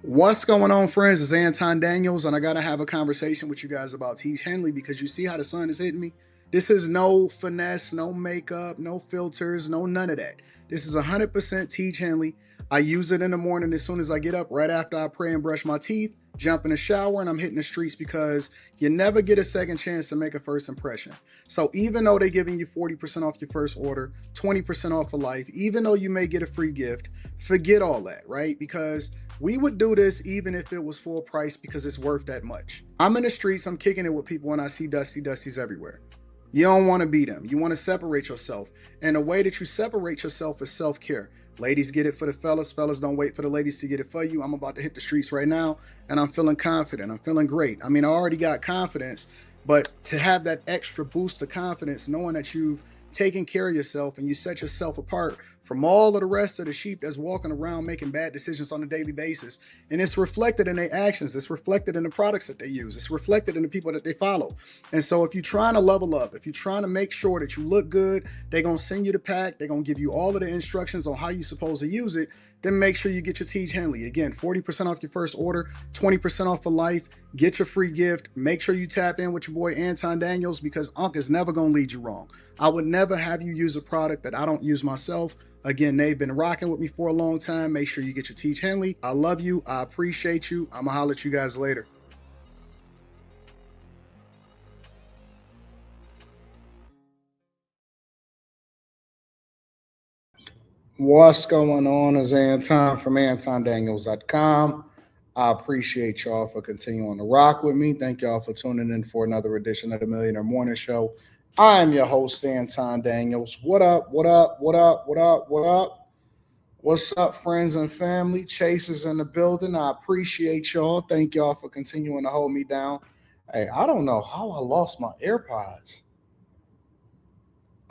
What's going on, friends? It's Anton Daniels, and I gotta have a conversation with you guys about Teach Henley because you see how the sun is hitting me. This is no finesse, no makeup, no filters, no none of that. This is 100% Teach Henley. I use it in the morning as soon as I get up, right after I pray and brush my teeth, jump in the shower, and I'm hitting the streets because you never get a second chance to make a first impression. So even though they're giving you 40% off your first order, 20% off for life, even though you may get a free gift, forget all that, right? Because we would do this even if it was full price because it's worth that much. I'm in the streets, I'm kicking it with people, and I see Dusties everywhere. You don't want to be them. You want to separate yourself. And the way that you separate yourself is self care. Ladies get it for the fellas. Fellas don't wait for the ladies to get it for you. I'm about to hit the streets right now and I'm feeling confident. I'm feeling great. I mean, I already got confidence, but to have that extra boost of confidence, knowing that you've taken care of yourself and you set yourself apart from all of the rest of the sheep that's walking around making bad decisions on a daily basis. And it's reflected in their actions. It's reflected in the products that they use. It's reflected in the people that they follow. And so if you're trying to level up, if you're trying to make sure that you look good, they're going to send you the pack. They're going to give you all of the instructions on how you're supposed to use it. Then make sure you get your Teach Henley. Again, 40% off your first order, 20% off for life. Get your free gift. Make sure you tap in with your boy Anton Daniels because Unc is never going to lead you wrong. I would never have you use a product that I don't use myself. Again, they've been rocking with me for a long time. Make sure you get your Teach Henley. I love you. I appreciate you. I'm going to holler at you guys later. What's going on? Is Anton from AntonDaniels.com. I appreciate y'all for continuing to rock with me. Thank y'all for tuning in for another edition of the Millionaire Morning Show. I am your host, Anton Daniels. What up? What up? What up? What up? What up? What's up, friends and family? Chasers in the building. I appreciate y'all. Thank y'all for continuing to hold me down. Hey, I don't know how I lost my AirPods.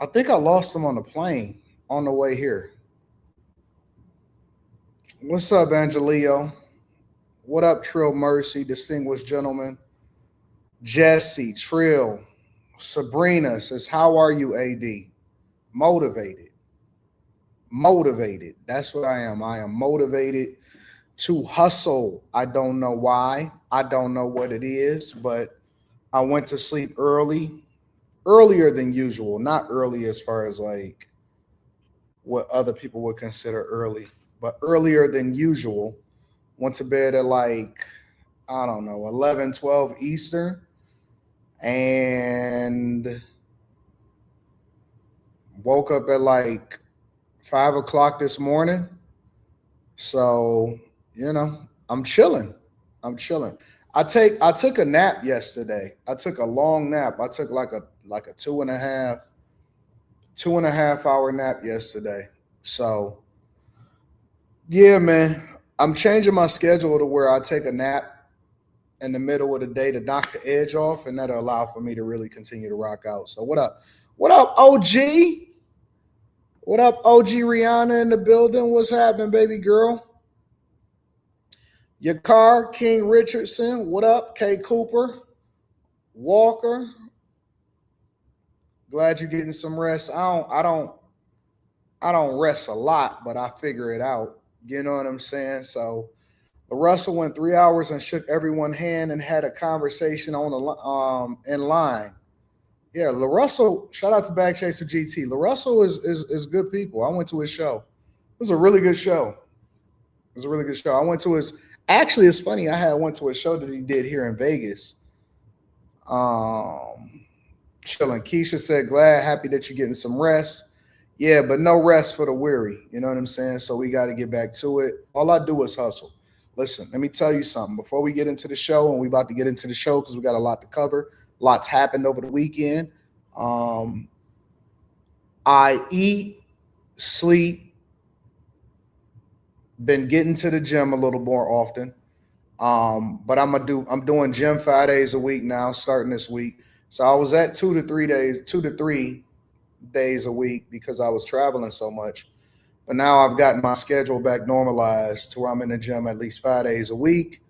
I think I lost them on the plane on the way here. What's up, Angelio? What up, Trill Mercy, distinguished gentlemen? Jesse, Trill, Sabrina says, how are you, AD? Motivated. Motivated. That's what I am. I am motivated to hustle. I don't know why. I don't know what it is, but I went to sleep earlier than usual. Not early as far as like what other people would consider early, but earlier than usual. Went to bed at like, I don't know, 11, 12 Eastern, and woke up at like 5 o'clock this morning. So, I'm chilling. I'm chilling. I took a nap yesterday. I took a long nap. I took like a two and a half hour nap yesterday. So yeah, man. I'm changing my schedule to where I take a nap in the middle of the day to knock the edge off, and that'll allow for me to really continue to rock out. So what up? What up, OG? What up, OG Rihanna in the building? What's happening, baby girl? Your car, King Richardson. What up, K Cooper? Walker. Glad you're getting some rest. I don't rest a lot, but I figure it out. You know what I'm saying? So Russell went 3 hours and shook everyone's hand and had a conversation on the in line. Yeah, LaRussell, shout out to Bag Chaser GT. LaRussell is good people. I went to his show. It was a really good show. It was a really good show. I went to his actually it's funny, went to a show that he did here in Vegas. Chilling. Keisha said, glad, happy that you're getting some rest. Yeah, but no rest for the weary. You know what I'm saying? So we got to get back to it. All I do is hustle. Listen, let me tell you something. Before we get into the show, and we about to get into the show because we got a lot to cover. Lots happened over the weekend. I eat, sleep, been getting to the gym a little more often. But I'm doing gym 5 days a week now, starting this week. So I was at 2 to 3 days a week because I was traveling so much. But now I've gotten my schedule back normalized to where I'm in the gym at least 5 days a week.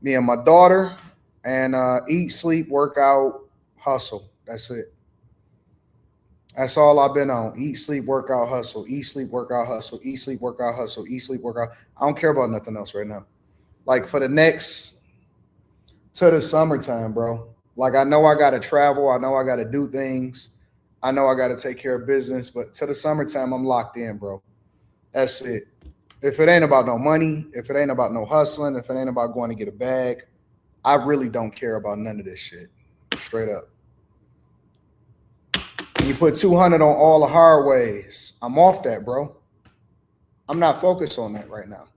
Me and my daughter, and eat, sleep, workout, hustle. That's it. That's all I've been on. Eat, sleep, workout, hustle. Eat, sleep, workout, hustle. Eat, sleep, workout, hustle. Eat, sleep, workout. I don't care about nothing else right now. like for the next to the summertime, bro. Like I know I gotta travel, I know I gotta do things, I know I gotta take care of business, but to the summertime, I'm locked in, bro. That's it. If it ain't about no money, if it ain't about no hustling, if it ain't about going to get a bag, I really don't care about none of this shit. Straight up. You put 200 on all the hard ways. I'm off that, bro. I'm not focused on that right now.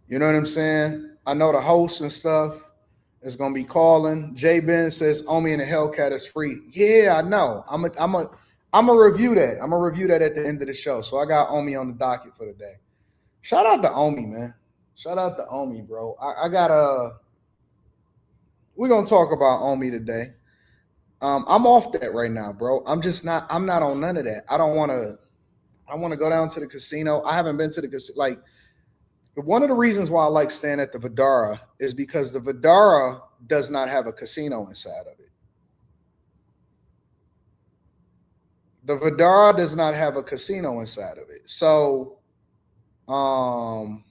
You know what I'm saying? I know the hosts and stuff is gonna be calling. J Ben says Omi and the Hellcat is free. Yeah, I know. I'm a review that. I'm gonna review that at the end of the show. So I got Omi on the docket for the day. Shout out to Omi, man. Shout out to Omi, bro. I got we're gonna talk about Omi today. I'm off that right now, bro. I'm not on none of that. I don't wanna go down to the casino. I haven't been to the casino. Like one of the reasons why I like staying at the Vidara is because the Vidara does not have a casino inside of it. The Vidara does not have a casino inside of it. So I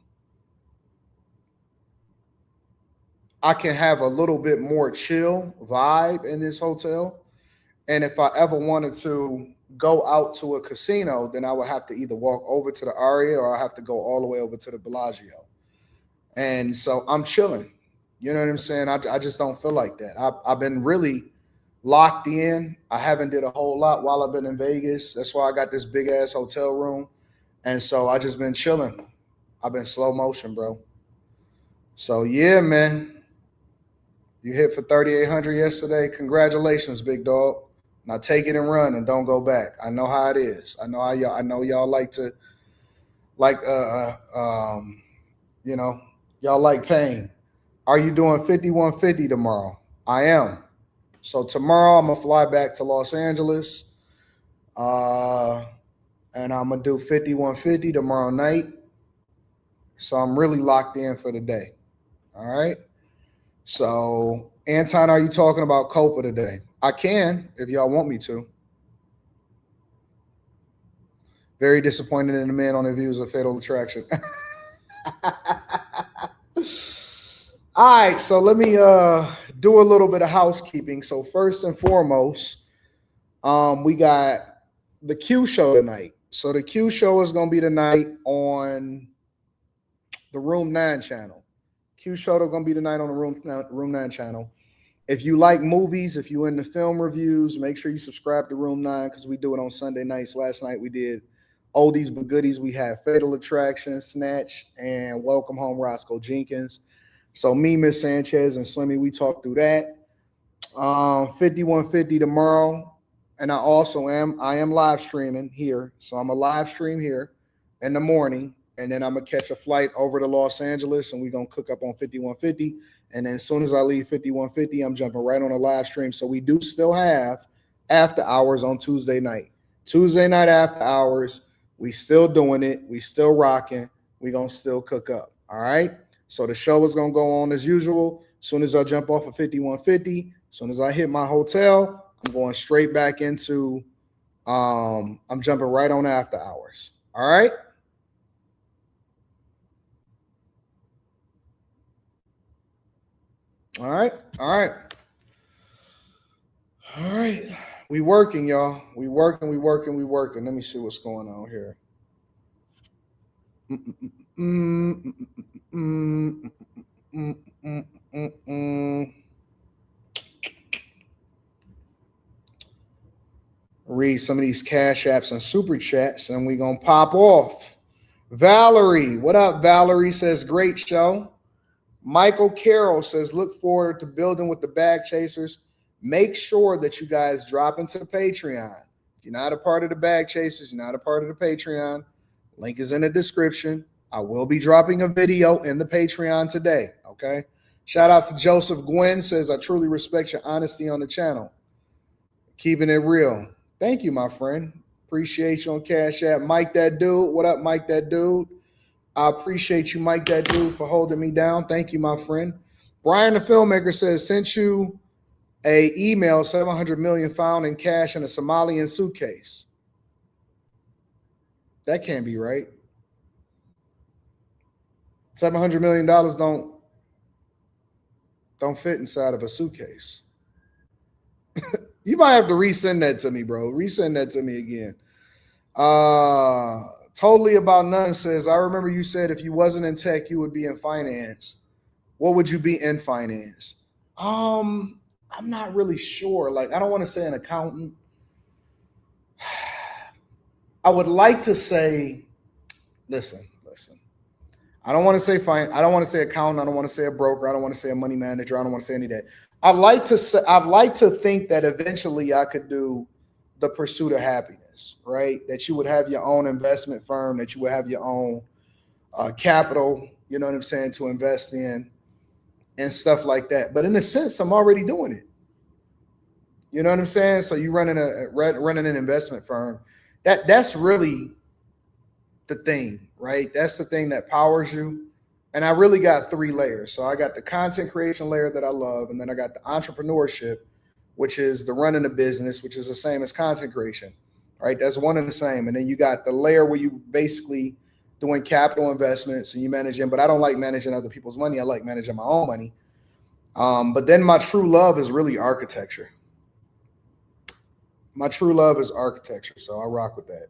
can have a little bit more chill vibe in this hotel. And if I ever wanted to go out to a casino, then I would have to either walk over to the Aria or I have to go all the way over to the Bellagio. And so I'm chilling. You know what I'm saying? I just don't feel like that. I've been really locked in. I haven't did a whole lot while I've been in Vegas. That's why I got this big ass hotel room. And so I just been chilling. I've been slow motion, bro. So yeah, man. You hit for 3,800 yesterday. Congratulations, big dog. Now take it and run and don't go back. I know how it is. I know y'all like to you know, y'all like pain. Are you doing 5150 tomorrow? I am. So tomorrow I'm gonna fly back to Los Angeles. And I'm gonna do 5150 tomorrow night. So I'm really locked in for the day. All right. So, Anton, are you talking about Copa today? I can if y'all want me to. Very disappointed in the man on the views of Fatal Attraction. All right, so let me do a little bit of housekeeping. So first and foremost, we got the Q show tonight. So the Q show is going to be tonight on the Room 9 channel. Q show is going to be tonight on the Room 9 channel. If you like movies, if you're into film reviews, make sure you subscribe to Room 9 because we do it on Sunday nights. Last night we did Oldies but Goodies. We had Fatal Attraction, Snatch, and Welcome Home Roscoe Jenkins. So me, Miss Sanchez, and Slimmy, we talked through that. 5150 tomorrow. And I am live streaming here. So I'm a live stream here in the morning. And then I'm going to catch a flight over to Los Angeles and we're going to cook up on 5150. And then as soon as I leave 5150, I'm jumping right on a live stream. So we do still have after hours on Tuesday night. Tuesday night after hours, we still doing it. We still rocking. We going to still cook up. All right. So the show is going to go on as usual. As soon as I jump off of 5150, as soon as I hit my hotel, I'm going straight back into, I'm jumping right on after hours. All right. All right. All right. All right. We working, y'all. We working. Let me see what's going on here. Read some of these cash apps and super chats and we're going to pop off. Valerie, what up, Valerie? Says, great show. Michael Carroll says, look forward to building with the bag chasers. Make sure that you guys drop into the Patreon. If you're not a part of the bag chasers, you're not a part of the Patreon, link is in the description. I will be dropping a video in the Patreon today, okay? Shout out to Joseph Gwynn, says, I truly respect your honesty on the channel. Keeping it real. Thank you, my friend. Appreciate you on Cash App. Mike That Dude. What up, Mike That Dude? I appreciate you, Mike That Dude, for holding me down. Thank you, my friend. Brian the Filmmaker says, sent you a email, 700 million found in cash in a Somalian suitcase. That can't be right. $700 million don't don't fit inside of a suitcase. You might have to resend that to me, bro. Resend that to me again. Totally About None says, I remember you said if you wasn't in tech, you would be in finance. What would you be in finance? I'm not really sure. Like, I don't want to say an accountant. I would like to say, listen. I don't want to say fine. I don't want to say accountant. I don't want to say a broker. I don't want to say a money manager. I don't want to say any of that. I'd like to think that eventually I could do the pursuit of happiness, right? That you would have your own investment firm, that you would have your own capital, you know what I'm saying, to invest in and stuff like that. But in a sense, I'm already doing it. You know what I'm saying? So you running an investment firm, that's really the thing, right? That's the thing that powers you. And I really got 3 layers. So I got the content creation layer that I love, and then I got the entrepreneurship, which is the running a business, which is the same as content creation, right? That's one and the same. And then you got the layer where you basically doing capital investments and you managing, but I don't like managing other people's money. I like managing my own money. But then my true love is really architecture. My true love is architecture. So I rock with that.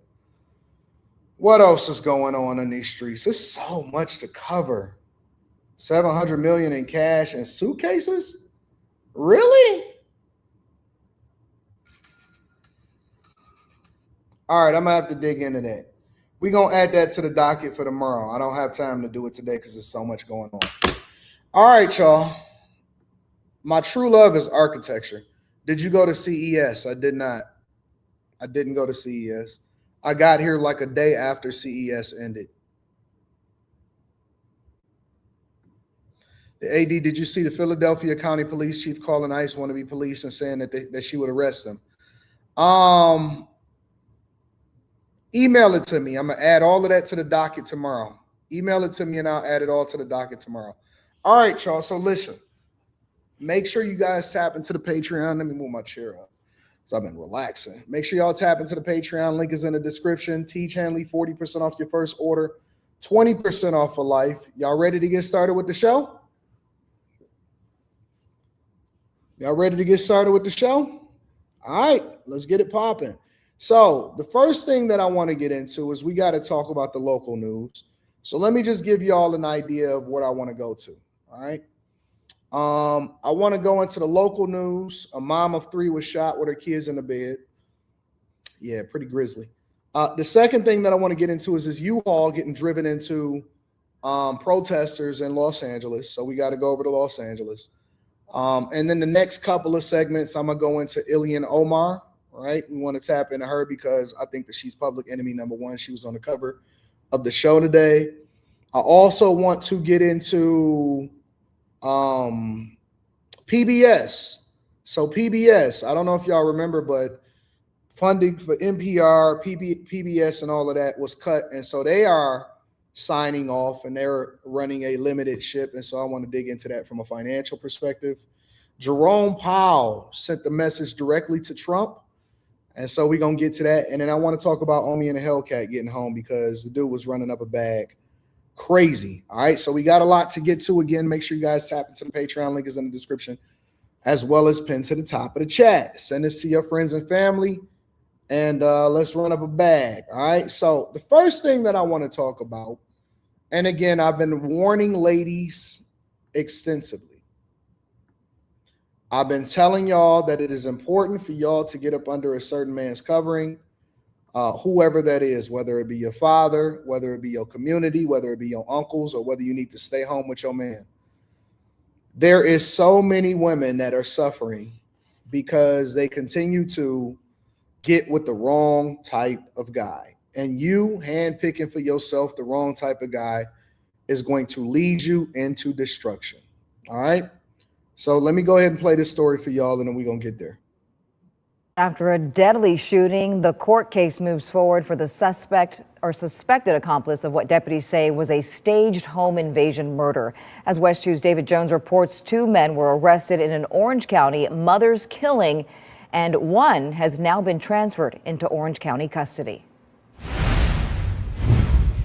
What else is going on in these streets? There's so much to cover. 700 million in cash and suitcases? Really? All right, I'm gonna have to dig into that. We're gonna add that to the docket for tomorrow. I don't have time to do it today because there's so much going on. All right, y'all. My true love is architecture. Did you go to CES? I did not. I didn't go to CES. I got here like a day after CES ended. The AD, did you see the Philadelphia County Police Chief calling ICE wannabe police and saying that she would arrest them? Email it to me. I'm going to add all of that to the docket tomorrow. Email it to me and I'll add it all to the docket tomorrow. All right, y'all. So listen, make sure you guys tap into the Patreon. Let me move my chair up. So I've been relaxing. Make sure y'all tap into the Patreon. Link is in the description. Teach Hanley, 40% off your first order, 20% off for life. Y'all ready to get started with the show? Y'all ready to get started with the show? All right, let's get it popping. So the first thing that I want to get into is we got to talk about the local news. So let me just give y'all an idea of what I want to go to. All right. I want to go into the local news. A mom of 3 was shot with her kids in the bed. Yeah, pretty grisly. The second thing that I want to get into is this U-Haul getting driven into protesters in Los Angeles. So we got to go over to Los Angeles. And then the next couple of segments, I'm going to go into Ilhan Omar, right? We want to tap into her because I think that she's public enemy number 1. She was on the cover of the show today. I also want to get into PBS. So PBS, I don't know if y'all remember, but funding for NPR, PBS, and all of that was cut. And so they are signing off and they're running a limited ship. And so I want to dig into that from a financial perspective. Jerome Powell sent the message directly to Trump. And so we're going to get to that. And then I want to talk about Omi and the Hellcat getting home because the dude was running up a bag. Crazy. All right. So we got a lot to get to. Again, make sure you guys tap into the Patreon. Link is in the description, as well as pinned to the top of the chat. Send this to your friends and family, and let's run up a bag. All right. So the first thing that I want to talk about, and again, I've been warning ladies extensively. I've been telling y'all that it is important for y'all to get up under a certain man's covering. Whoever that is, whether it be your father, whether it be your community, whether it be your uncles, or whether you need to stay home with your man. There is so many women that are suffering because they continue to get with the wrong type of guy. And you handpicking for yourself the wrong type of guy is going to lead you into destruction. All right? So let me go ahead and play this story for y'all, and then we're going to get there. After a deadly shooting, the court case moves forward for the suspected accomplice of what deputies say was a staged home invasion murder. As West 2's David Jones reports, 2 men were arrested in an Orange County mother's killing, and 1 has now been transferred into Orange County custody.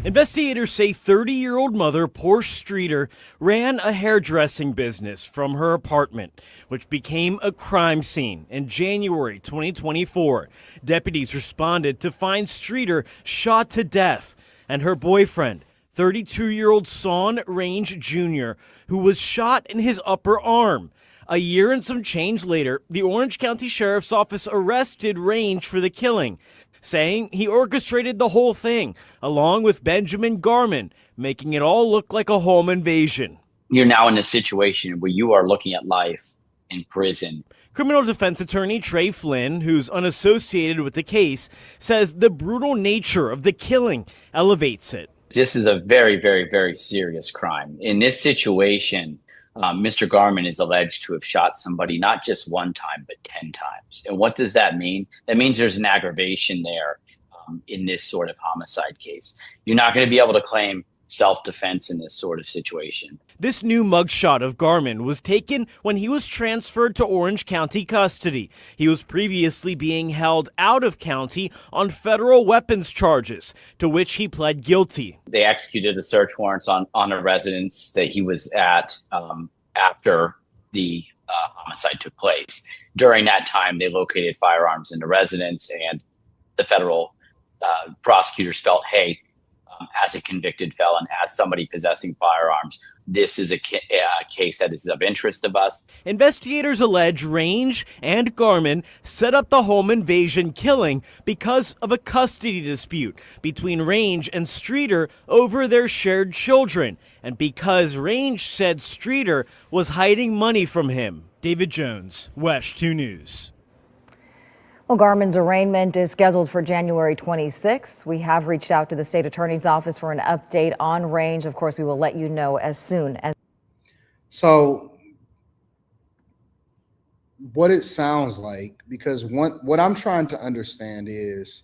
Investigators say 30-year-old mother Porsche Streeter ran a hairdressing business from her apartment, which became a crime scene in January 2024. Deputies responded to find Streeter shot to death and her boyfriend, 32-year-old Son Range Jr., who was shot in his upper arm. A year and some change later, the Orange County Sheriff's Office arrested Range for the killing, saying he orchestrated the whole thing, along with Benjamin Garman, making it all look like a home invasion. You're now in a situation where you are looking at life in prison. Criminal defense attorney Trey Flynn, who's unassociated with the case, says the brutal nature of the killing elevates it. This is a very, very, very serious crime. In this situation, Mr. Garman is alleged to have shot somebody not just one time, but 10 times. And what does that mean? That means there's an aggravation there in this sort of homicide case. You're not going to be able to claim self-defense in this sort of situation. This new mugshot of Garman was taken when he was transferred to Orange County custody. He was previously being held out of county on federal weapons charges, to which he pled guilty. They executed the search warrants on a residence that he was at after the homicide took place. During that time, they located firearms in the residence, and the federal prosecutors felt, hey, as a convicted felon, as somebody possessing firearms, this is a case that is of interest of us. Investigators allege Range and Garman set up the home invasion killing because of a custody dispute between Range and Streeter over their shared children, and because Range said Streeter was hiding money from him. David Jones, WESH 2 News. Well, Garman's arraignment is scheduled for January 26. We have reached out to the state attorney's office for an update on Range. Of course, we will let you know as soon as. So what it sounds like, because what I'm trying to understand is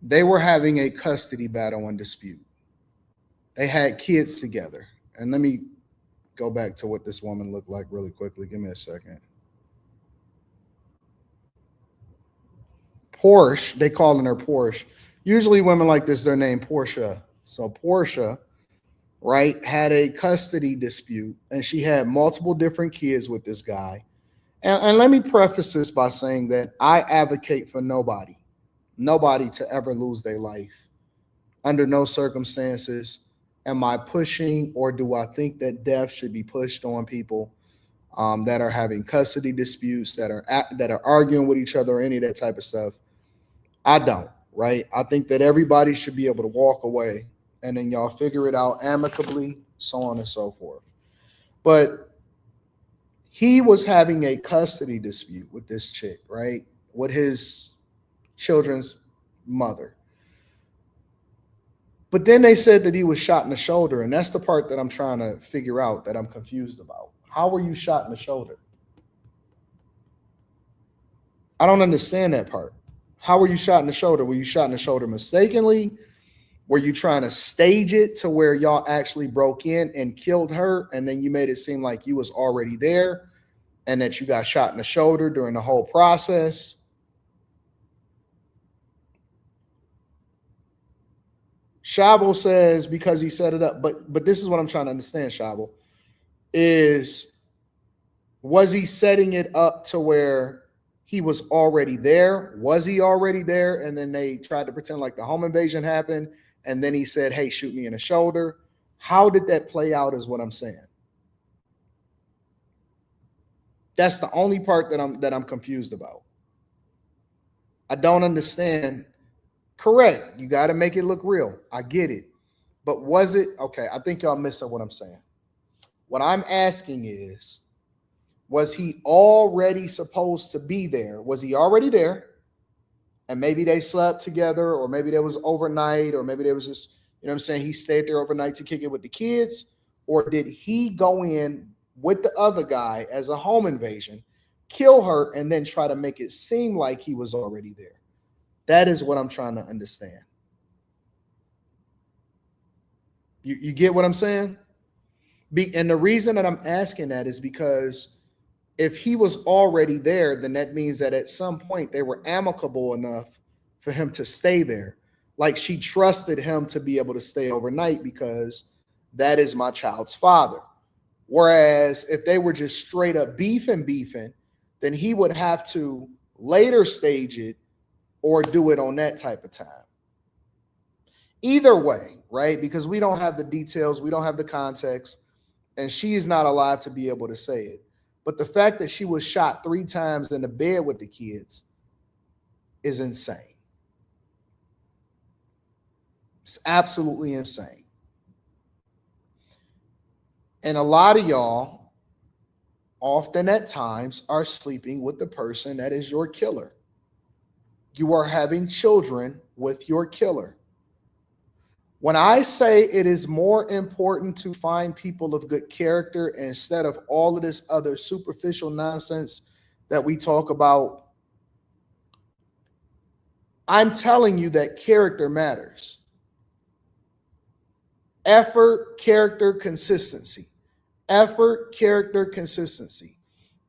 they were having a custody battle and dispute. They had kids together. And let me go back to what this woman looked like really quickly. Give me a second. Porsche, they calling her Porsche. Usually women like this, they're named Portia. So Portia, right, had a custody dispute, and she had multiple different kids with this guy. And let me preface this by saying that I advocate for nobody to ever lose their life. Under no circumstances am I pushing, or do I think that death should be pushed on people that are having custody disputes, that are arguing with each other, or any of that type of stuff. I don't, right? I think that everybody should be able to walk away and then y'all figure it out amicably, so on and so forth. But he was having a custody dispute with this chick, right? With his children's mother. But then they said that he was shot in the shoulder, and that's the part that I'm trying to figure out, that I'm confused about. How were you shot in the shoulder? I don't understand that part. How were you shot in the shoulder? Were you shot in the shoulder mistakenly? Were you trying to stage it to where y'all actually broke in and killed her, and then you made it seem like you was already there and that you got shot in the shoulder during the whole process? Shabel says because he set it up, but this is what I'm trying to understand, Shabel, was he setting it up to where he was already there? Was he already there? And then they tried to pretend like the home invasion happened. And then he said, hey, shoot me in the shoulder. How did that play out is what I'm saying. That's the only part that I'm confused about. I don't understand. Correct. You got to make it look real. I get it. But was it? Okay, I think y'all missing what I'm saying. What I'm asking is, was he already supposed to be there? Was he already there? And maybe they slept together, or maybe there was overnight, or maybe there was just, you know what I'm saying, he stayed there overnight to kick it with the kids? Or did he go in with the other guy as a home invasion, kill her, and then try to make it seem like he was already there? That is what I'm trying to understand. You get what I'm saying? And the reason that I'm asking that is because if he was already there, then that means that at some point they were amicable enough for him to stay there. Like she trusted him to be able to stay overnight because that is my child's father. Whereas if they were just straight up beefing, then he would have to later stage it or do it on that type of time. Either way, right? Because we don't have the details, we don't have the context, and she is not alive to be able to say it. But the fact that she was shot 3 times in the bed with the kids is insane. It's absolutely insane. And a lot of y'all often at times are sleeping with the person that is your killer. You are having children with your killer. When I say it is more important to find people of good character instead of all of this other superficial nonsense that we talk about, I'm telling you that character matters. Effort, character, consistency. Effort, character, consistency.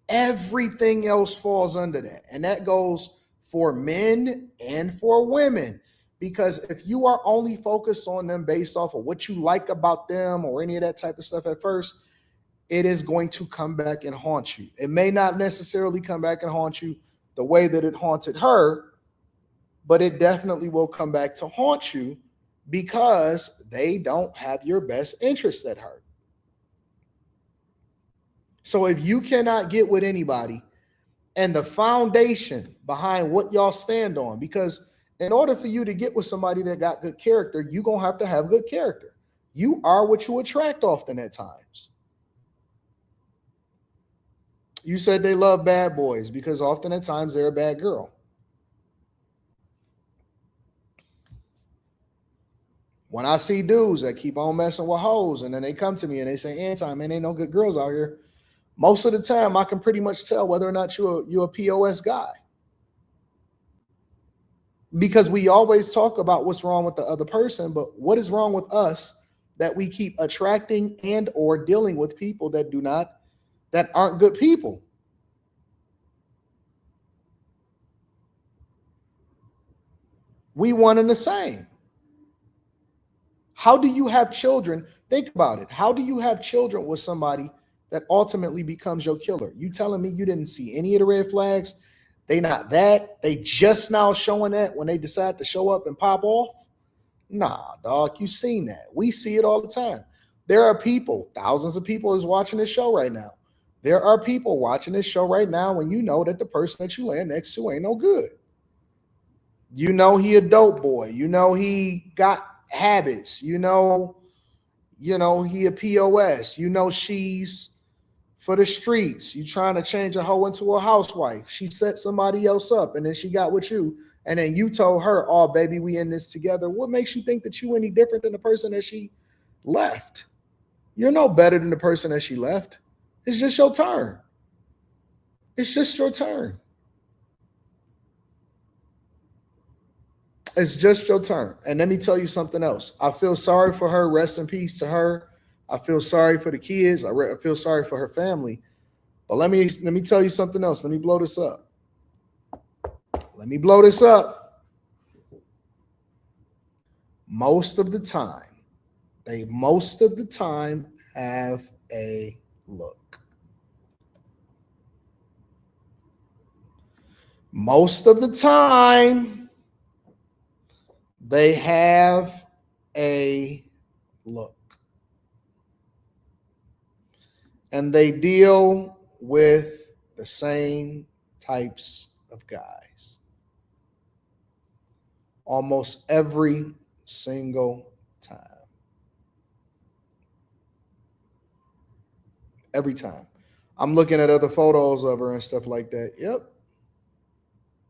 Everything else falls under that. And that goes for men and for women. Because if you are only focused on them based off of what you like about them or any of that type of stuff at first, it is going to come back and haunt you. It may not necessarily come back and haunt you the way that it haunted her, but it definitely will come back to haunt you because they don't have your best interest at heart. So if you cannot get with anybody and the foundation behind what y'all stand on, because in order for you to get with somebody that got good character, you're going to have good character. You are what you attract often at times. You said they love bad boys because often at times they're a bad girl. When I see dudes that keep on messing with hoes and then they come to me and they say, Anton, man, ain't no good girls out here. Most of the time, I can pretty much tell whether or not you're a POS guy. Because we always talk about what's wrong with the other person, but what is wrong with us that we keep attracting and or dealing with people that aren't good people? We one and the same. How do you have children? Think about it. How do you have children with somebody that ultimately becomes your killer? You telling me you didn't see any of the red flags? They not that. They just now showing that when they decide to show up and pop off? Nah, dog, you seen that. We see it all the time. There are people, thousands of people is watching this show right now. There are people watching this show right now when you know that the person that you laying next to ain't no good. You know he a dope boy. You know he got habits. You know he a POS. You know she's for the streets. You trying to change a hoe into a housewife. She set somebody else up and then she got with you. And then you told her, oh, baby, we in this together. What makes you think that you any different than the person that she left? You're no better than the person that she left. It's just your turn. It's just your turn. It's just your turn. And let me tell you something else. I feel sorry for her. Rest in peace to her. I feel sorry for the kids. I feel sorry for her family. But let me tell you something else. Let me blow this up. Most of the time have a look. Most of the time, they have a look. And they deal with the same types of guys. Almost every single time. Every time. I'm looking at other photos of her and stuff like that. Yep.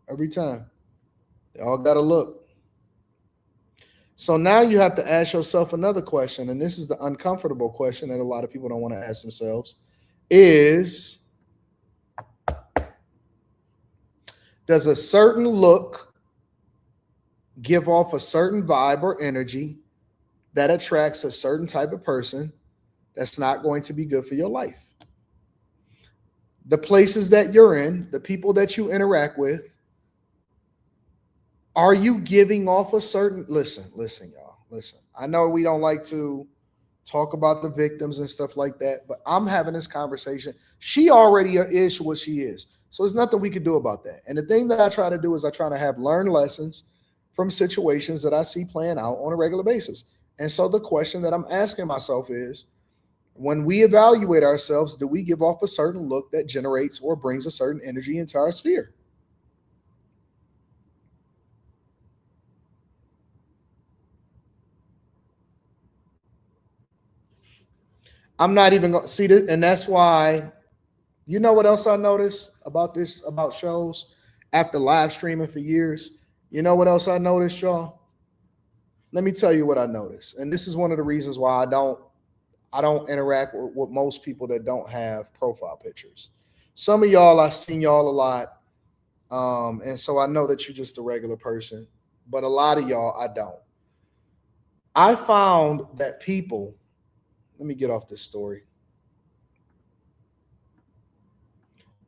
Every time. They all got to look. So now you have to ask yourself another question, and this is the uncomfortable question that a lot of people don't want to ask themselves, is, does a certain look give off a certain vibe or energy that attracts a certain type of person that's not going to be good for your life? The places that you're in, the people that you interact with, Are you giving off a certain, listen, y'all, listen. I know we don't like to talk about the victims and stuff like that, but I'm having this conversation. She already is what she is. So there's nothing we can do about that. And the thing that I try to do is I try to have learned lessons from situations that I see playing out on a regular basis. And so the question that I'm asking myself is, when we evaluate ourselves, do we give off a certain look that generates or brings a certain energy into our sphere? I'm not even going to see this. And that's why, you know what else I noticed about this, about shows after live streaming for years? You know what else I noticed, y'all? Let me tell you what I noticed. And this is one of the reasons why I don't interact with most people that don't have profile pictures. Some of y'all, I've seen y'all a lot. And so I know that you're just a regular person, but a lot of y'all, I don't. I found that people, let me get off this story.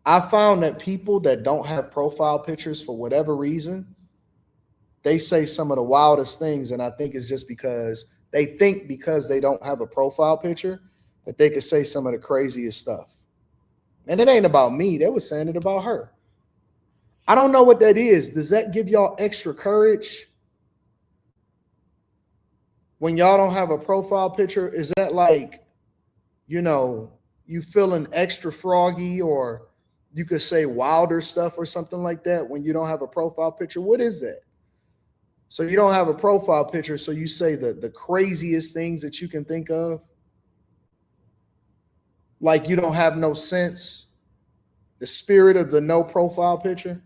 I found that people that don't have profile pictures for whatever reason, they say some of the wildest things. And I think it's just because they think because they don't have a profile picture that they could say some of the craziest stuff. And it ain't about me. They were saying it about her. I don't know what that is. Does that give y'all extra courage? When y'all don't have a profile picture, is that like, you know, you feeling extra froggy, or you could say wilder stuff or something like that when you don't have a profile picture? What is that? So you don't have a profile picture, so you say the craziest things that you can think of? Like you don't have no sense? The spirit of the no profile picture?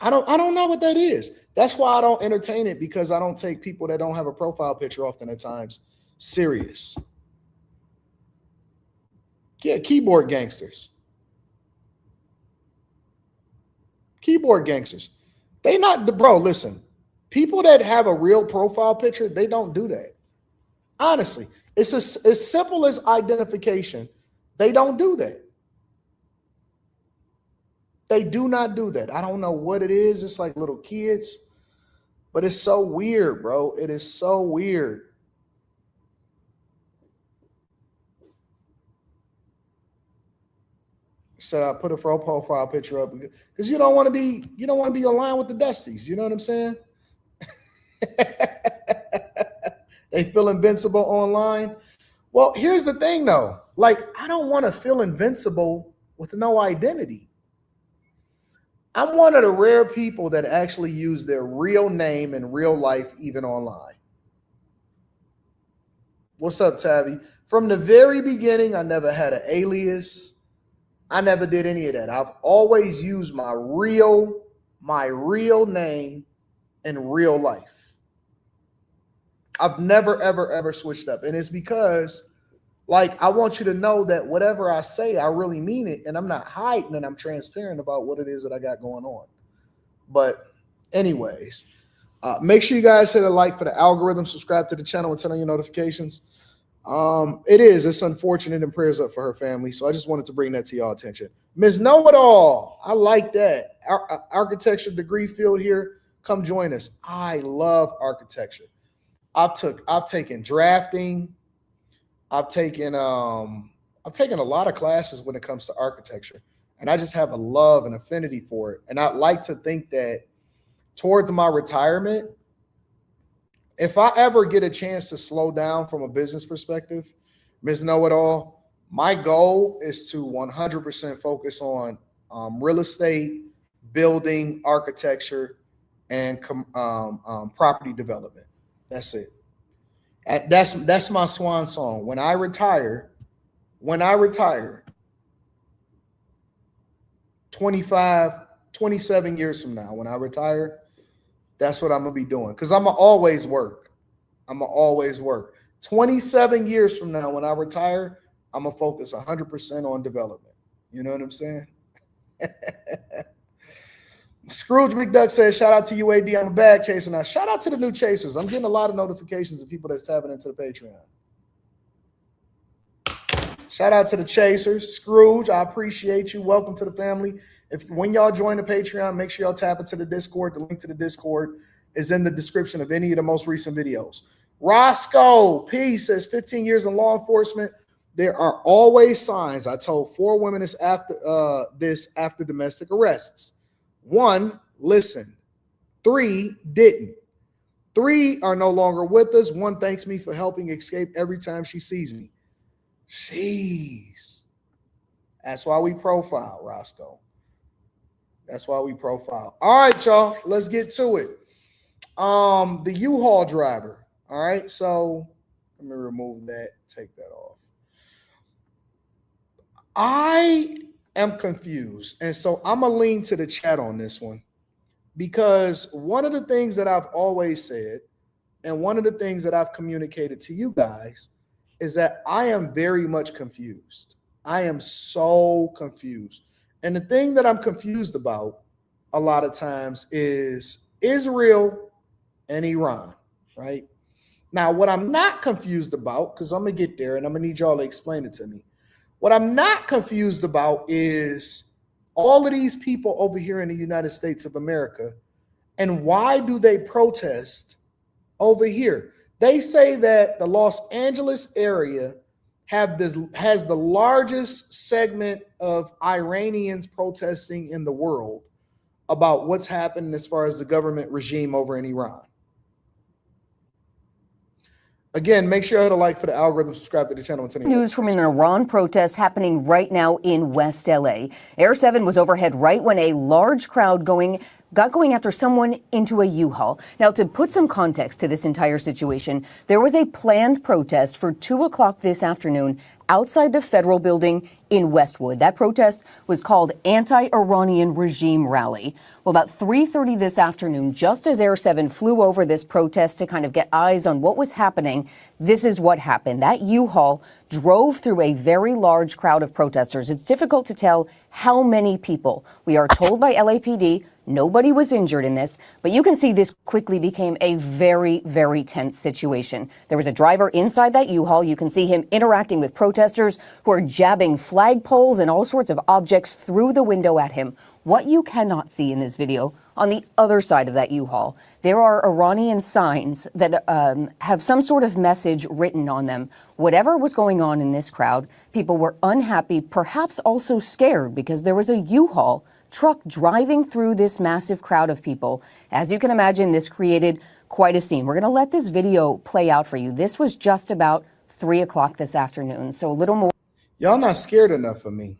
I don't know what that is. That's why I don't entertain it, because I don't take people that don't have a profile picture often at times serious. Yeah, keyboard gangsters. Keyboard gangsters. They not, bro, listen. People that have a real profile picture, they don't do that. Honestly, it's as simple as identification. They don't do that. They do not do that. I don't know what it is. It's like little kids, but it's so weird, bro. It is so weird. So I put a profile picture up because you don't want to be aligned with the Dusties. You know what I'm saying? They feel invincible online. Well, here's the thing though. Like, I don't want to feel invincible with no identity. I'm one of the rare people that actually use their real name in real life, even online. What's up, Tavi? From the very beginning, I never had an alias. I never did any of that. I've always used my real name in real life. I've never, ever switched up. And it's because, like, I want you to know that whatever I say, I really mean it. And I'm not hiding, and I'm transparent about what it is that I got going on. But anyways, make sure you guys hit a like for the algorithm, subscribe to the channel, and turn on your notifications. It's unfortunate, and prayers up for her family. So I just wanted to bring that to y'all attention. Ms. Know-It-All, I like that. Architecture degree field here. Come join us. I love architecture. I've taken drafting. I've taken a lot of classes when it comes to architecture, and I just have a love and affinity for it. And I'd like to think that towards my retirement, if I ever get a chance to slow down from a business perspective, Ms. Know-It-All, my goal is to 100% focus on real estate, building, architecture, and property development. That's it. That's my swan song. When I retire, 27 years from now, when I retire, that's what I'm going to be doing. Because I'm going to always work. 27 years from now, when I retire, I'm going to focus 100% on development. You know what I'm saying? Scrooge McDuck says, shout out to UAD. I'm a bag chaser now. Shout out to the new chasers. I'm getting a lot of notifications of people that's tapping into the Patreon. Shout out to the chasers. Scrooge, I appreciate you. Welcome to the family. When y'all join the Patreon, make sure y'all tap into the Discord. The link to the Discord is in the description of any of the most recent videos. Roscoe P says 15 years in law enforcement. There are always signs. I told 4 women this after domestic arrests. 1, listen. 3, didn't. 3 are no longer with us. 1 thanks me for helping escape every time she sees me. Jeez. That's why we profile, Roscoe. That's why we profile. All right, y'all. Let's get to it. The U-Haul driver. All right. So let me remove that. Take that off. I am confused. And so I'm going to lean to the chat on this one, because one of the things that I've always said, and one of the things that I've communicated to you guys, is that I am very much confused. I am so confused. And the thing that I'm confused about a lot of times is Israel and Iran, right? Now, what I'm not confused about, because I'm going to get there and I'm going to need y'all to explain it to me. What I'm not confused about is all of these people over here in the United States of America, and why do they protest over here? They say that the Los Angeles area has the largest segment of Iranians protesting in the world about what's happening as far as the government regime over in Iran. Again, make sure you hit a like for the algorithm, subscribe to the channel. News from an Iran protest happening right now in West LA. Air 7 was overhead right when a large crowd got going after someone into a U-Haul. Now, to put some context to this entire situation, there was a planned protest for 2 o'clock this afternoon outside the federal building in Westwood. That protest was called Anti-Iranian Regime Rally. Well, about 3:30 this afternoon, just as Air 7 flew over this protest to kind of get eyes on what was happening, this is what happened. That U-Haul drove through a very large crowd of protesters. It's difficult to tell how many people. We are told by LAPD nobody was injured in this, but you can see this quickly became a very, very tense situation. There was a driver inside that U-Haul. You can see him interacting with protesters who are jabbing flagpoles and all sorts of objects through the window at him. What you cannot see in this video, on the other side of that U-Haul, there are Iranian signs that have some sort of message written on them. Whatever was going on in this crowd, people were unhappy, perhaps also scared, because there was a U-Haul truck driving through this massive crowd of people. As you can imagine, this created quite a scene. We're going to let this video play out for you. This was just about 3 o'clock this afternoon, so a little more. Y'all not scared enough of me.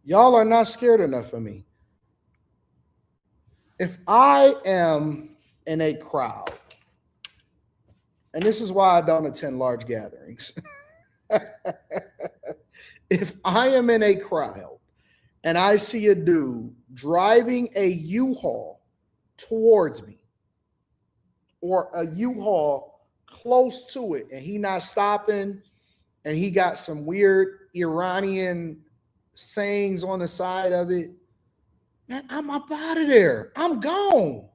Y'all are not scared enough of me. If I am in a crowd, and this is why I don't attend large gatherings. If I am in a crowd and I see a dude driving a U-Haul towards me, or a U-Haul close to it, and he not stopping, and he got some weird Iranian sayings on the side of it, man, I'm up out of there. I'm gone.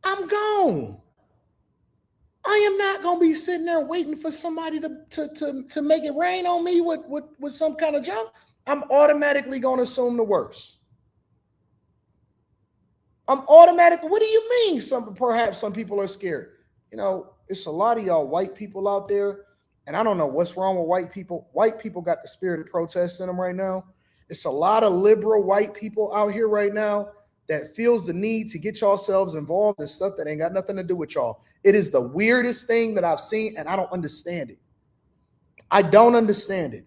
I'm gone. I am not going to be sitting there waiting for somebody to make it rain on me with some kind of junk. I'm automatically going to assume the worst. I'm automatic. What do you mean? Perhaps some people are scared. You know, it's a lot of y'all white people out there, and I don't know what's wrong with white people. White people got the spirit of protest in them right now. It's a lot of liberal white people out here right now that feels the need to get yourselves involved in stuff that ain't got nothing to do with y'all. It is the weirdest thing that I've seen, and I don't understand it. I don't understand it.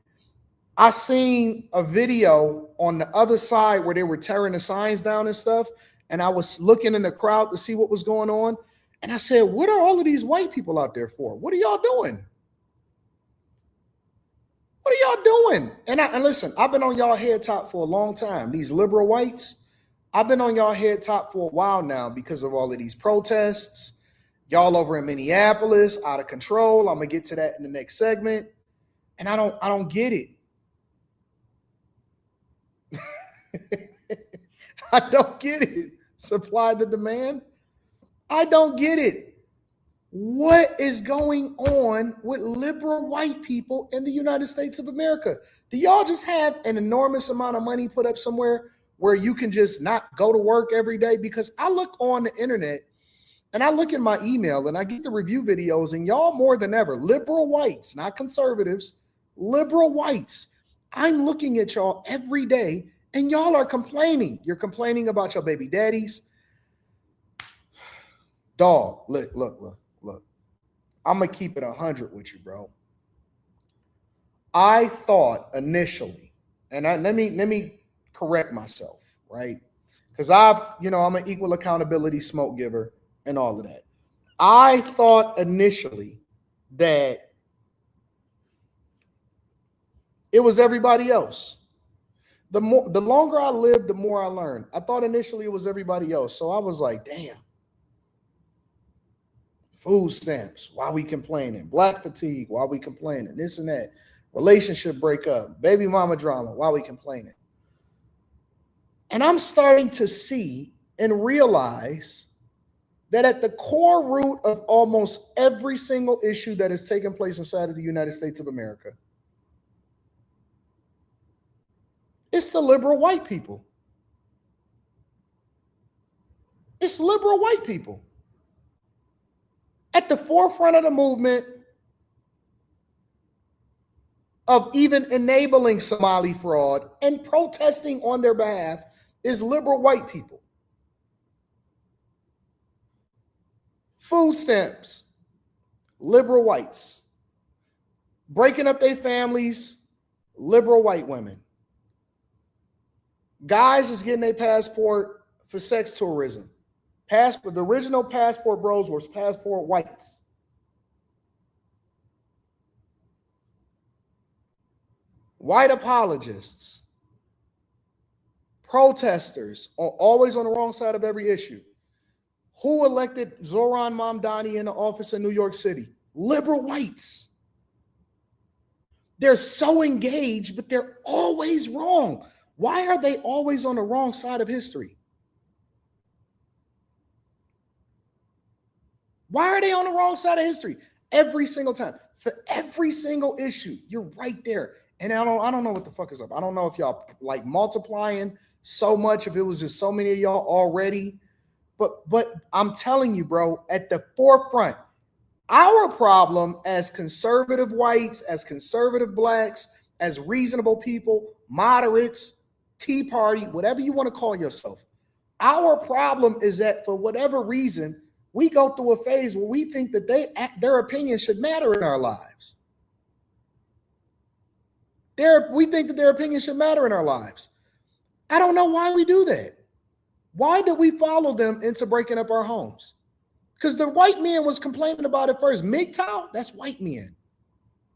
I seen a video on the other side where they were tearing the signs down and stuff, and I was looking in the crowd to see what was going on, and I said, what are all of these white people out there for? What are y'all doing? What are y'all doing? And listen, I've been on y'all head top for a long time. These liberal whites, I've been on y'all head top for a while now because of all of these protests. Y'all over in Minneapolis, out of control. I'm gonna get to that in the next segment. And I don't get it. I don't get it. Supply the demand. I don't get it. What is going on with liberal white people in the United States of America? Do y'all just have an enormous amount of money put up somewhere where you can just not go to work every day? Because I look on the internet and I look in my email and I get the review videos, and y'all more than ever, liberal whites, not conservatives, liberal whites. I'm looking at y'all every day and y'all are complaining. You're complaining about your baby daddies. Dog, look. I'm going to keep it 100 with you, bro. I thought initially, and let me correct myself, right? Because I'm an equal accountability smoke giver and all of that. I thought initially that it was everybody else. The longer I lived, the more I learned. I thought initially it was everybody else. So I was like, damn. Food stamps, why we complaining? Black fatigue, why we complaining? This and that. Relationship breakup, baby mama drama, why we complaining? And I'm starting to see and realize that at the core root of almost every single issue that has taken place inside of the United States of America, it's the liberal white people. It's liberal white people. At the forefront of the movement of even enabling Somali fraud and protesting on their behalf is liberal white people. Food stamps, liberal whites. Breaking up their families, liberal white women. Guys is getting a passport for sex tourism. The original passport bros were passport whites. White apologists, protesters are always on the wrong side of every issue. Who elected Zoran Mamdani in the office in New York City? Liberal whites. They're so engaged, but they're always wrong. Why are they always on the wrong side of history? Why are they on the wrong side of history? Every single time. For every single issue, you're right there. And I don't know what the fuck is up. I don't know if y'all like multiplying so much, if it was just so many of y'all already. But I'm telling you, bro, at the forefront, our problem as conservative whites, as conservative blacks, as reasonable people, moderates, Tea Party, whatever you want to call yourself, our problem is that for whatever reason, we go through a phase where we think that their opinion should matter in our lives. We think that their opinion should matter in our lives. I don't know why we do that. Why did we follow them into breaking up our homes? Because the white man was complaining about it first. MGTOW, that's white men.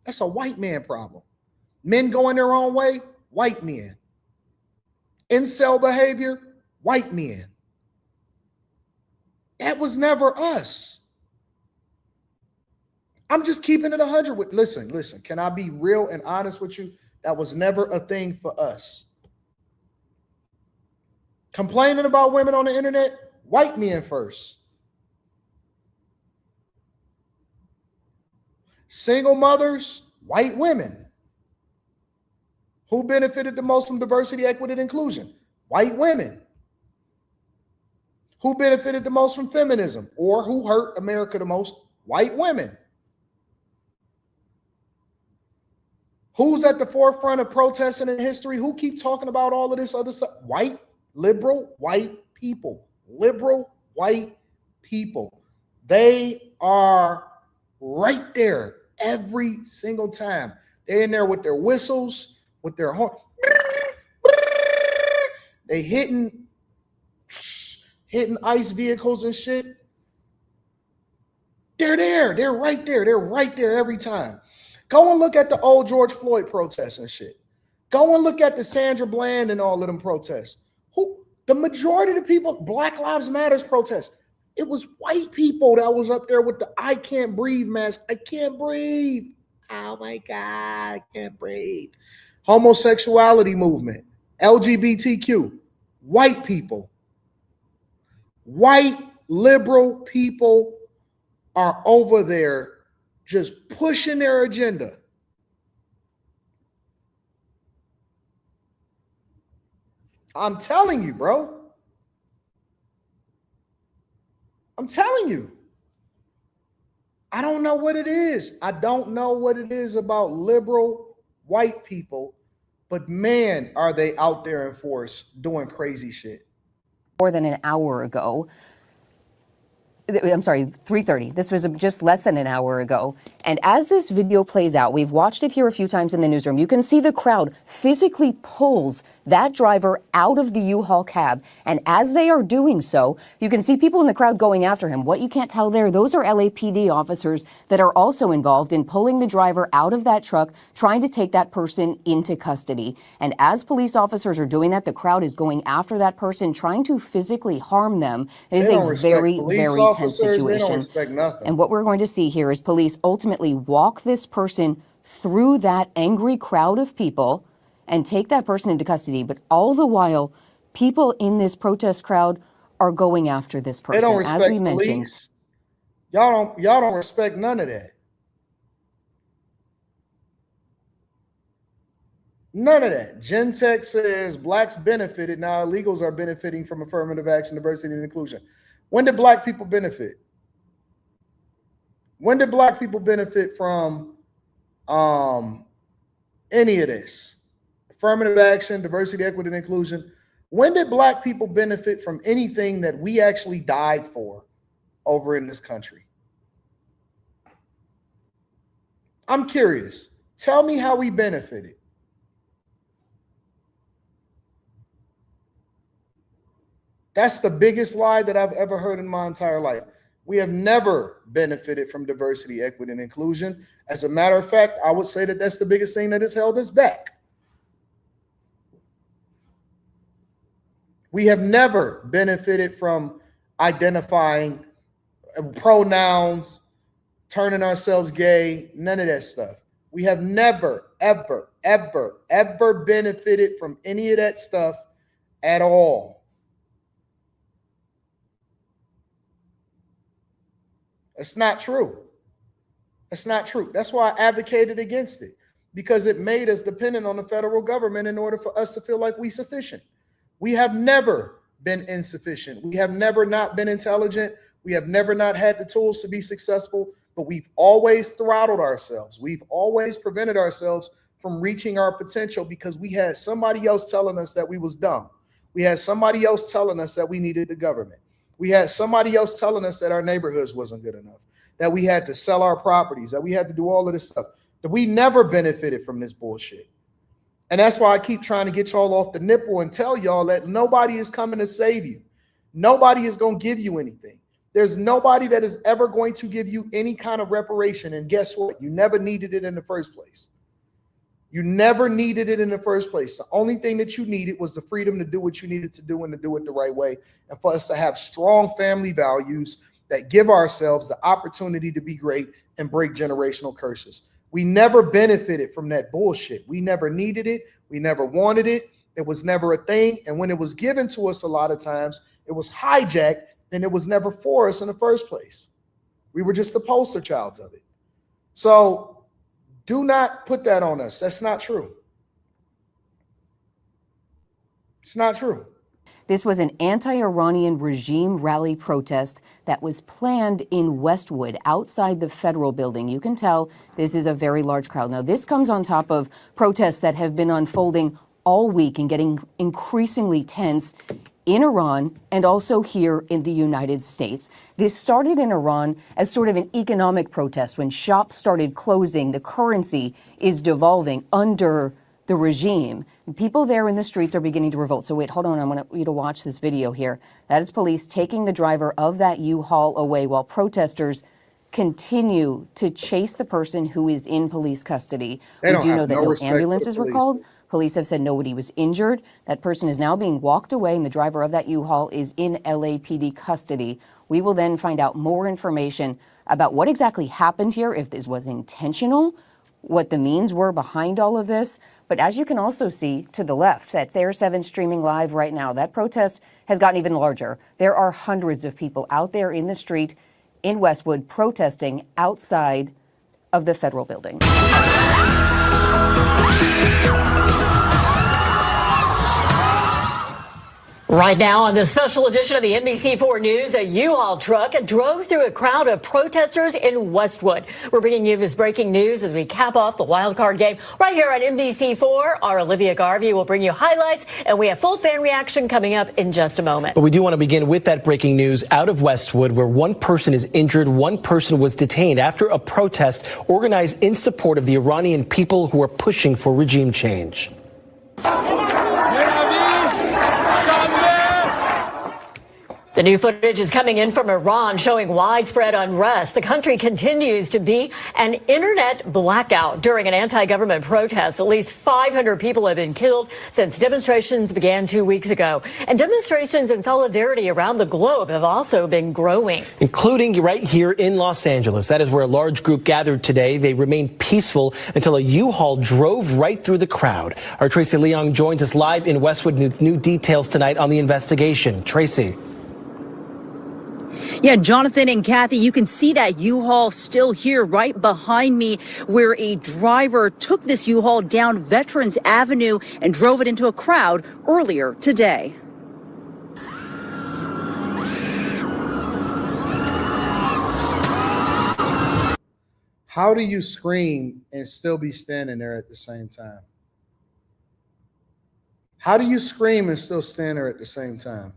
That's a white man problem. Men going their own way, white men. Incel behavior, white men. That was never us. I'm just keeping it 100 with, listen, can I be real and honest with you? That was never a thing for us. Complaining about women on the internet, white men first. Single mothers, white women. Who benefited the most from diversity, equity, and inclusion? White women. Who benefited the most from feminism, or who hurt America the most? White women. Who's at the forefront of protesting in history? Who keep talking about all of this other stuff? White, liberal, white people. Liberal, white people. They are right there every single time. They're in there with their whistles, with their horn. They hitting ICE vehicles and shit. They're there. They're right there. They're right there every time. Go and look at the old George Floyd protests and shit. Go and look at the Sandra Bland and all of them protests. The majority of the people, Black Lives Matters protests, it was white people that was up there with the I can't breathe mask. I can't breathe. Oh my God, I can't breathe. Homosexuality movement, LGBTQ, white people. White liberal people are over there just pushing their agenda. I'm telling you, bro. I'm telling you. I don't know what it is. I don't know what it is about liberal white people, but man, are they out there in force doing crazy shit. More than an hour ago. I'm sorry, 3:30. This was just less than an hour ago. And as this video plays out, we've watched it here a few times in the newsroom. You can see the crowd physically pulls that driver out of the U-Haul cab. And as they are doing so, you can see people in the crowd going after him. What you can't tell there, those are LAPD officers that are also involved in pulling the driver out of that truck, trying to take that person into custody. And as police officers are doing that, the crowd is going after that person, trying to physically harm them. It is a very, very tense situation. They don't respect nothing. And what we're going to see here is police ultimately walk this person through that angry crowd of people and take that person into custody. But all the while, people in this protest crowd are going after this person. They don't respect as we mentioned. Police. Y'all don't respect none of that. None of that. Gentech says blacks benefited. Now illegals are benefiting from affirmative action, diversity, and inclusion. When did black people benefit? When did black people benefit from any of this? Affirmative action, diversity, equity, and inclusion. When did black people benefit from anything that we actually died for over in this country? I'm curious. Tell me how we benefited. That's the biggest lie that I've ever heard in my entire life. We have never benefited from diversity, equity, and inclusion. As a matter of fact, I would say that that's the biggest thing that has held us back. We have never benefited from identifying pronouns, turning ourselves gay, none of that stuff. We have never, ever, ever, ever benefited from any of that stuff at all. It's not true. It's not true. That's why I advocated against it, because it made us dependent on the federal government in order for us to feel like we're sufficient. We have never been insufficient. We have never not been intelligent. We have never not had the tools to be successful, but we've always throttled ourselves. We've always prevented ourselves from reaching our potential because we had somebody else telling us that we was dumb. We had somebody else telling us that we needed the government. We had somebody else telling us that our neighborhoods wasn't good enough, that we had to sell our properties, that we had to do all of this stuff, that we never benefited from this bullshit. And that's why I keep trying to get y'all off the nipple and tell y'all that nobody is coming to save you. Nobody is going to give you anything. There's nobody that is ever going to give you any kind of reparation. And guess what? You never needed it in the first place. You never needed it in the first place. The only thing that you needed was the freedom to do what you needed to do and to do it the right way. And for us to have strong family values that give ourselves the opportunity to be great and break generational curses. We never benefited from that bullshit. We never needed it. We never wanted it. It was never a thing. And when it was given to us, a lot of times it was hijacked and it was never for us in the first place. We were just the poster child of it. So do not put that on us. That's not true. It's not true. This was an anti-Iranian regime rally protest that was planned in Westwood outside the federal building. You can tell this is a very large crowd. Now, this comes on top of protests that have been unfolding all week and getting increasingly tense in Iran and also here in the United States. This started in Iran as sort of an economic protest. When shops started closing, the currency is devolving under the regime. People there in the streets are beginning to revolt. So wait, hold on. I want you to watch this video here. That is police taking the driver of that U-Haul away while protesters continue to chase the person who is in police custody. We do know that no ambulances were called. Police have said nobody was injured. That person is now being walked away, and the driver of that U-Haul is in LAPD custody. We will then find out more information about what exactly happened here, if this was intentional, what the means were behind all of this. But as you can also see to the left, that's Air 7 streaming live right now. That protest has gotten even larger. There are hundreds of people out there in the street in Westwood protesting outside of the federal building. Right now on the special edition of the NBC4 News, a U-Haul truck drove through a crowd of protesters in Westwood. We're bringing you this breaking news as we cap off the wild card game right here on NBC4. Our Olivia Garvey will bring you highlights, and we have full fan reaction coming up in just a moment. But we do want to begin with that breaking news out of Westwood, where one person is injured, one person was detained after a protest organized in support of the Iranian people who are pushing for regime change. The new footage is coming in from Iran showing widespread unrest. The country continues to be an internet blackout during an anti-government protest. At least 500 people have been killed since demonstrations began 2 weeks ago. And demonstrations in solidarity around the globe have also been growing. Including right here in Los Angeles. That is where a large group gathered today. They remained peaceful until a U-Haul drove right through the crowd. Our Tracy Leong joins us live in Westwood with new details tonight on the investigation. Tracy. Yeah, Jonathan and Kathy, you can see that U-Haul still here right behind me, where a driver took this U-Haul down Veterans Avenue and drove it into a crowd earlier today. How do you scream and still be standing there at the same time? How do you scream and still stand there at the same time?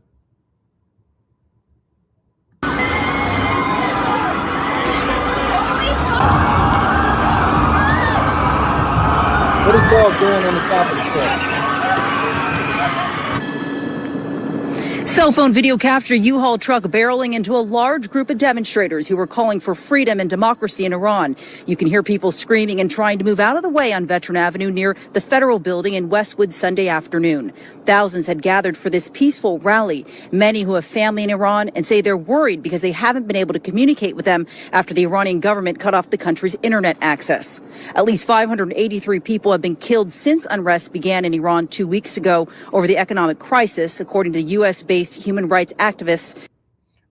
What is dog doing on the top of the truck? Cell phone video capture U-Haul truck barreling into a large group of demonstrators who were calling for freedom and democracy in Iran. You can hear people screaming and trying to move out of the way on Veteran Avenue near the Federal Building in Westwood Sunday afternoon. Thousands had gathered for this peaceful rally, many who have family in Iran and say they're worried because they haven't been able to communicate with them after the Iranian government cut off the country's internet access. At least 583 people have been killed since unrest began in Iran 2 weeks ago over the economic crisis, according to U.S.-based human rights activists.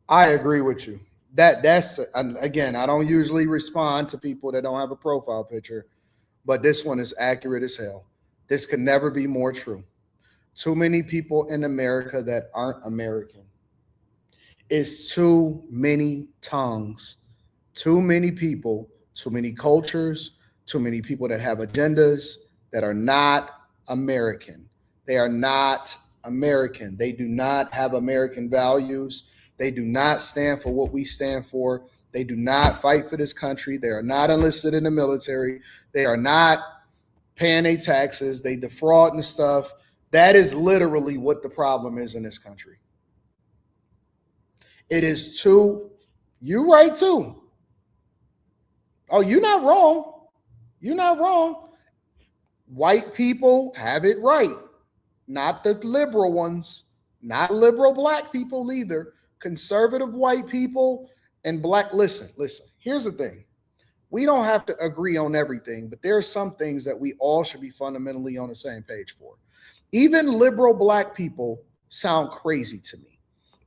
I agree with you. That's again, I don't usually respond to people that don't have a profile picture, but this one is accurate as hell. This could never be more true. Too many people in America that aren't American. It's too many tongues, too many people, too many cultures, too many people that have agendas that are not American. They are not American. They do not have American values. They do not stand for what we stand for. They do not fight for this country. They are not enlisted in the military. They are not paying their taxes. They defraud and stuff. That is literally what the problem is in this country. It is too, you right too. Oh, you're not wrong. You're not wrong. White people have it right. Not the liberal ones, not liberal black people either. Conservative white people and black. Listen, here's the thing. We don't have to agree on everything, but there are some things that we all should be fundamentally on the same page for. Even liberal black people sound crazy to me.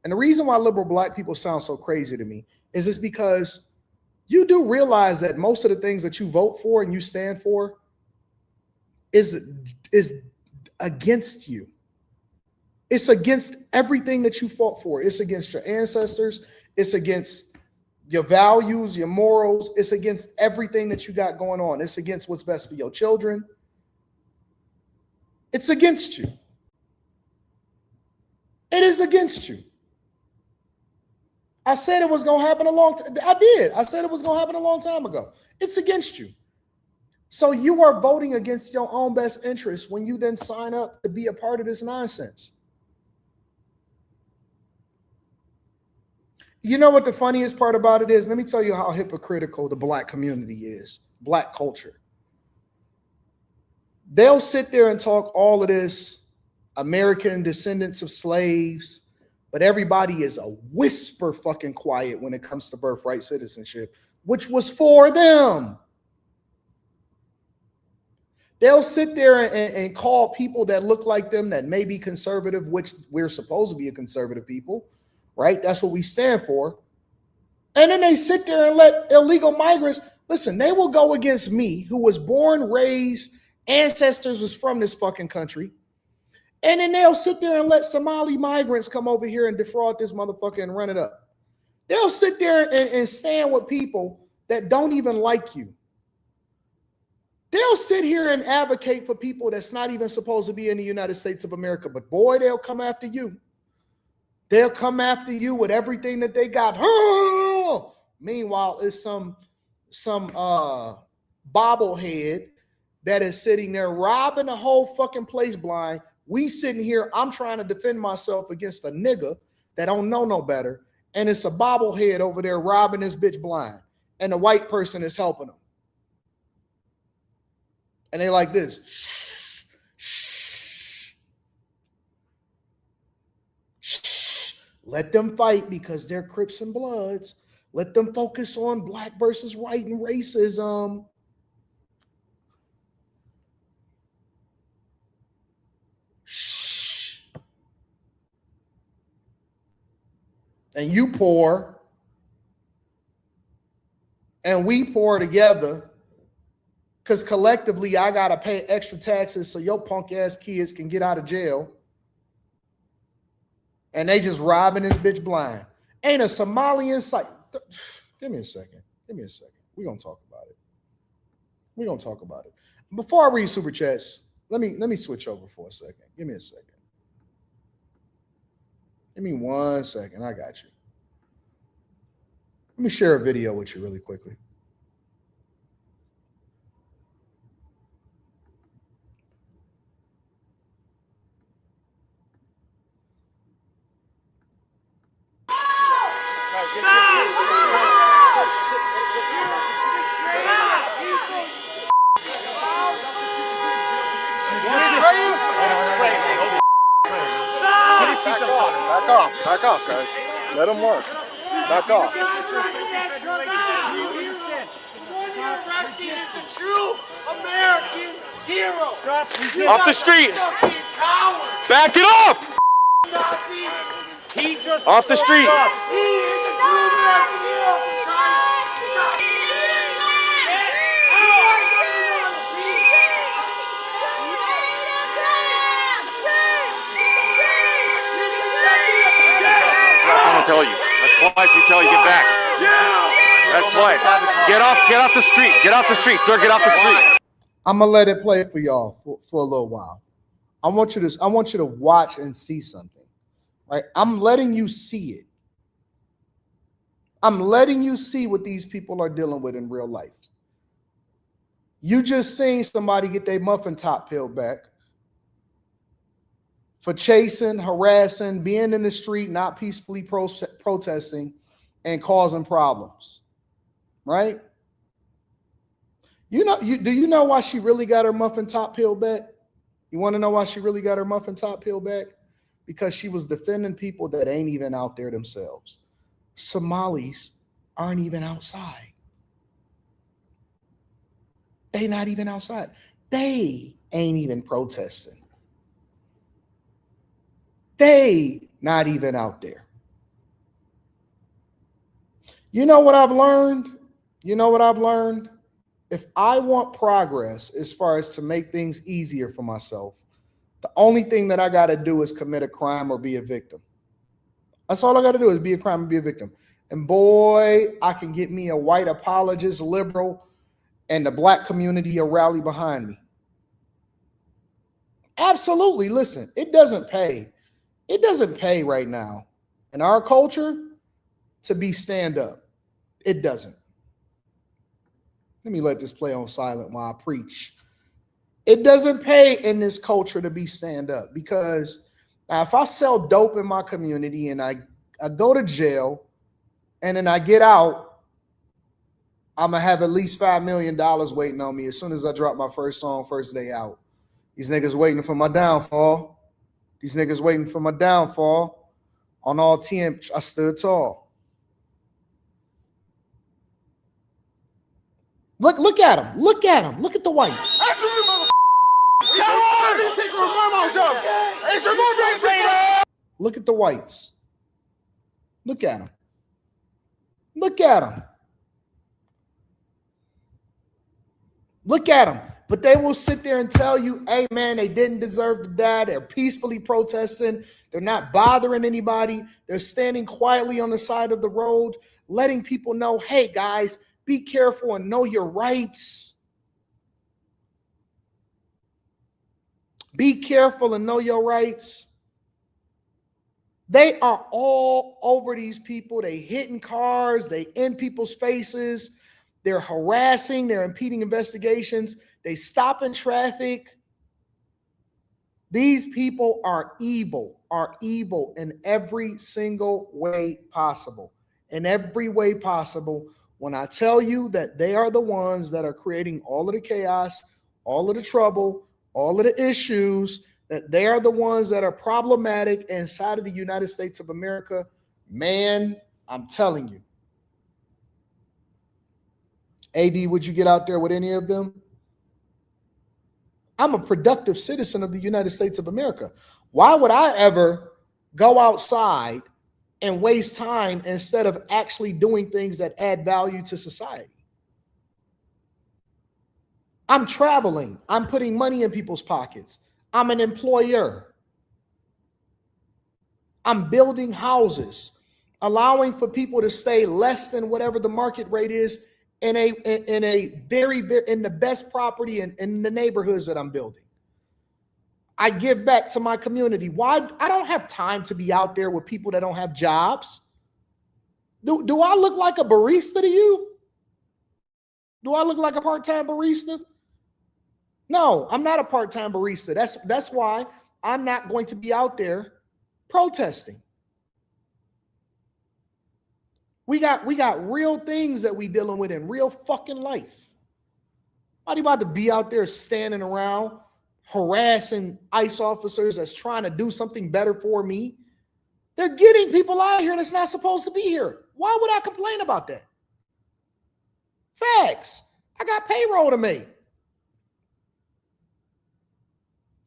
And the reason why liberal black people sound so crazy to me is it's because you do realize that most of the things that you vote for and you stand for is against you. It's against everything that you fought for. It's against your ancestors. It's against your values, your morals. It's against everything that you got going on. It's against what's best for your children. It's against you. It is against you. I said it was going to happen a long time. I did. I said it was going to happen a long time ago. It's against you. So you are voting against your own best interest when you then sign up to be a part of this nonsense. You know what the funniest part about it is? Let me tell you how hypocritical the black community is, black culture. They'll sit there and talk all of this American descendants of slaves, but everybody is a whisper fucking quiet when it comes to birthright citizenship, which was for them. They'll sit there and call people that look like them that may be conservative, which we're supposed to be a conservative people, right? That's what we stand for. And then they sit there and let illegal migrants, listen, they will go against me, who was born, raised, ancestors was from this fucking country. And then they'll sit there and let Somali migrants come over here and defraud this motherfucker and run it up. They'll sit there and stand with people that don't even like you. They'll sit here and advocate for people that's not even supposed to be in the United States of America. But boy, they'll come after you. They'll come after you with everything that they got. Meanwhile, it's some bobblehead that is sitting there robbing the whole fucking place blind. We sitting here, I'm trying to defend myself against a nigga that don't know no better. And it's a bobblehead over there robbing this bitch blind. And the white person is helping them. And they like this. Shh, shh, shh. Let them fight because they're Crips and Bloods. Let them focus on black versus white and racism. Shh. And you pour, and we pour together. Because collectively, I got to pay extra taxes so your punk ass kids can get out of jail. And they just robbing this bitch blind. Ain't a Somali in sight. Give me a second. Give me a second. We're going to talk about it. We're going to talk about it. Before I read super chats, let me switch over for a second. Give me a second. Give me 1 second. I got you. Let me share a video with you really quickly. Back off, guys. Let them work. Back off. Is the true American hero. Off the street. Back it up. Off the street. He is the true American hero for trying to stop. Tell you. That's twice we tell you get back. That's twice. Get off the street. Get off the street, sir. Get off the street. I'm gonna let it play for y'all for a little while. I want you to watch and see something. Right? I'm letting you see it. I'm letting you see what these people are dealing with in real life. You just seen somebody get their muffin top peeled back for chasing, harassing, being in the street, not peacefully protesting, and causing problems, right? Do you know why she really got her muffin top peeled back? You want to know why she really got her muffin top peeled back? Because she was defending people that ain't even out there themselves. Somalis aren't even outside. They not even outside. They ain't even protesting. They not even out there. You know what I've learned? If I want progress as far as to make things easier for myself, the only thing that I got to do is commit a crime or be a victim. That's all I got to do is be a crime and be a victim. And boy, I can get me a white apologist, liberal, and the black community will rally behind me. Absolutely. Listen, it doesn't pay. It doesn't pay right now in our culture to be stand up. It doesn't. Let me let this play on silent while I preach. It doesn't pay in this culture to be stand up because if I sell dope in my community and I go to jail and then I get out, I'm going to have at least $5 million waiting on me as soon as I drop my first song, first day out. These niggas waiting for my downfall. These niggas waiting for my downfall. On all 10, I stood tall. Look at him. Look at him. Look at the whites. Look at the whites. Look at them. Look at them. Look at them. But they will sit there and tell you, hey, man, they didn't deserve to die. They're peacefully protesting. They're not bothering anybody. They're standing quietly on the side of the road, letting people know, hey, guys, be careful and know your rights. Be careful and know your rights. They are all over these people. They hitting cars. They in people's faces. They're harassing. They're impeding investigations. They stop in traffic. These people are evil in every single way possible. In every way possible. When I tell you that they are the ones that are creating all of the chaos, all of the trouble, all of the issues, that they are the ones that are problematic inside of the United States of America, man, I'm telling you. AD, would you get out there with any of them? I'm a productive citizen of the United States of America. Why would I ever go outside and waste time instead of actually doing things that add value to society? I'm traveling. I'm putting money in people's pockets. I'm an employer. I'm building houses, allowing for people to stay less than whatever the market rate is in the best property in the neighborhoods that I'm building. I give back to my community. Why? I don't have time to be out there with people that don't have jobs. Do I look like a barista to you? Do I look like a part-time barista? No, I'm not a part-time barista. That's why I'm not going to be out there protesting. We got real things that we dealing with in real fucking life. Nobody about to be out there standing around harassing ICE officers that's trying to do something better for me. They're getting people out of here that's not supposed to be here. Why would I complain about that? Facts. I got payroll to make.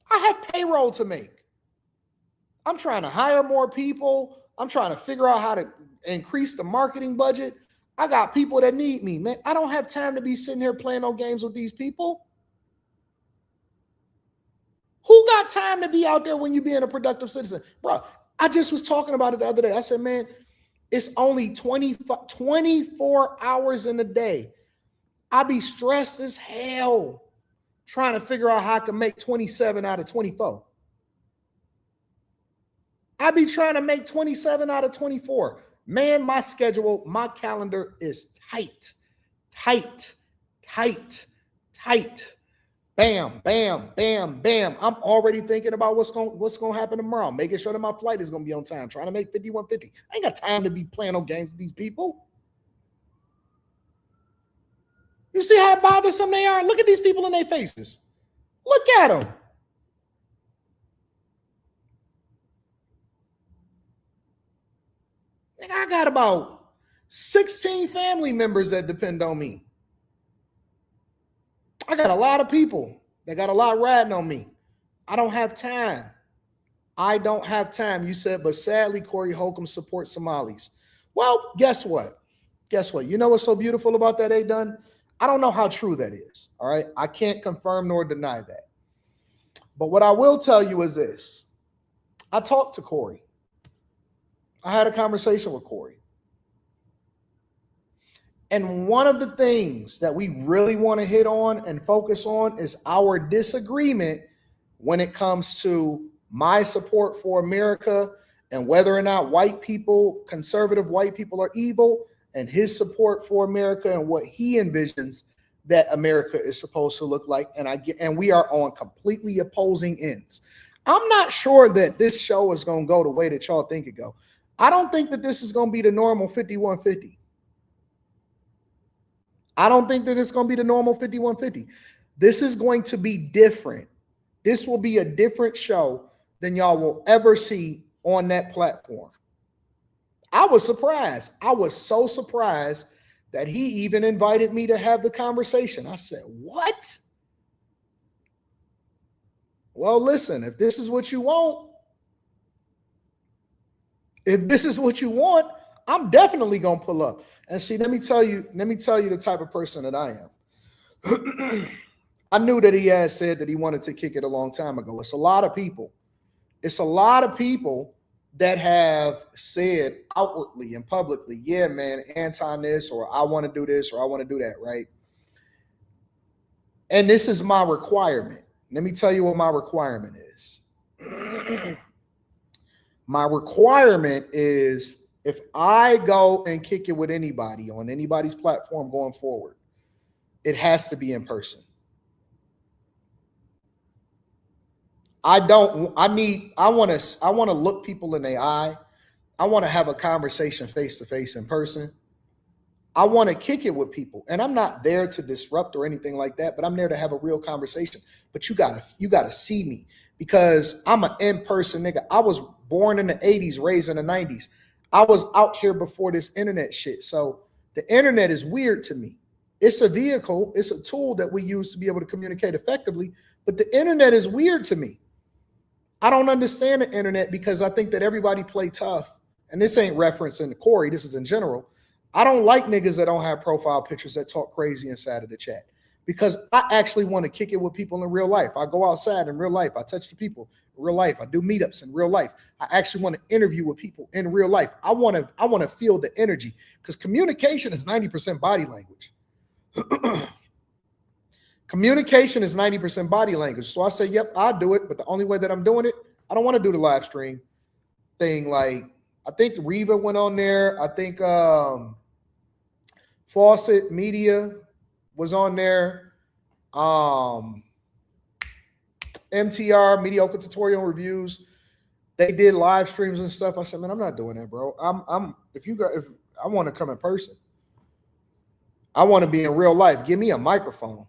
I have payroll to make. I'm trying to hire more people. I'm trying to figure out how to increase the marketing budget. I got people that need me, man. I don't have time to be sitting here playing no games with these people. Who got time to be out there when you being a productive citizen? Bro, I just was talking about it the other day. I said, man, it's only 24 hours in a day. I be stressed as hell trying to figure out how I can make 27 out of 24. I be trying to make 27 out of 24. Man, my schedule, my calendar is tight. Bam, bam, bam, bam. I'm already thinking about what's going to happen tomorrow, making sure that my flight is going to be on time, trying to make 5150. I ain't got time to be playing no games with these people. You see how bothersome they are? Look at these people in their faces. Look at them. And I got about 16 family members that depend on me. I got a lot of people that got a lot riding on me. I don't have time. I don't have time. You said, but sadly, Corey Holcomb supports Somalis. Well, guess what? You know what's so beautiful about that, A-Dun? I don't know how true that is, all right? I can't confirm nor deny that. But what I will tell you is this. I talked to Corey. I had a conversation with Corey. And one of the things that we really want to hit on and focus on is our disagreement when it comes to my support for America and whether or not white people, conservative white people, are evil, and his support for America and what he envisions that America is supposed to look like. And we are on completely opposing ends. I'm not sure that this show is going to go the way that y'all think it go. I don't think that this is going to be the normal 5150. I don't think that it's going to be the normal 5150. This is going to be different. This will be a different show than y'all will ever see on that platform. I was surprised. I was so surprised that he even invited me to have the conversation. I said, what? Well, listen, if this is what you want, I'm definitely gonna pull up. And see, let me tell you the type of person that I am. I knew that he had said that he wanted to kick it a long time ago. It's a lot of people. It's a lot of people that have said outwardly and publicly, yeah, man, Anton this, or I want to do this, or I want to do that, right? And this is my requirement. Let me tell you what my requirement is. My requirement is if I go and kick it with anybody on anybody's platform going forward, it has to be in person. I want to look people in the eye. I want to have a conversation face to face in person. I want to kick it with people. And I'm not there to disrupt or anything like that, but I'm there to have a real conversation. But you gotta see me because I'm an in-person nigga. I was born in the 80s, raised in the 90s. I was out here before this internet shit. So the internet is weird to me. It's a vehicle, it's a tool that we use to be able to communicate effectively, but the internet is weird to me. I don't understand the internet because I think that everybody play tough. And this ain't referencing the Corey, this is in general. I don't like niggas that don't have profile pictures that talk crazy inside of the chat because I actually want to kick it with people in real life. I go outside in real life. I touch the people in real life. I do meetups in real life. I actually want to interview with people in real life. I want to feel the energy because communication is 90% body language. Communication is 90% body language. So I say, yep, I'll do it. But the only way that I'm doing it, I don't want to do the live stream thing. Like, I think Reva went on there. I think Fawcett Media was on there. MTR, Mediocre Tutorial Reviews. They did live streams and stuff. I said, man, I'm not doing that, bro. If I want to come in person, I want to be in real life. Give me a microphone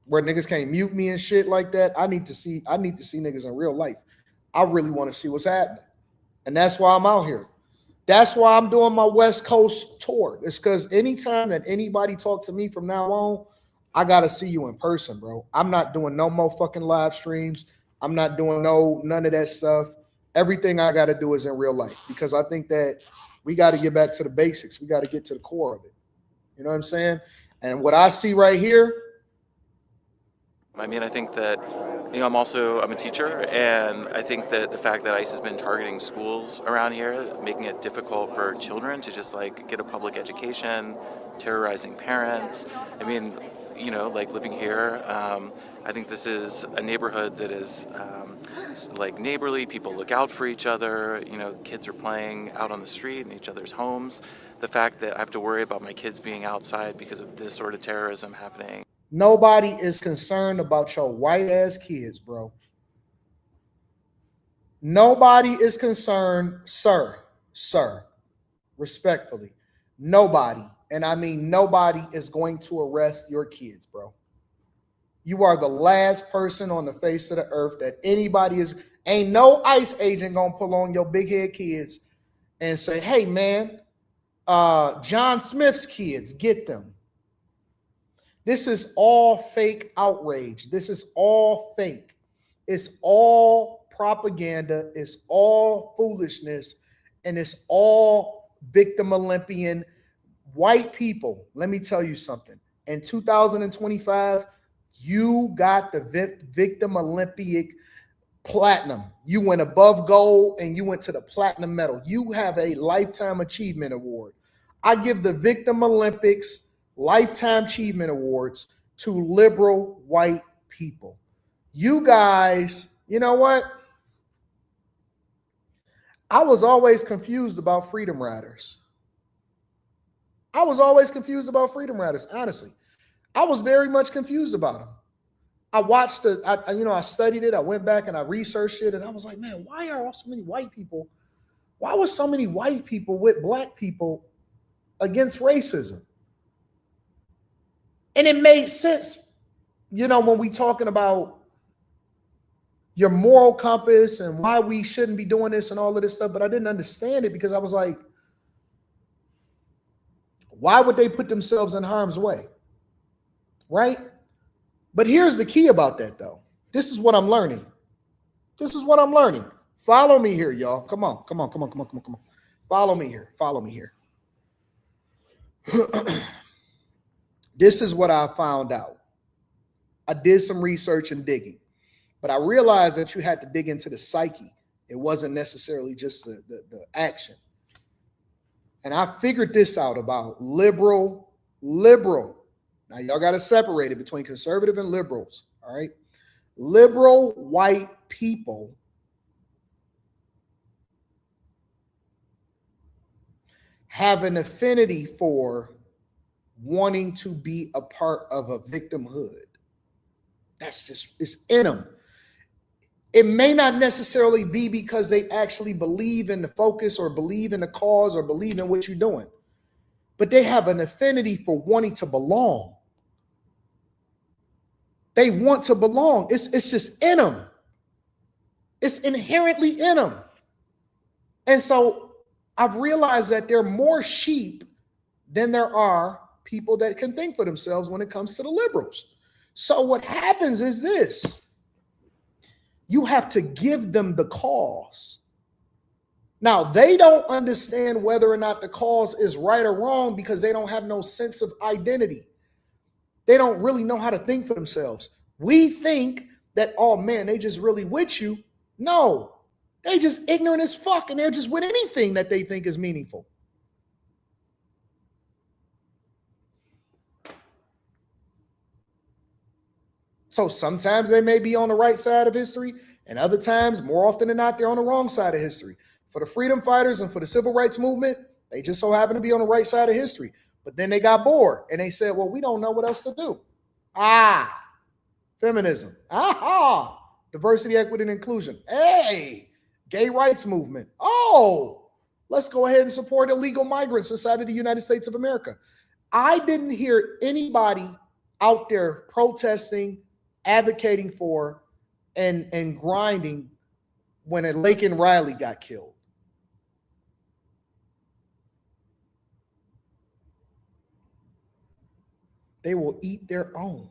where niggas can't mute me and shit like that. I need to see niggas in real life. I really want to see what's happening. And that's why I'm out here. That's why I'm doing my West Coast tour. It's because anytime that anybody talk to me from now on, I got to see you in person, bro. I'm not doing no more fucking live streams. I'm not doing none of that stuff. Everything I got to do is in real life because I think that we got to get back to the basics. We got to get to the core of it. You know what I'm saying? And what I see right here. I mean, I think that, I'm a teacher, and I think that the fact that ICE has been targeting schools around here, making it difficult for children to just get a public education, terrorizing parents. I mean, living here, I think this is a neighborhood that is neighborly. People look out for each other. Kids are playing out on the street in each other's homes. The fact that I have to worry about my kids being outside because of this sort of terrorism happening. Nobody is concerned about your white ass kids, bro. Nobody is concerned, sir, respectfully. Nobody, and I mean nobody, is going to arrest your kids, bro. You are the last person on the face of the earth that anybody is. Ain't no ICE agent gonna pull on your big head kids and say, hey man, John Smith's kids, get them. This is all fake outrage. This is all fake. It's all propaganda. It's all foolishness. And it's all victim Olympian white people. Let me tell you something. In 2025, you got the victim Olympic platinum. You went above gold and you went to the platinum medal. You have a lifetime achievement award. I give the Victim Olympics Lifetime Achievement Awards to liberal white people. You guys, you know what? I was always confused about freedom riders. Honestly. I was very much confused about them. I watched I studied it. I went back and I researched it and I was like, man, why are so many white people? Why was so many white people with black people against racism? And it made sense, when we talking about your moral compass and why we shouldn't be doing this and all of this stuff, but I didn't understand it because I was like, why would they put themselves in harm's way? Right? But here's the key about that, though. This is what I'm learning. Follow me here, y'all. Come on. Follow me here. Follow me here. This is what I found out. I did some research and digging, but I realized that you had to dig into the psyche. It wasn't necessarily just the action. And I figured this out about liberal. Now, y'all got to separate it between conservative and liberals, all right? Liberal white people have an affinity for wanting to be a part of a victimhood. That's just, it's in them. It may not necessarily be because they actually believe in the focus or believe in the cause or believe in what you're doing, but they have an affinity for wanting to belong. They want to belong. It's just in them. It's inherently in them. And so I've realized that there are more sheep than there are people that can think for themselves when it comes to the liberals. So what happens is this. You have to give them the cause. Now, they don't understand whether or not the cause is right or wrong because they don't have no sense of identity. They don't really know how to think for themselves. We think that, oh man, they just really with you. No, they just ignorant as fuck and they're just with anything that they think is meaningful. So sometimes they may be on the right side of history, and other times, more often than not, they're on the wrong side of history. For the freedom fighters and for the civil rights movement, they just so happen to be on the right side of history. But then they got bored and they said, well, we don't know what else to do. Feminism. Diversity, equity, and inclusion. Hey, gay rights movement. Oh, let's go ahead and support illegal migrants inside of the United States of America. I didn't hear anybody out there protesting, advocating for, and grinding when a Laken Riley got killed. They will eat their own.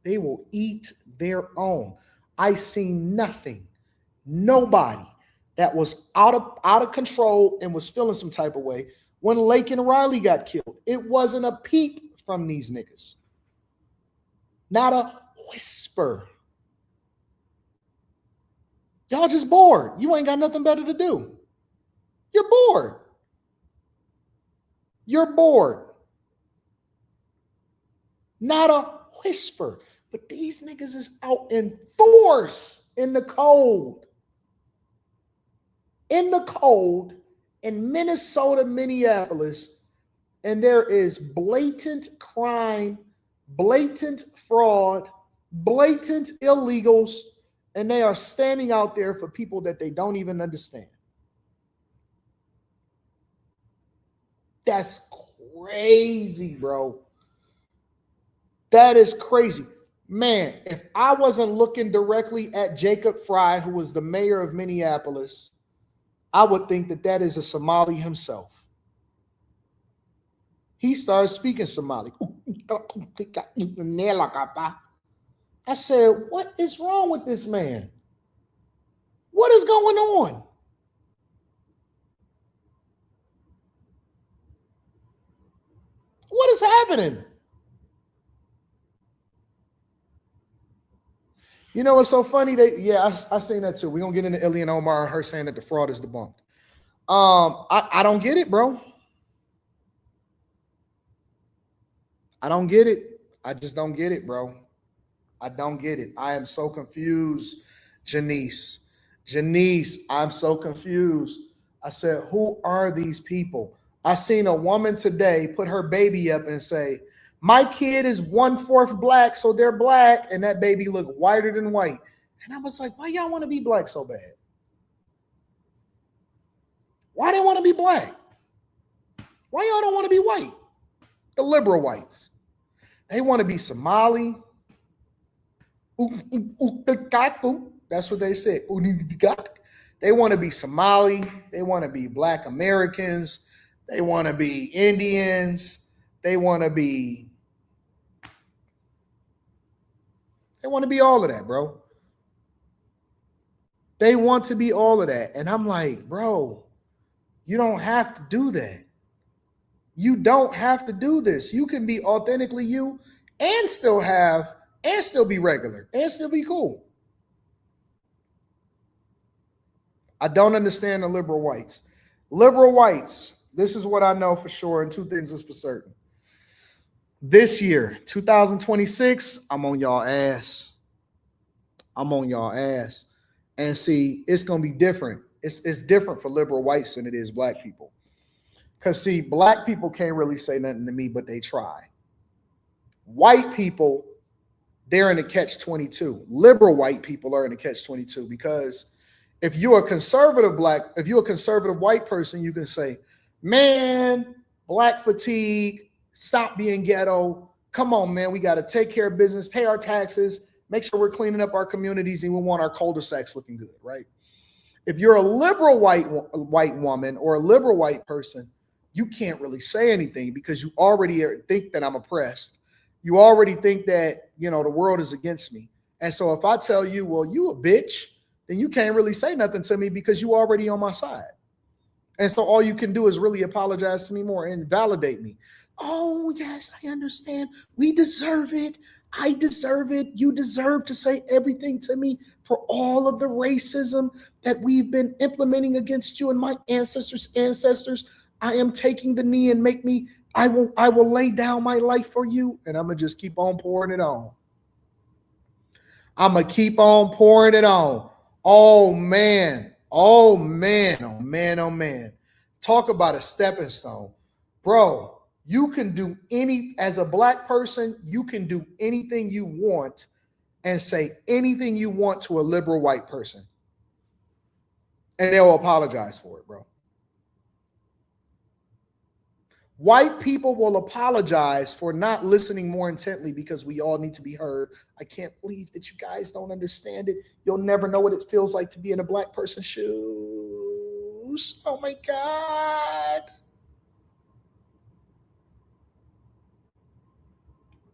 They will eat their own. I seen nothing, nobody that was out of control and was feeling some type of way when Laken Riley got killed. It wasn't a peep from these niggas. Not a whisper. Y'all just bored. You ain't got nothing better to do. You're bored. You're bored. Not a whisper. But these niggas is out in force in the cold. In the cold in Minnesota, Minneapolis, and there is blatant crime, blatant fraud, blatant illegals, and they are standing out there for people that they don't even understand. That's crazy, bro. That is crazy. Man, if I wasn't looking directly at Jacob Fry, who was the mayor of Minneapolis, I would think that that is a Somali himself. He started speaking Somali. I said, what is wrong with this man? What is going on? What is happening? You know what's so funny? I seen that too. We're gonna get into Ilhan Omar and her saying that the fraud is debunked. I don't get it, bro. I don't get it. I just don't get it, bro. I don't get it. I am so confused, Janice. I'm so confused. I said, who are these people? I seen a woman today put her baby up and say, my kid is 1/4 black, so they're black, and that baby looked whiter than white. And I was like, why y'all want to be black so bad? Why they want to be black? Why y'all don't want to be white? The liberal whites. They want to be Somali. That's what they said. They want to be Somali. They want to be Black Americans. They want to be Indians. They want to be all of that, bro. They want to be all of that. And I'm like, bro, You don't have to do that. You don't have to do this. You can be authentically you and still be regular and still be cool. I don't understand the liberal whites. Liberal whites, this is what I know for sure, and two things is for certain. This year, 2026, I'm on y'all ass. I'm on y'all ass. And see, it's going to be different. It's different for liberal whites than it is black people. Because see, black people can't really say nothing to me, but they try. White people, they're in the catch-22. Liberal white people are in the catch-22 because if you're a conservative white person, you can say, man, black fatigue, stop being ghetto. Come on, man, we got to take care of business, pay our taxes, make sure we're cleaning up our communities, and we want our cul-de-sacs looking good, right? If you're a liberal white woman or a liberal white person, you can't really say anything because you already think that I'm oppressed. You already think that, the world is against me. And so if I tell you, well, you a bitch, then you can't really say nothing to me because you already on my side. And so all you can do is really apologize to me more and validate me. Oh, yes, I understand. We deserve it. I deserve it. You deserve to say everything to me for all of the racism that we've been implementing against you and my ancestors. I am taking the knee and I will lay down my life for you. And I'm going to just keep on pouring it on. I'm going to keep on pouring it on. Oh, man. Oh, man. Oh, man. Oh, man. Talk about a stepping stone. Bro, you can do as a black person, you can do anything you want and say anything you want to a liberal white person. And they'll apologize for it, bro. White people will apologize for not listening more intently because we all need to be heard. I can't believe that you guys don't understand it. You'll never know what it feels like to be in a black person's shoes. Oh my God.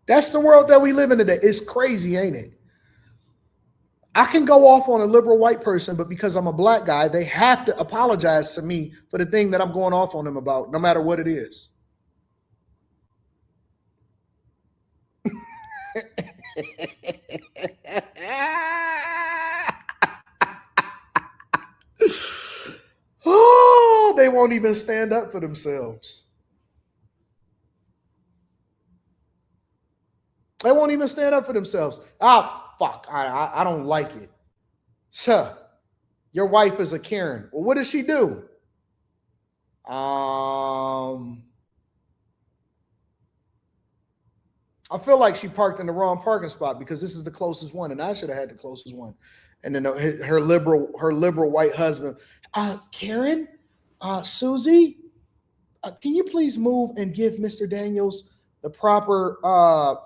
That's the world that we live in today. It's crazy, ain't it? I can go off on a liberal white person, but because I'm a black guy, they have to apologize to me for the thing that I'm going off on them about, no matter what it is. Oh, they won't even stand up for themselves. They won't even stand up for themselves. Ah, fuck, I don't like it. Sir, your wife is a Karen. Well, what does she do? I feel like she parked in the wrong parking spot because this is the closest one, and I should have had the closest one. And then her liberal white husband, Karen, Susie, can you please move and give Mr. Daniels the proper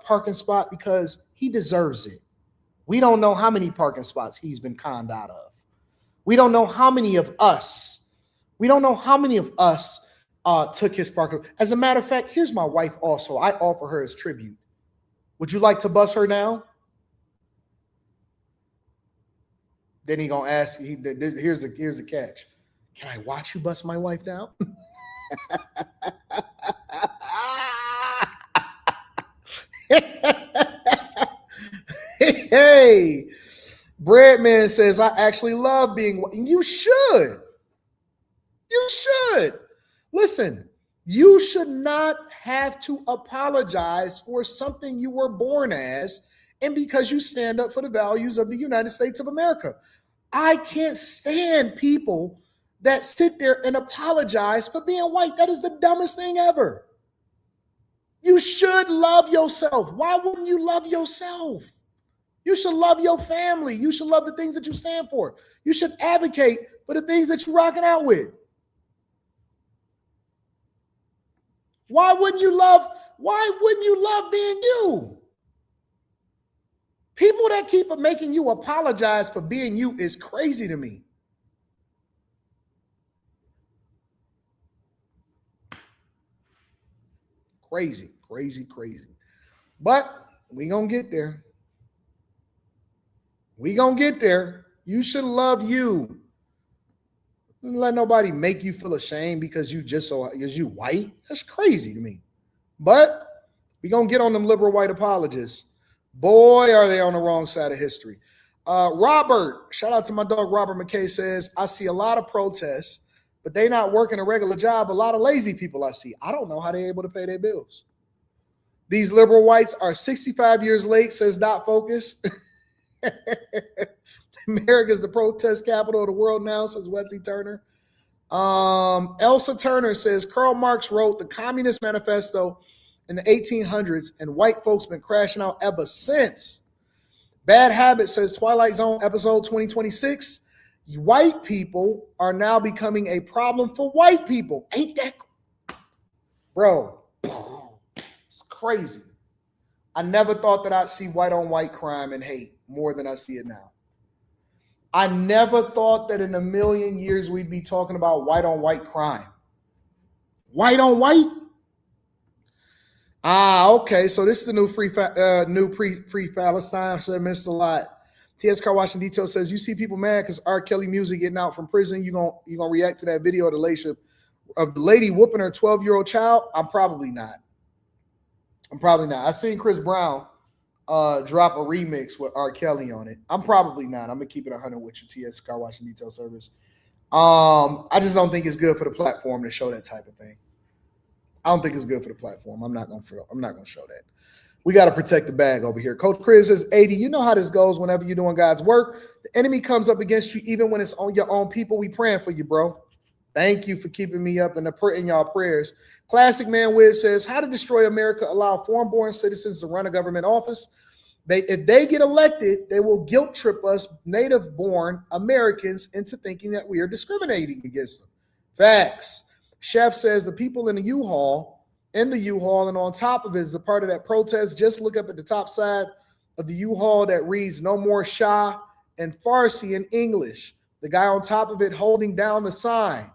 parking spot because he deserves it. We don't know how many parking spots he's been conned out of. We don't know how many of us. Took his parking. As a matter of fact, here's my wife also. I offer her as tribute. Would you like to bust her now? Then he gonna ask. Here's the catch. Can I watch you bust my wife down? Hey, Breadman says, I actually love being. You should. You should. Listen, you should not have to apologize for something you were born as and because you stand up for the values of the United States of America. I can't stand people that sit there and apologize for being white. That is the dumbest thing ever. You should love yourself. Why wouldn't you love yourself? You should love your family. You should love the things that you stand for. You should advocate for the things that you're rocking out with. Why wouldn't you love being you? People that keep making you apologize for being you is crazy to me. Crazy, crazy, crazy. But we gonna get there. We gonna get there. You should love you. Don't let nobody make you feel ashamed because you white. That's crazy to me. But we gonna get on them liberal white apologists. Boy, are they on the wrong side of history. Robert, shout out to my dog Robert McKay, says, I see a lot of protests, but they not working a regular job. A lot of lazy people I see. I don't know how they're able to pay their bills. These liberal whites are 65 years late, says Dot Focus. America's the protest capital of the world now, says Wesley Turner. Elsa Turner says Karl Marx wrote the Communist Manifesto in the 1800s, and white folks been crashing out ever since. Bad Habit says Twilight Zone episode 2026. White people are now becoming a problem for white people. Ain't that, bro? It's crazy. I never thought that I'd see white on white crime and hate more than I see it now. I never thought that in a million years we'd be talking about white on white crime. White on white? Okay. So this is the new free Palestine. I said missed a lot. TS Car Washing Detail says you see people mad because R. Kelly music getting out from prison. You gonna react to that video of the lady whooping her 12-year-old child? I'm probably not. I seen Chris Brown drop a remix with R. Kelly on it. I'm probably not. I'm gonna keep it 100 with you, TS Car Washing Detail Service. I just don't think it's good for the platform to show that type of thing. I don't think it's good for the platform. I'm not gonna show that. We got to protect the bag over here. Coach Chris says, 80, you know how this goes whenever you're doing God's work. The enemy comes up against you even when it's on your own people. We praying for you, bro. Thank you for keeping me up in y'all prayers. Classic Man Wiz says, how to destroy America, allow foreign-born citizens to run a government office. If they get elected, they will guilt trip us native-born Americans into thinking that we are discriminating against them. Facts. Chef says the people in the U-Haul and on top of it is a part of that protest. Just look up at the top side of the U-Haul that reads no more Shah and Farsi in English. The guy on top of it holding down the sign.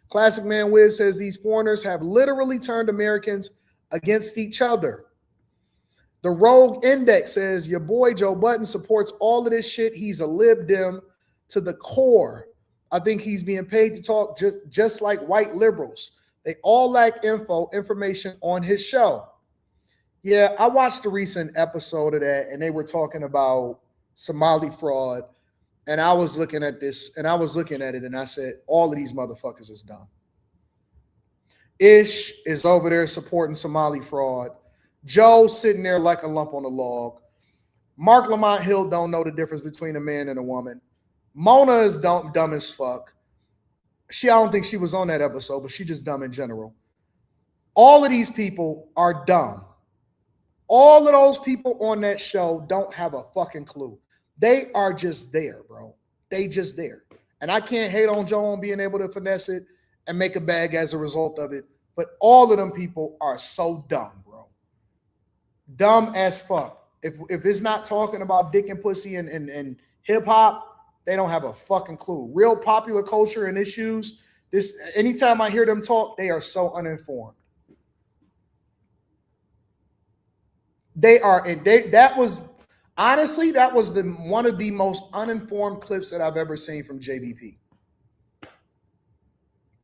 Classic Man Wiz says these foreigners have literally turned Americans against each other. The Rogue Index says your boy Joe Budden supports all of this shit. He's a lib dem to the core. I think he's being paid to talk just like white liberals. They all lack information on his show. Yeah, I watched a recent episode of that, and they were talking about Somali fraud. And I was looking at this, and I said, all of these motherfuckers is dumb. Ish is over there supporting Somali fraud. Joe sitting there like a lump on a log. Mark Lamont Hill don't know the difference between a man and a woman. Mona is dumb as fuck. I don't think she was on that episode, but she's just dumb in general. All of these people are dumb. All of those people on that show don't have a fucking clue. They are just there, bro. They just there. And I can't hate on Joe on being able to finesse it and make a bag as a result of it. But all of them people are so dumb, bro. Dumb as fuck. If it's not talking about dick and pussy and hip hop, they don't have a fucking clue. Real popular culture and issues. Anytime I hear them talk, they are so uninformed. That was one of the most uninformed clips that I've ever seen from JBP.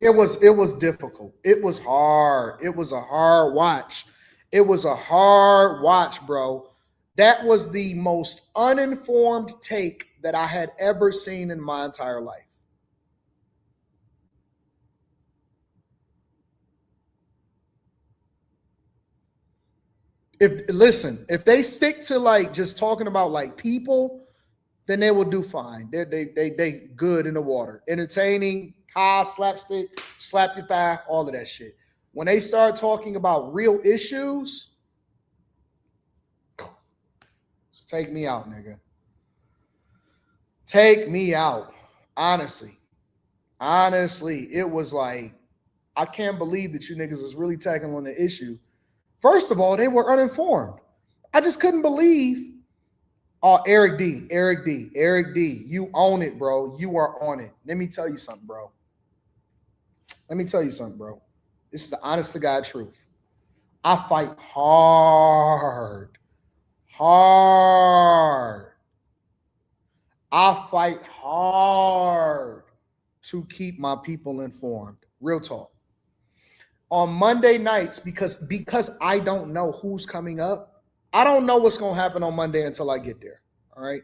It was difficult. It was hard. It was a hard watch. It was a hard watch, bro. That was the most uninformed take that I had ever seen in my entire life. If they stick to like just talking about like people, then they will do fine. They good in the water. Entertaining, slapstick, slap your thigh, all of that shit. When they start talking about real issues, take me out, nigga. Take me out. Honestly, it was like, I can't believe that you niggas is really tackling on the issue. First of all, they were uninformed. I just couldn't believe. Oh, Eric D, you own it, bro. You are on it. Let me tell you something, bro. This is the honest to God truth. I fight hard. I fight hard to keep my people informed. Real talk. On Monday nights, because I don't know who's coming up, I don't know what's going to happen on Monday until I get there. All right.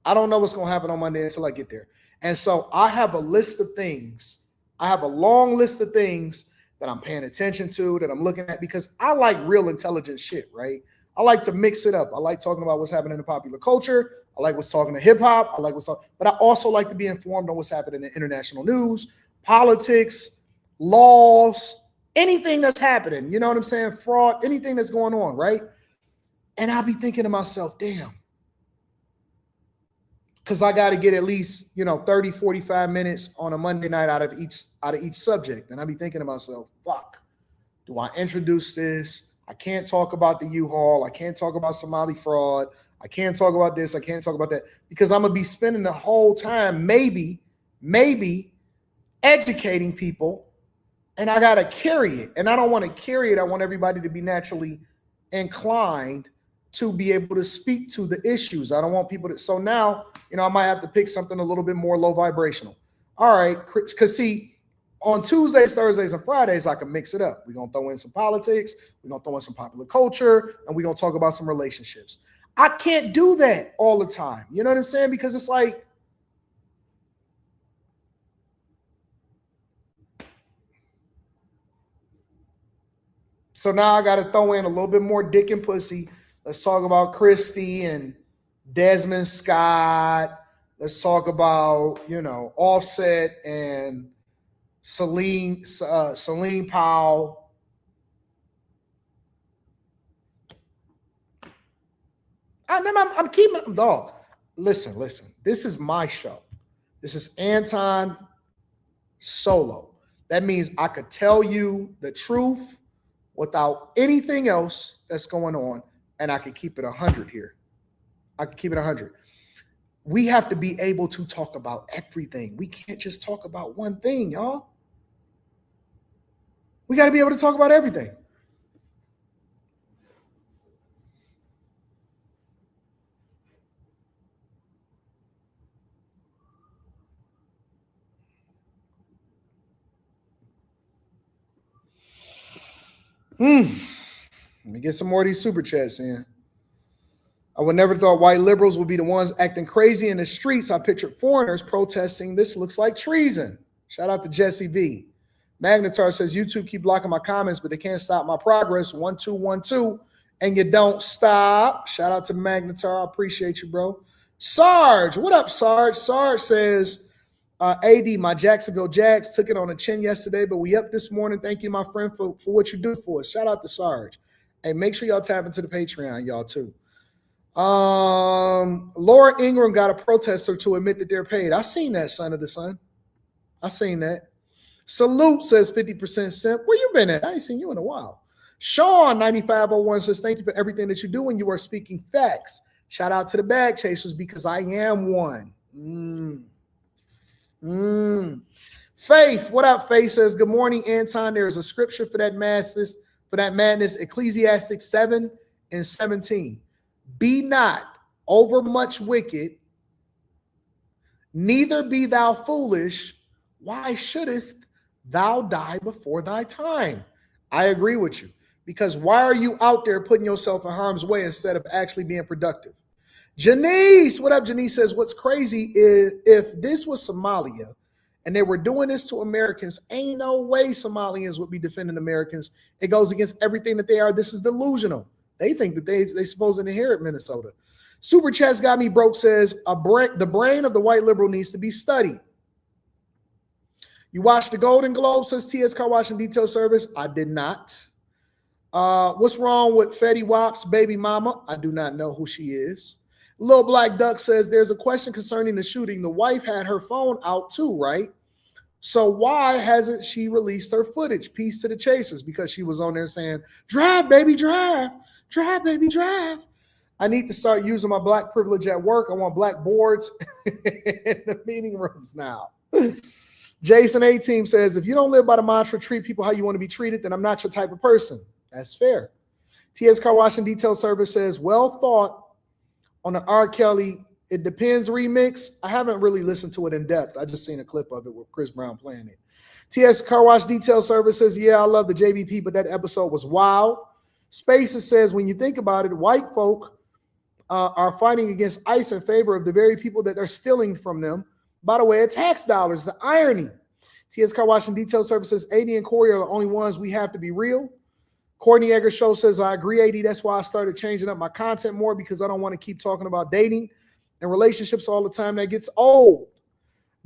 I don't know what's going to happen on Monday until I get there. And so I have a list of things. I have a long list of things that I'm paying attention to, that I'm looking at, because I like real intelligent shit, right? I like to mix it up. I like talking about what's happening in popular culture. I like what's talking to hip hop. I like what's talking, but I also like to be informed on what's happening in international news, politics, laws, anything that's happening. You know what I'm saying? Fraud, anything that's going on, right? And I'll be thinking to myself, damn, because I got to get at least, 30, 45 minutes on a Monday night out of each subject. And I'll be thinking to myself, fuck, do I introduce this? I can't talk about the U-Haul. I can't talk about Somali fraud. I can't talk about this. I can't talk about that, because I'm going to be spending the whole time maybe educating people, and I got to carry it. And I don't want to carry it. I want everybody to be naturally inclined to be able to speak to the issues. I don't want people to, so now, I might have to pick something a little bit more low vibrational. All right, because see, on Tuesdays, Thursdays, and Fridays, I can mix it up. We're going to throw in some politics. We're going to throw in some popular culture, and we're going to talk about some relationships. I can't do that all the time. You know what I'm saying? Because it's like, so now I got to throw in a little bit more dick and pussy. Let's talk about Christie and Desmond Scott. Let's talk about, Offset and Celine Powell. I'm keeping them, dog. Listen. This is my show. This is Anton solo. That means I could tell you the truth without anything else that's going on, and I could keep it 100 here. I could keep it 100. We have to be able to talk about everything. We can't just talk about one thing, y'all. We got to be able to talk about everything. Let me get some more of these super chats in. I would never thought white liberals would be the ones acting crazy in the streets. I pictured foreigners protesting. This looks like treason. Shout out to Jesse V. Magnetar says, YouTube keep blocking my comments, but they can't stop my progress. 1212, and you don't stop. Shout out to Magnetar. I appreciate you, bro. Sarge, what up, Sarge? Sarge says, AD, my Jacksonville Jags took it on the chin yesterday, but we up this morning. Thank you, my friend, for what you do for us. Shout out to Sarge. Hey, make sure y'all tap into the Patreon, y'all, too. Laura Ingram got a protester to admit that they're paid. I seen that, son of the sun. I seen that. Salute says 50% simp. Where you been at? I ain't seen you in a while. Sean 9501 says, thank you for everything that you do when you are speaking facts. Shout out to the bag chasers, because I am one. Faith, what up? Faith says, good morning, Anton. There is a scripture for that madness, Ecclesiastes 7:17. Be not overmuch wicked, neither be thou foolish. Why shouldest thou die before thy time? I agree with you, because why are you out there putting yourself in harm's way instead of actually being productive? Janice, what up? Janice says, what's crazy is if this was Somalia and they were doing this to Americans, ain't no way Somalians would be defending Americans. It goes against everything that they are. This is delusional. They think that they supposed to inherit Minnesota. Super Chats Got Me Broke says, the brain of the white liberal needs to be studied. You watched the Golden Globe, says TS Car Wash and Detail Service. I did not. What's wrong with Fetty Wap's baby mama? I do not know who she is. Little Black Duck says, there's a question concerning the shooting. The wife had her phone out too, right? So why hasn't she released her footage? Peace to the chasers, because she was on there saying, drive, baby, drive. Drive, baby, drive. I need to start using my black privilege at work. I want black boards in the meeting rooms now. Jason A-Team says, if you don't live by the mantra, treat people how you want to be treated, then I'm not your type of person. That's fair. TS Car Wash and Detail Service says, well thought on the R. Kelly It Depends remix. I haven't really listened to it in depth. I just seen a clip of it with Chris Brown playing it. TS Car Wash Detail Service says, yeah, I love the JBP, but that episode was wild. Spaces says, when you think about it, white folk are fighting against ICE in favor of the very people that are stealing from them by the way of tax dollars. The irony. TS Car Wash and Detail Services, 80 and Corey are the only ones we have to be real. Courtney Egger Show says, I agree, 80. That's why I started changing up my content more, because I don't want to keep talking about dating and relationships all the time. That gets old.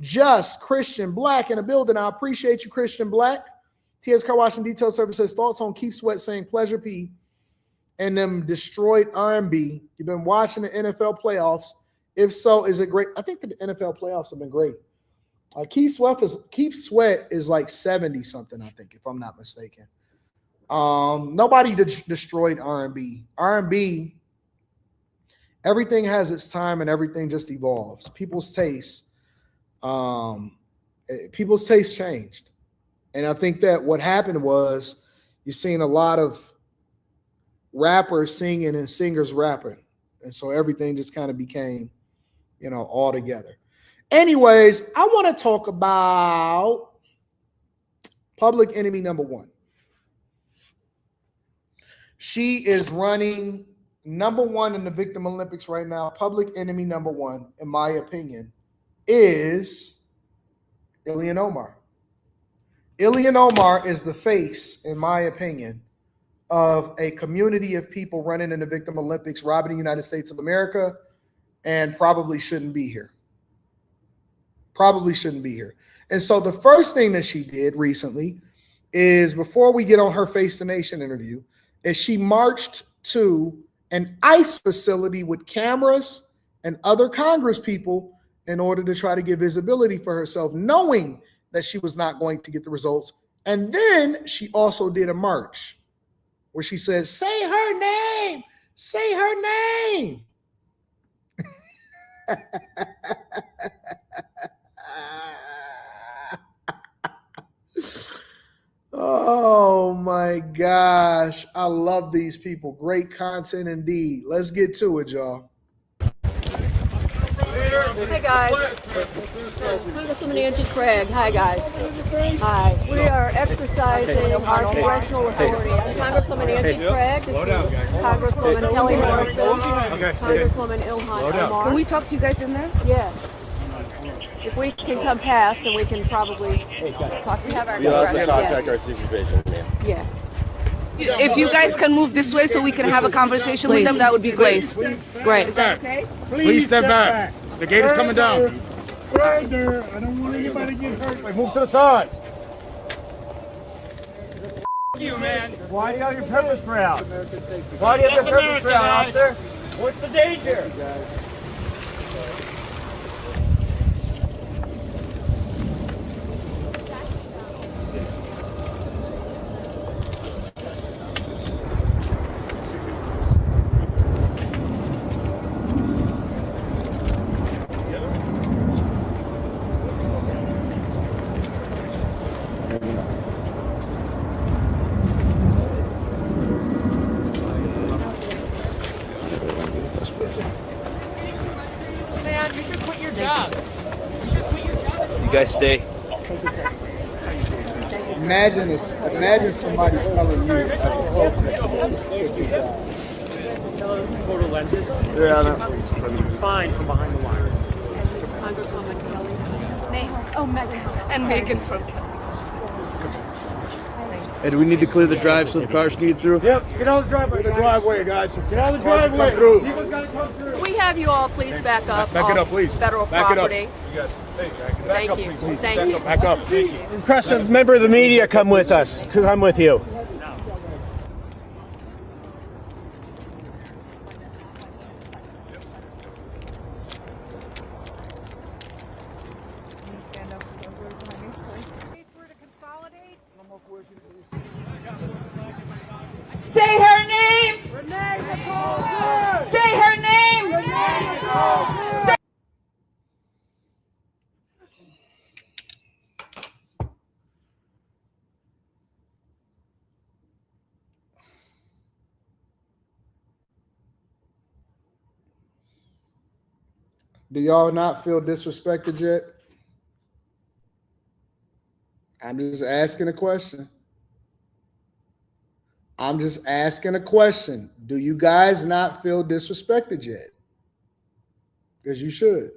Just Christian Black in the building. I appreciate you, Christian Black. TS Car Wash and Detail Services, thoughts on Keith Sweat saying Pleasure P and them destroyed R&B. You've been watching the NFL playoffs. If so, is it great? I think the NFL playoffs have been great. Keith Sweat is like 70 something, I think, if I'm not mistaken. Nobody destroyed R&B. R&B, everything has its time and everything just evolves. People's taste changed. And I think that what happened was you're seeing a lot of rappers singing and singers rapping. And so everything just kind of became, all together. Anyways, I want to talk about Public Enemy number one. She is running number one in the Victim Olympics right now. Public Enemy number one, in my opinion, is Ilhan Omar. Ilhan Omar is the face, in my opinion, of a community of people running in the Victim Olympics, robbing the United States of America, and probably shouldn't be here. And so the first thing that she did recently is, before we get on her Face the Nation interview, is she marched to an ICE facility with cameras and other Congress people in order to try to get visibility for herself, knowing that she was not going to get the results. And then she also did a march where she says, say her name, say her name. Oh my gosh. I love these people. Great content indeed. Let's get to it, y'all. Hey guys. Congresswoman Angie Craig. Hi guys. Hi. We are exercising our congressional authority. I'm Congresswoman Angie Craig. This is Congresswoman Kelly Morrison. Congresswoman Ilhan Omar. Can we talk to you guys in there? Yeah. If we can come past, then we can probably talk. We have our situation. Yeah. If you guys can move this way so we can have a conversation with them, that would be great. Great. Is that okay? Please step back. The gate is coming down. Right there. I don't want anybody to get hurt. Wait, move to the side. You, man. Why do you have your pepper spray out? Why do you have your pepper spray out, officer? What's the danger? You guys stay. Imagine somebody telling you as a protester. Photo lenses. Yeah, no. Fine from behind the wire. This is Congresswoman Kelly. Name. Oh, Megan. And Megan from Kelly's. And do we need to clear the drive so the cars can get through? Yep, get out of the driveway. Get out of the driveway, guys. Get out of the driveway. People's got to come through. We have you all please back up. Back it up, please. Federal back property. It up. You guys, hey, back it up. Thank you. Please. Thank you. Back up. Thank you. Request a member of the media come with us. Come with you. Say her name! Say her name! Say Do y'all not feel disrespected yet? I'm just asking a question. I'm just asking a question. Do you guys not feel disrespected yet? Because you should.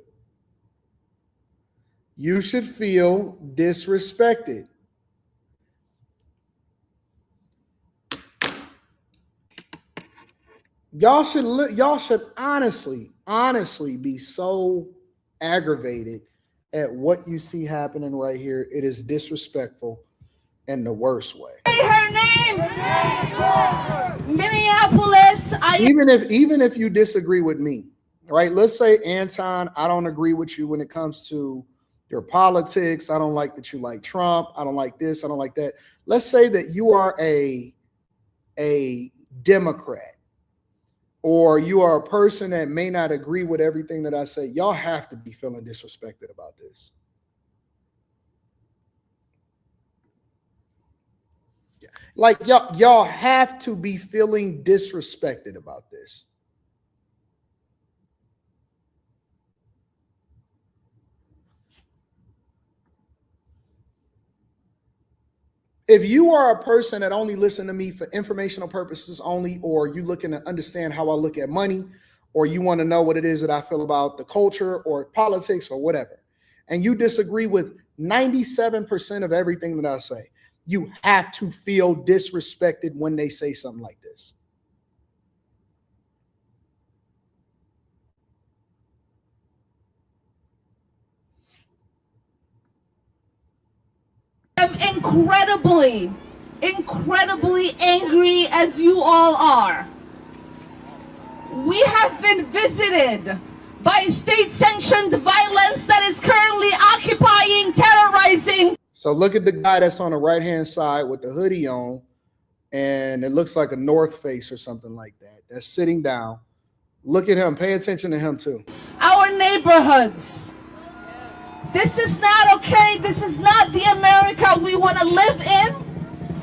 You should feel disrespected. Y'all should honestly be so aggravated at what you see happening right here. It is disrespectful in the worst way. Her name, Minneapolis. Even if you disagree with me, right? Let's say, Anton, I don't agree with you when it comes to your politics. I don't like that you like Trump. I don't like this. I don't like that. Let's say that you are a Democrat, or you are a person that may not agree with everything that I say. Y'all have to be feeling disrespected about this. Like y'all have to be feeling disrespected about this. If you are a person that only listen to me for informational purposes only, or you looking to understand how I look at money, or you want to know what it is that I feel about the culture or politics or whatever, and you disagree with 97% of everything that I say, you have to feel disrespected when they say something like this. I'm incredibly angry as you all are. We have been visited by state-sanctioned violence that is currently occupying, terrorizing. So look at the guy that's on the right-hand side with the hoodie on, and it looks like a North Face or something like that. That's sitting down. Look at him. Pay attention to him too. Our neighborhoods. This is not okay. This is not the America we want to live in.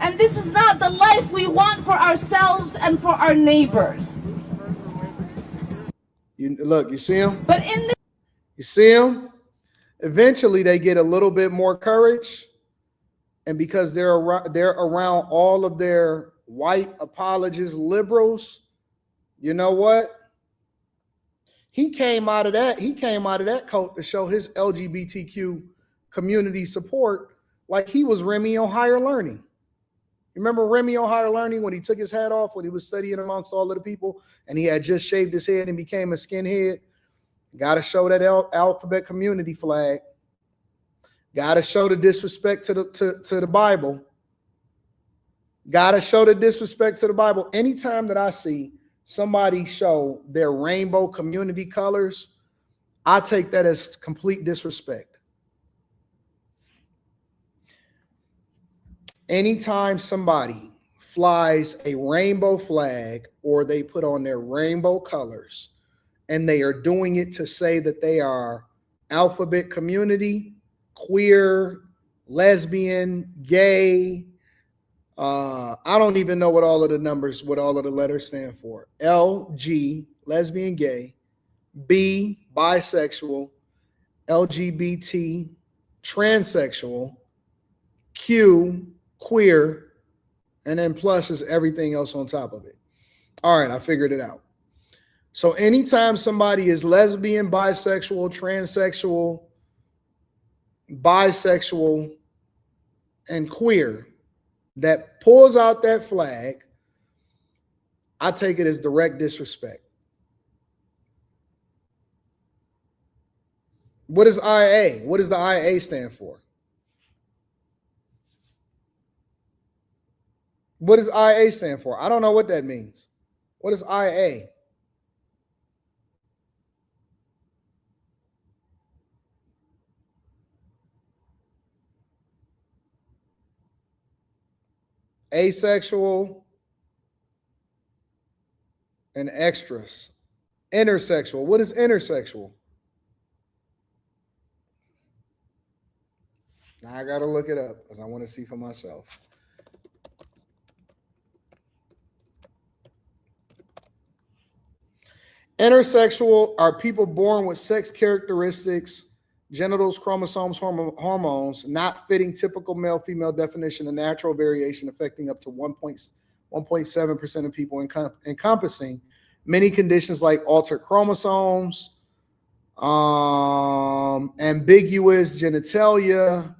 And this is not the life we want for ourselves and for our neighbors. You see him? But in this, you see him? Eventually they get a little bit more courage. And because they're around all of their white apologist liberals, you know what? He came out of that cult to show his LGBTQ community support like he was Remy on Higher Learning. You remember Remy on Higher Learning when he took his hat off when he was studying amongst all of the people and he had just shaved his head and became a skinhead? Got to show that alphabet community flag. Got to show the disrespect to the Bible. Got to show the disrespect to the Bible. Anytime that I see somebody show their rainbow community colors, I take that as complete disrespect. Anytime somebody flies a rainbow flag or they put on their rainbow colors and they are doing it to say that they are alphabet community, queer, lesbian, gay, I don't even know what all of the letters stand for. L, G, lesbian, gay, B, bisexual, LGBT, transsexual, Q, queer, and then plus is everything else on top of it. All right, I figured it out. So anytime somebody is lesbian, bisexual, transsexual, bisexual, and queer that pulls out that flag, I take it as direct disrespect. What is IA? What does the IA stand for? What does IA stand for? I don't know what that means. What is IA? Asexual and extras. Intersexual. What is intersexual? Now I got to look it up because I want to see for myself. Intersexual are people born with sex characteristics, genitals, chromosomes, hormones, not fitting typical male-female definition, a natural variation affecting up to 1.7% of people, encompassing many conditions like altered chromosomes, ambiguous genitalia,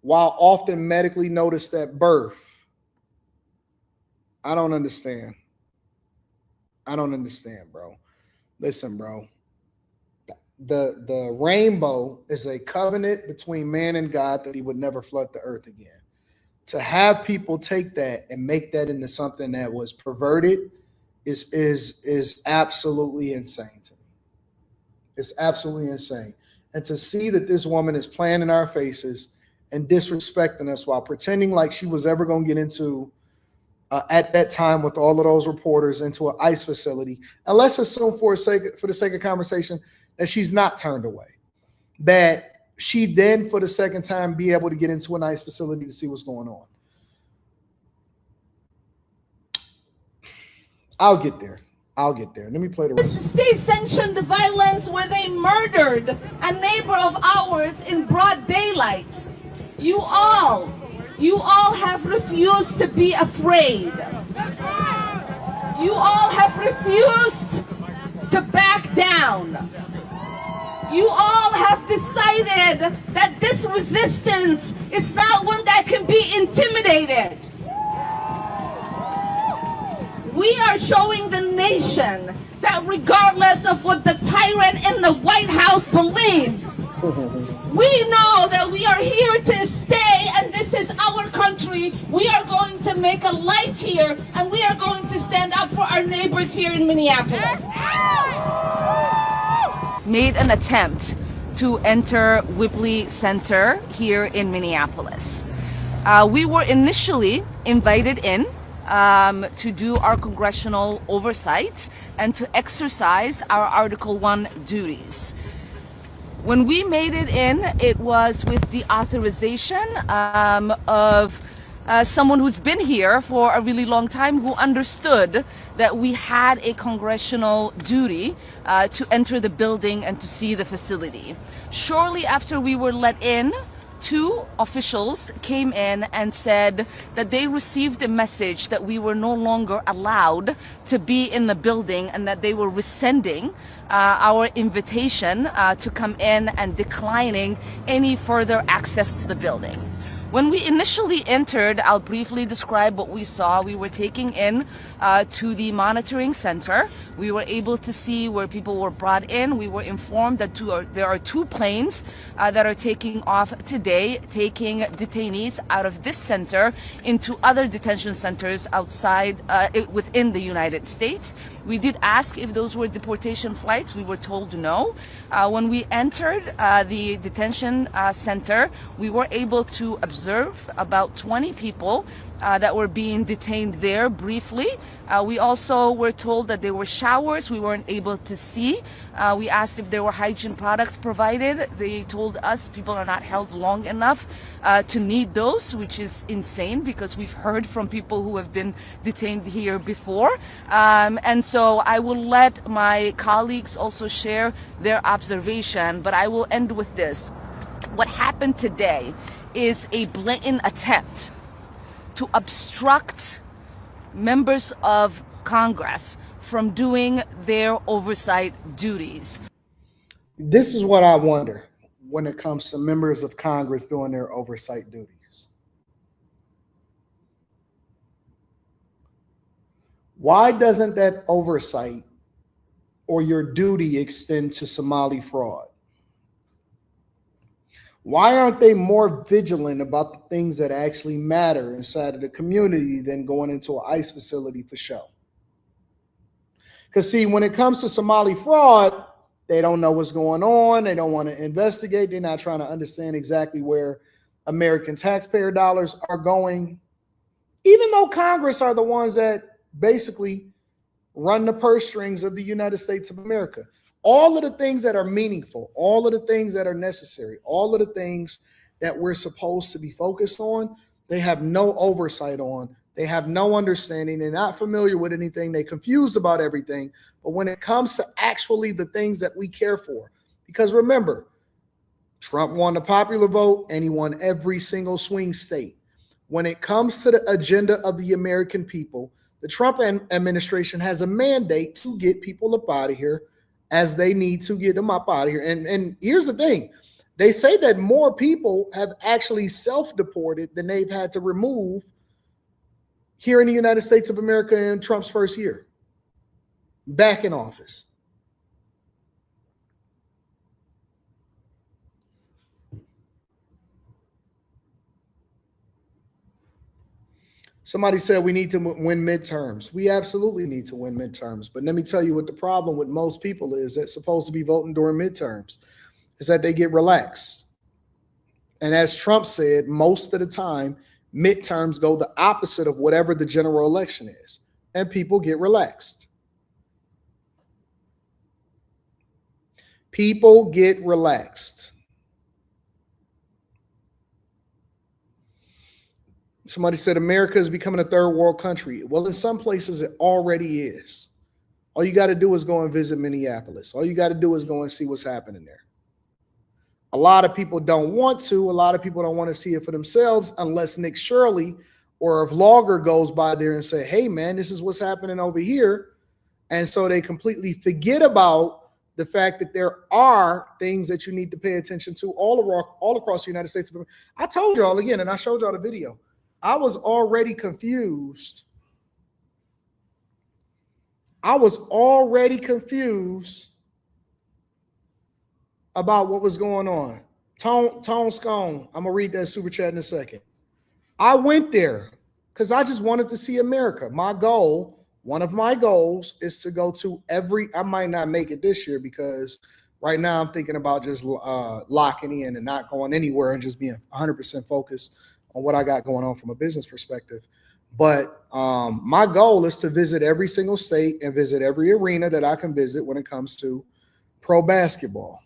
while often medically noticed at birth. I don't understand. I don't understand, bro. Listen, bro. The rainbow is a covenant between man and God that he would never flood the earth again. To have people take that and make that into something that was perverted is absolutely insane to me. It's absolutely insane. And to see that this woman is playing in our faces and disrespecting us while pretending like she was ever going to get into at that time with all of those reporters into an ICE facility. And let's assume for the sake of conversation that she's not turned away, that she then for the second time be able to get into an ICE facility to see what's going on. I'll get there. Let me play the rest. The state sanctioned the violence where they murdered a neighbor of ours in broad daylight. You all have refused to be afraid. You all have refused to back down. You all have decided that this resistance is not one that can be intimidated. We are showing the nation that regardless of what the tyrant in the White House believes, we know that we are here to stay and this is our country. We are going to make a life here and we are going to stand up for our neighbors here in Minneapolis. Made an attempt to enter Whibley Center here in Minneapolis. We were initially invited in to do our congressional oversight and to exercise our Article 1 duties. When we made it in, it was with the authorization of someone who's been here for a really long time, who understood that we had a congressional duty to enter the building and to see the facility. Shortly after we were let in, two officials came in and said that they received a message that we were no longer allowed to be in the building and that they were rescinding our invitation to come in and declining any further access to the building. When we initially entered, I'll briefly describe what we saw. We were taken in to the monitoring center. We were able to see where people were brought in. We were informed that there are two planes that are taking off today, taking detainees out of this center into other detention centers outside, within the United States. We did ask if those were deportation flights. We were told no. When we entered the detention center, we were able to observe about 20 people that were being detained there briefly. We also were told that there were showers we weren't able to see. We asked if there were hygiene products provided. They told us people are not held long enough to need those, which is insane because we've heard from people who have been detained here before. And so I will let my colleagues also share their observation, but I will end with this. What happened today is a blatant attempt to obstruct members of Congress from doing their oversight duties. This is what I wonder when it comes to members of Congress doing their oversight duties. Why doesn't that oversight or your duty extend to Somali fraud? Why aren't they more vigilant about the things that actually matter inside of the community than going into an ICE facility for show? Because see, when it comes to Somali fraud, they don't know what's going on. They don't want to investigate. They're not trying to understand exactly where American taxpayer dollars are going. Even though Congress are the ones that basically run the purse strings of the United States of America. All of the things that are meaningful, all of the things that are necessary, all of the things that we're supposed to be focused on, they have no oversight on They have no understanding. They're not familiar with anything. They're confused about everything. But when it comes to actually the things that we care for, because remember, Trump won the popular vote and he won every single swing state. When it comes to the agenda of the American people, the Trump administration has a mandate to get people up out of here as they need to get them up out of here. And here's the thing. They say that more people have actually self-deported than they've had to remove here in the United States of America in Trump's first year back in office. Somebody said we need to win midterms. We absolutely need to win midterms. But let me tell you what the problem with most people is that's supposed to be voting during midterms is that they get relaxed. And as Trump said, most of the time, midterms go the opposite of whatever the general election is. And people get relaxed. People get relaxed. Somebody said America is becoming a third world country. Well, in some places it already is. All you got to do is go and visit Minneapolis. All you got to do is go and see what's happening there. A lot of people don't want to. A lot of people don't want to see it for themselves unless Nick Shirley or a vlogger goes by there and say, hey, man, this is what's happening over here. And so they completely forget about the fact that there are things that you need to pay attention to all across the United States of America. I told y'all again, and I showed y'all the video. I was already confused. About what was going on. Tone Scone, I'm going to read that super chat in a second. I went there because I just wanted to see America. My goal, one of my goals is to go to I might not make it this year because right now I'm thinking about just locking in and not going anywhere and just being 100% focused on what I got going on from a business perspective. But my goal is to visit every single state and visit every arena that I can visit when it comes to pro basketball.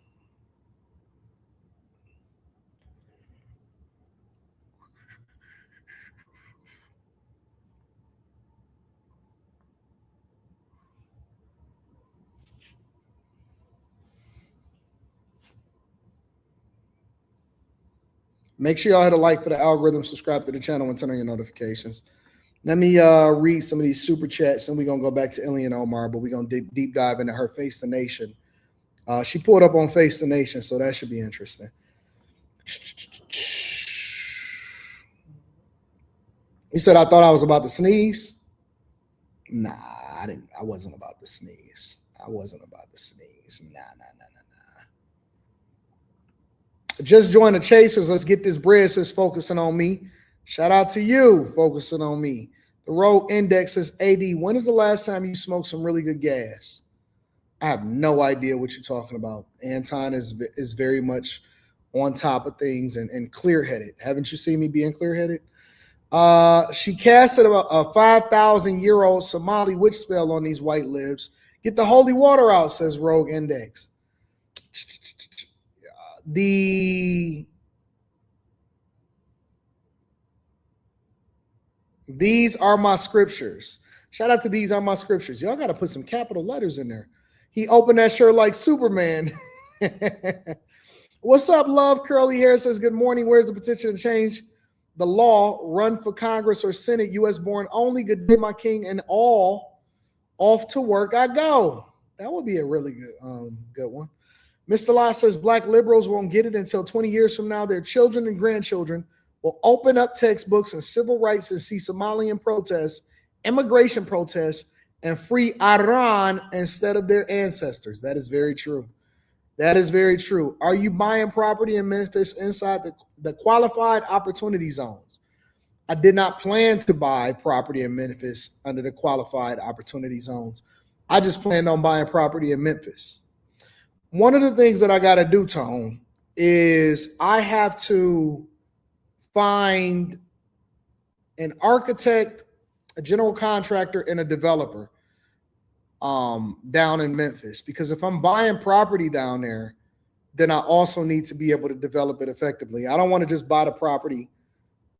Make sure y'all hit a like for the algorithm, subscribe to the channel, and turn on your notifications. Let me read some of these super chats, and we're going to go back to Ilhan Omar, but we're going to deep dive into her Face the Nation. She pulled up on Face the Nation, so that should be interesting. You said I thought I was about to sneeze? Nah, I didn't. I wasn't about to sneeze. Nah. Just join the Chasers. Let's get this bread. Says focusing on me. Shout out to you, focusing on me. The Road Index says, AD, when is the last time you smoked some really good gas? I have no idea what you're talking about. Anton is very much on top of things and clear-headed. Haven't you seen me being clear-headed? She casted a 5,000-year-old Somali witch spell on these white libs. Get the holy water out, says Rogue Index. These are my scriptures. Shout out to these are my scriptures. Y'all got to put some capital letters in there. He opened that shirt like Superman. What's up, love? Curly hair says, good morning. Where's the petition to change the law? Run for Congress or Senate, U.S. born only. Good day, my king, and all. Off to work I go. That would be a really good one. Mr. Law says black liberals won't get it until 20 years from now. Their children and grandchildren will open up textbooks and civil rights and see Somalian protests, immigration protests, and free Iran instead of their ancestors. That is very true. That is very true. Are you buying property in Memphis inside the qualified opportunity zones? I did not plan to buy property in Memphis under the qualified opportunity zones. I just planned on buying property in Memphis. One of the things that I got to do, Tone, is I have to find an architect, a general contractor, and a developer down in Memphis. Because if I'm buying property down there, then I also need to be able to develop it effectively. I don't want to just buy the property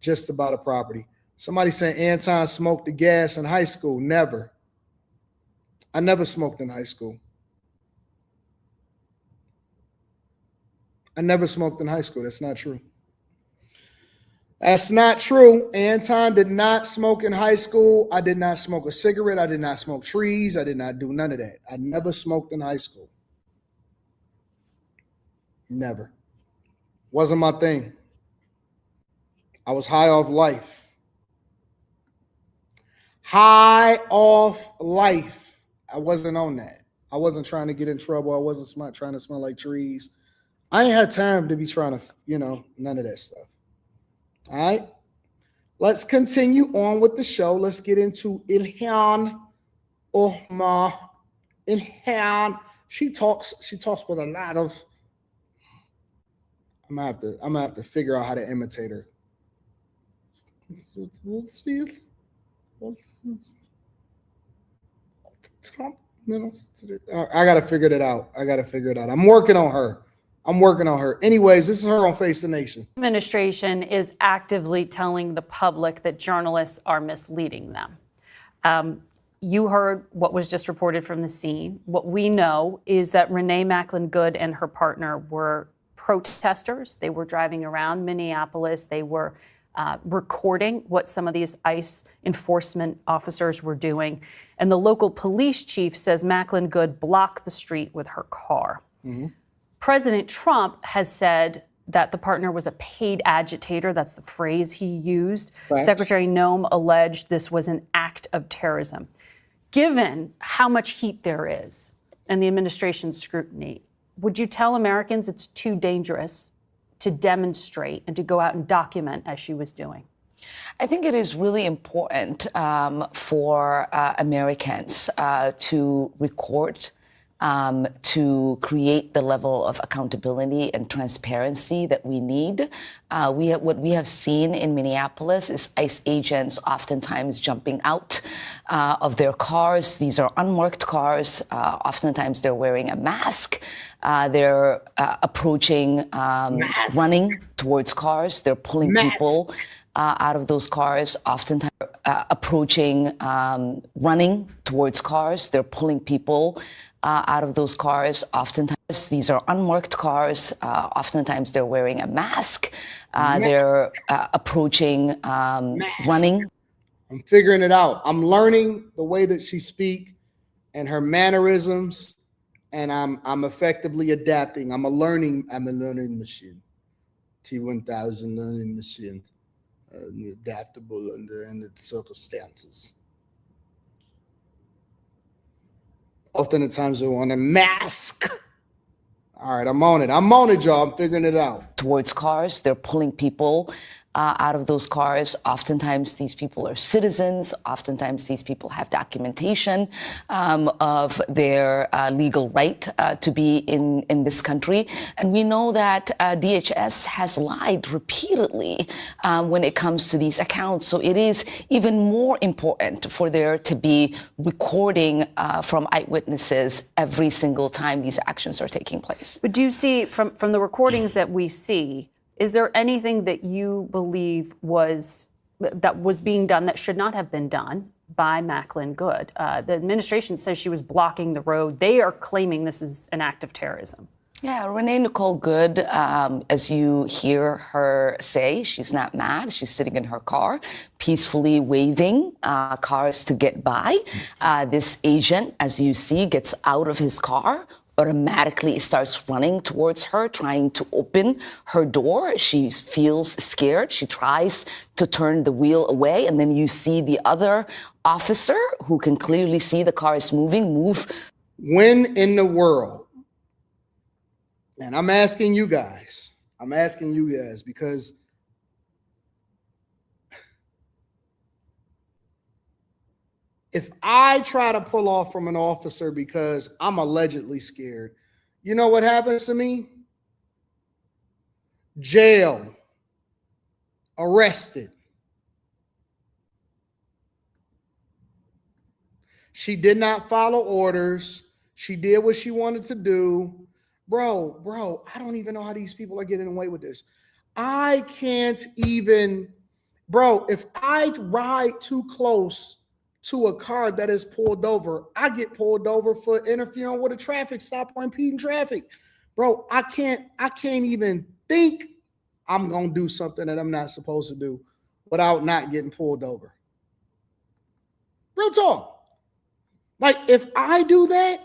just to buy the property. Somebody said Anton smoked the gas in high school. Never. I never smoked in high school. I never smoked in high school. That's not true. That's not true. Anton did not smoke in high school. I did not smoke a cigarette. I did not smoke trees. I did not do none of that. I never smoked in high school. Never. Wasn't my thing. I was high off life. High off life. I wasn't on that. I wasn't trying to get in trouble. I wasn't trying to smell like trees. I ain't had time to be trying to, none of that stuff. All right. Let's continue on with the show. Let's get into Ilhan Omar. Ilhan. She talks with a lot of. I'm gonna have to figure out how to imitate her. I gotta figure it out. I'm working on her. Anyways, this is her on Face the Nation. Administration is actively telling the public that journalists are misleading them. You heard what was just reported from the scene. What we know is that Renee Macklin Good and her partner were protesters. They were driving around Minneapolis. They were recording what some of these ICE enforcement officers were doing. And the local police chief says Macklin Good blocked the street with her car. Mm-hmm. President Trump has said that the partner was a paid agitator. That's the phrase he used. Right. Secretary Noem alleged this was an act of terrorism. Given how much heat there is and the administration's scrutiny, would you tell Americans it's too dangerous to demonstrate and to go out and document as she was doing? I think it is really important for Americans to record, to create the level of accountability and transparency that we need. What we have seen in Minneapolis is ICE agents oftentimes jumping out of their cars. These are unmarked cars. Oftentimes they're wearing a mask. They're approaching, running towards cars. They're pulling people out of those cars. Oftentimes approaching, running towards cars. They're pulling people out of those cars. Oftentimes these are unmarked cars. Oftentimes they're wearing a mask. They're approaching, running. I'm figuring it out. I'm learning the way that she speaks and her mannerisms. And I'm effectively adapting. I'm a learning machine. T1000 learning machine. Adaptable under the circumstances. Often the times they want a mask. All right, I'm on it, y'all. I'm figuring it out. Towards cars, they're pulling people out of those cars. Oftentimes, these people are citizens. Oftentimes, these people have documentation of their legal right to be in this country. And we know that DHS has lied repeatedly when it comes to these accounts. So it is even more important for there to be recording from eyewitnesses every single time these actions are taking place. But do you see from the recordings that we see, is there anything that you believe was being done that should not have been done by Macklin Good? The administration says she was blocking the road. They are claiming this is an act of terrorism. Yeah, Renee Nicole Good, as you hear her say, she's not mad. She's sitting in her car, peacefully waving cars to get by. This agent, as you see, gets out of his car, automatically starts running towards her, trying to open her door. She feels scared. She tries to turn the wheel away. And then you see the other officer, who can clearly see the car is move. When in the world, and I'm asking you guys because if I try to pull off from an officer because I'm allegedly scared, you know what happens to me? Jail, arrested. She did not follow orders. She did what she wanted to do. Bro, I don't even know how these people are getting away with this. I can't even, Bro, if I ride too close to a car that is pulled over, I get pulled over for interfering with a traffic stop or impeding traffic. Bro, I can't even think I'm going to do something that I'm not supposed to do without not getting pulled over. Real talk. Like, if I do that,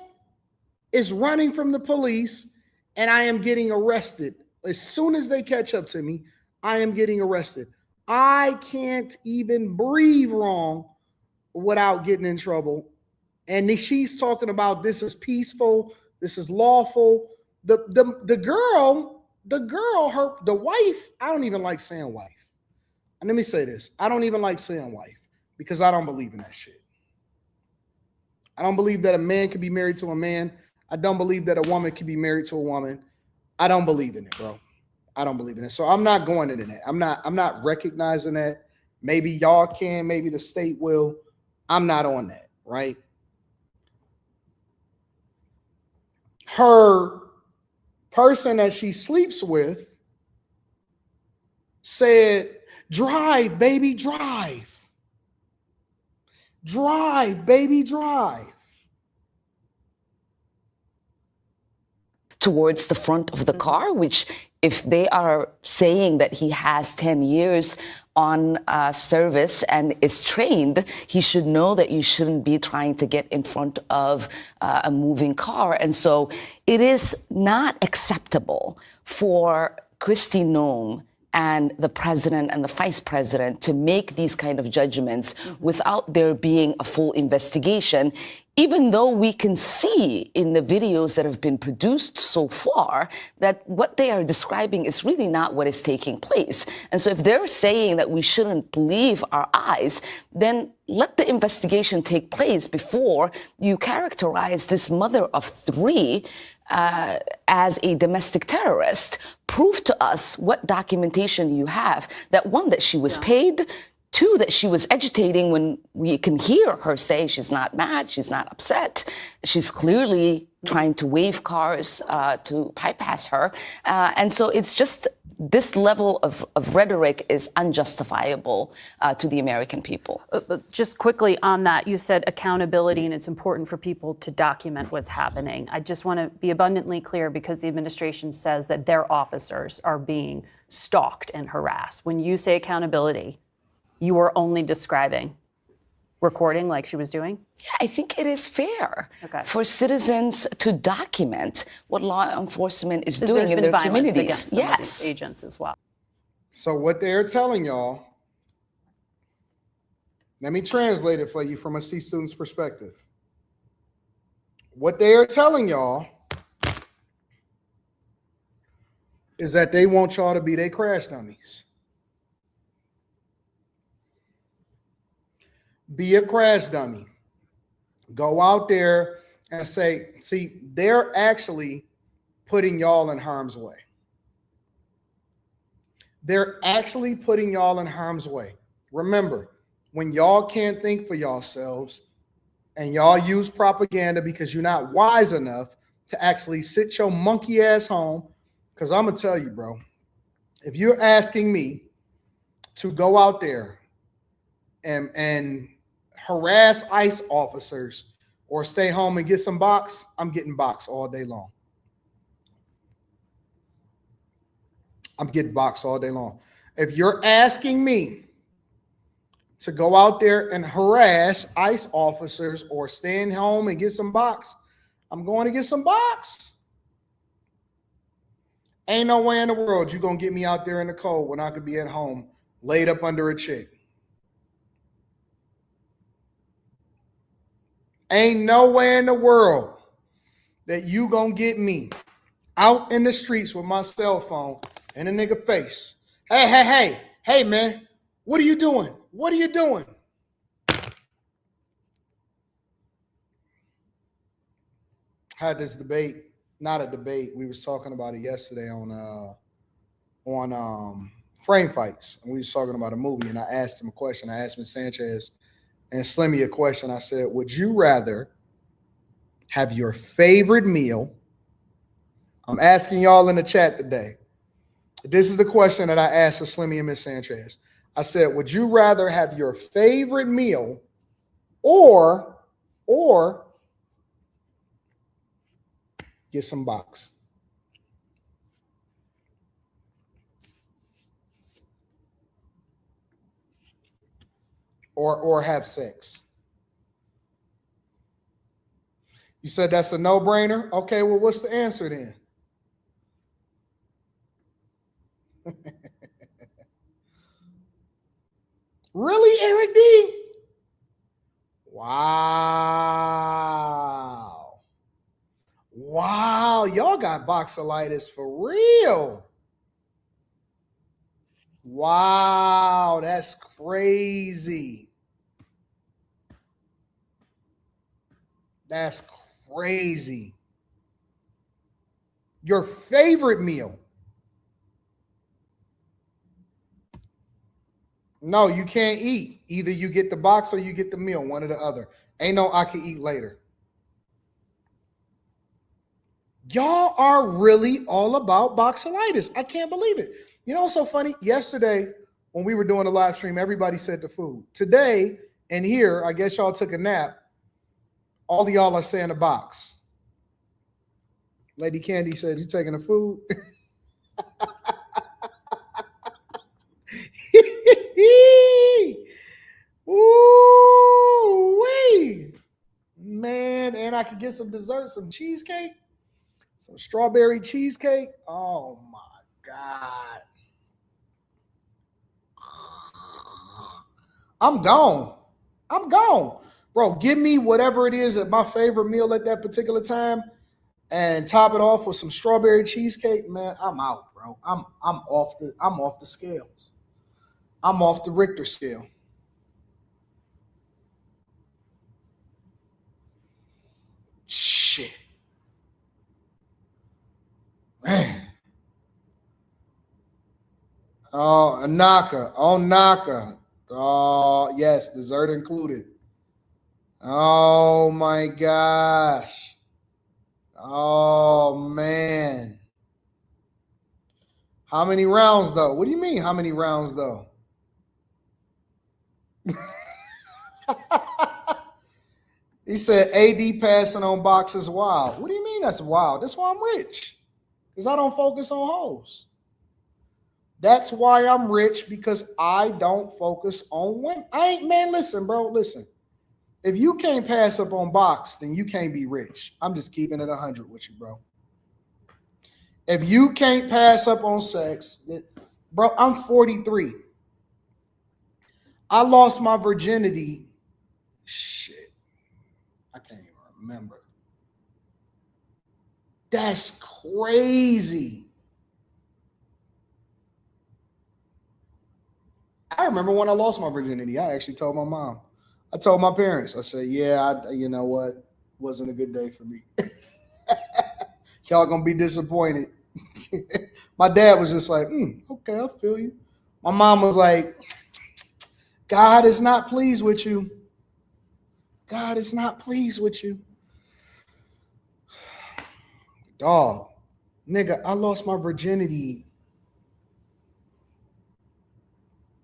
it's running from the police and I am getting arrested. As soon as they catch up to me, I am getting arrested. I can't even breathe wrong without getting in trouble. And she's talking about this is peaceful, this is lawful. The girl, the wife, I don't even like saying wife. And let me say this. I don't even like saying wife because I don't believe in that shit. I don't believe that a man can be married to a man. I don't believe that a woman can be married to a woman. I don't believe in it, bro. I don't believe in it. So I'm not going into that. I'm not recognizing that. Maybe y'all can, maybe the state will. I'm not on that, right? Her person that she sleeps with said, drive, baby, drive. Drive, baby, drive. Towards the front of the car, which if they are saying that he has 10 years on service and is trained, he should know that you shouldn't be trying to get in front of a moving car. And so it is not acceptable for Kristi Noem and the president and the vice president to make these kind of judgments without there being a full investigation, even though we can see in the videos that have been produced so far that what they are describing is really not what is taking place. And so if they're saying that we shouldn't believe our eyes, then let the investigation take place before you characterize this mother of three as a domestic terrorist. Prove to us what documentation you have that, one, that she was paid, two, that she was agitating when we can hear her say she's not mad, she's not upset. She's clearly trying to wave cars to bypass her. And so it's just this level of rhetoric is unjustifiable to the American people. Just quickly on that, you said accountability, and it's important for people to document what's happening. I just want to be abundantly clear because the administration says that their officers are being stalked and harassed. When you say accountability, you are only describing recording like she was doing? Yeah, I think it is fair for citizens to document what law enforcement is doing in their communities. Against some of these agents as well. So what they're telling y'all, let me translate it for you from a C student's perspective. What they are telling y'all is that they want y'all to be their crash dummies. Be a crash dummy. Go out there and say, see, they're actually putting y'all in harm's way. They're actually putting y'all in harm's way. Remember, when y'all can't think for yourselves and y'all use propaganda because you're not wise enough to actually sit your monkey ass home, because I'm going to tell you, bro, if you're asking me to go out there and harass ICE officers or stay home and get some box, I'm getting box all day long. I'm getting box all day long. If you're asking me to go out there and harass ICE officers or staying home and get some box, I'm going to get some box. Ain't no way in the world you're going to get me out there in the cold when I could be at home laid up under a chick. Ain't no way in the world that you gonna get me out in the streets with my cell phone in a nigga face. Hey, man, what are you doing? What are you doing? Had this debate, not a debate. We was talking about it yesterday on Frame Fights. And we was talking about a movie, and I asked him a question. I asked Ms. Sanchez and Slimmy a question. I said, would you rather have your favorite meal? I'm asking y'all in the chat today. This is the question that I asked Slimmy and Ms. Sanchez. I said, would you rather have your favorite meal or get some box? Or have sex? You said that's a no-brainer? Okay, well, what's the answer then? Really, Eric D? Wow. Wow, y'all got boxolitis for real. Wow, that's crazy. That's crazy. Your favorite meal? No, you can't eat. Either you get the box or you get the meal, one or the other. Ain't no I can eat later. Y'all are really all about boxolitis. I can't believe it. You know what's so funny? Yesterday, when we were doing the live stream, everybody said the food. Today, and here, I guess y'all took a nap. All of y'all are saying the box. Lady Candy said, you taking the food? Ooh-wee. Man, and I could get some dessert, some cheesecake, some strawberry cheesecake. Oh my God. I'm gone. I'm gone. Bro, give me whatever it is at my favorite meal at that particular time and top it off with some strawberry cheesecake. Man, I'm out, bro. I'm off the scales. I'm off the Richter scale. Shit. Man. Oh, a knocker. Oh, knocker. Oh, yes, dessert included. Oh my gosh. Oh man. How many rounds though? What do you mean how many rounds though? He said AD passing on box is wild. What do you mean that's wild? That's why I'm rich. Because I don't focus on hoes. That's why I'm rich, because I don't focus on women. Listen, bro, listen. If you can't pass up on box, then you can't be rich. I'm just keeping it 100 with you, bro. If you can't pass up on sex, bro, I'm 43. I lost my virginity. Shit. I can't even remember. That's crazy. I remember when I lost my virginity. I actually told my mom. I told my parents. I said, yeah, you know what? Wasn't a good day for me. Y'all gonna be disappointed. My dad was just like, okay, I feel you. My mom was like, God is not pleased with you. God is not pleased with you. Dog, nigga, I lost my virginity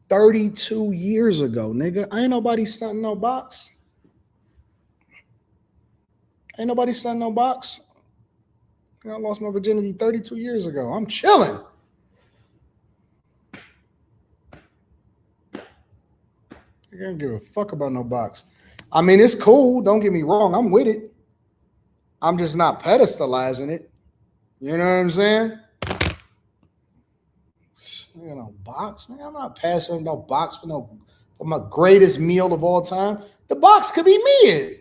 32 years ago, nigga. Ain't nobody stunting no box. Ain't nobody stunting no box. I lost my virginity 32 years ago. I'm chilling. I don't give a fuck about no box. I mean, it's cool. Don't get me wrong. I'm with it. I'm just not pedestalizing it. You know what I'm saying? You know, box. I'm not passing no box for my greatest meal of all time. The box could be mid.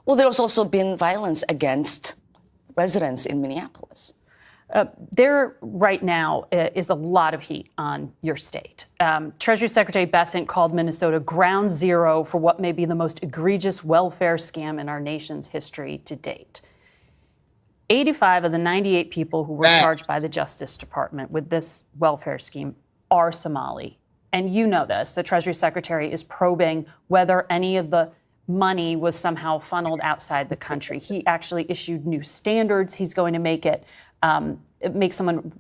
Well, there's also been violence against residents in Minneapolis. There right now is a lot of heat on your state. Treasury Secretary Bessent called Minnesota ground zero for what may be the most egregious welfare scam in our nation's history to date. 85 of the 98 people who were charged by the Justice Department with this welfare scheme are Somali. And you know this. The Treasury Secretary is probing whether any of the money was somehow funneled outside the country. He actually issued new standards. He's going to make it make someone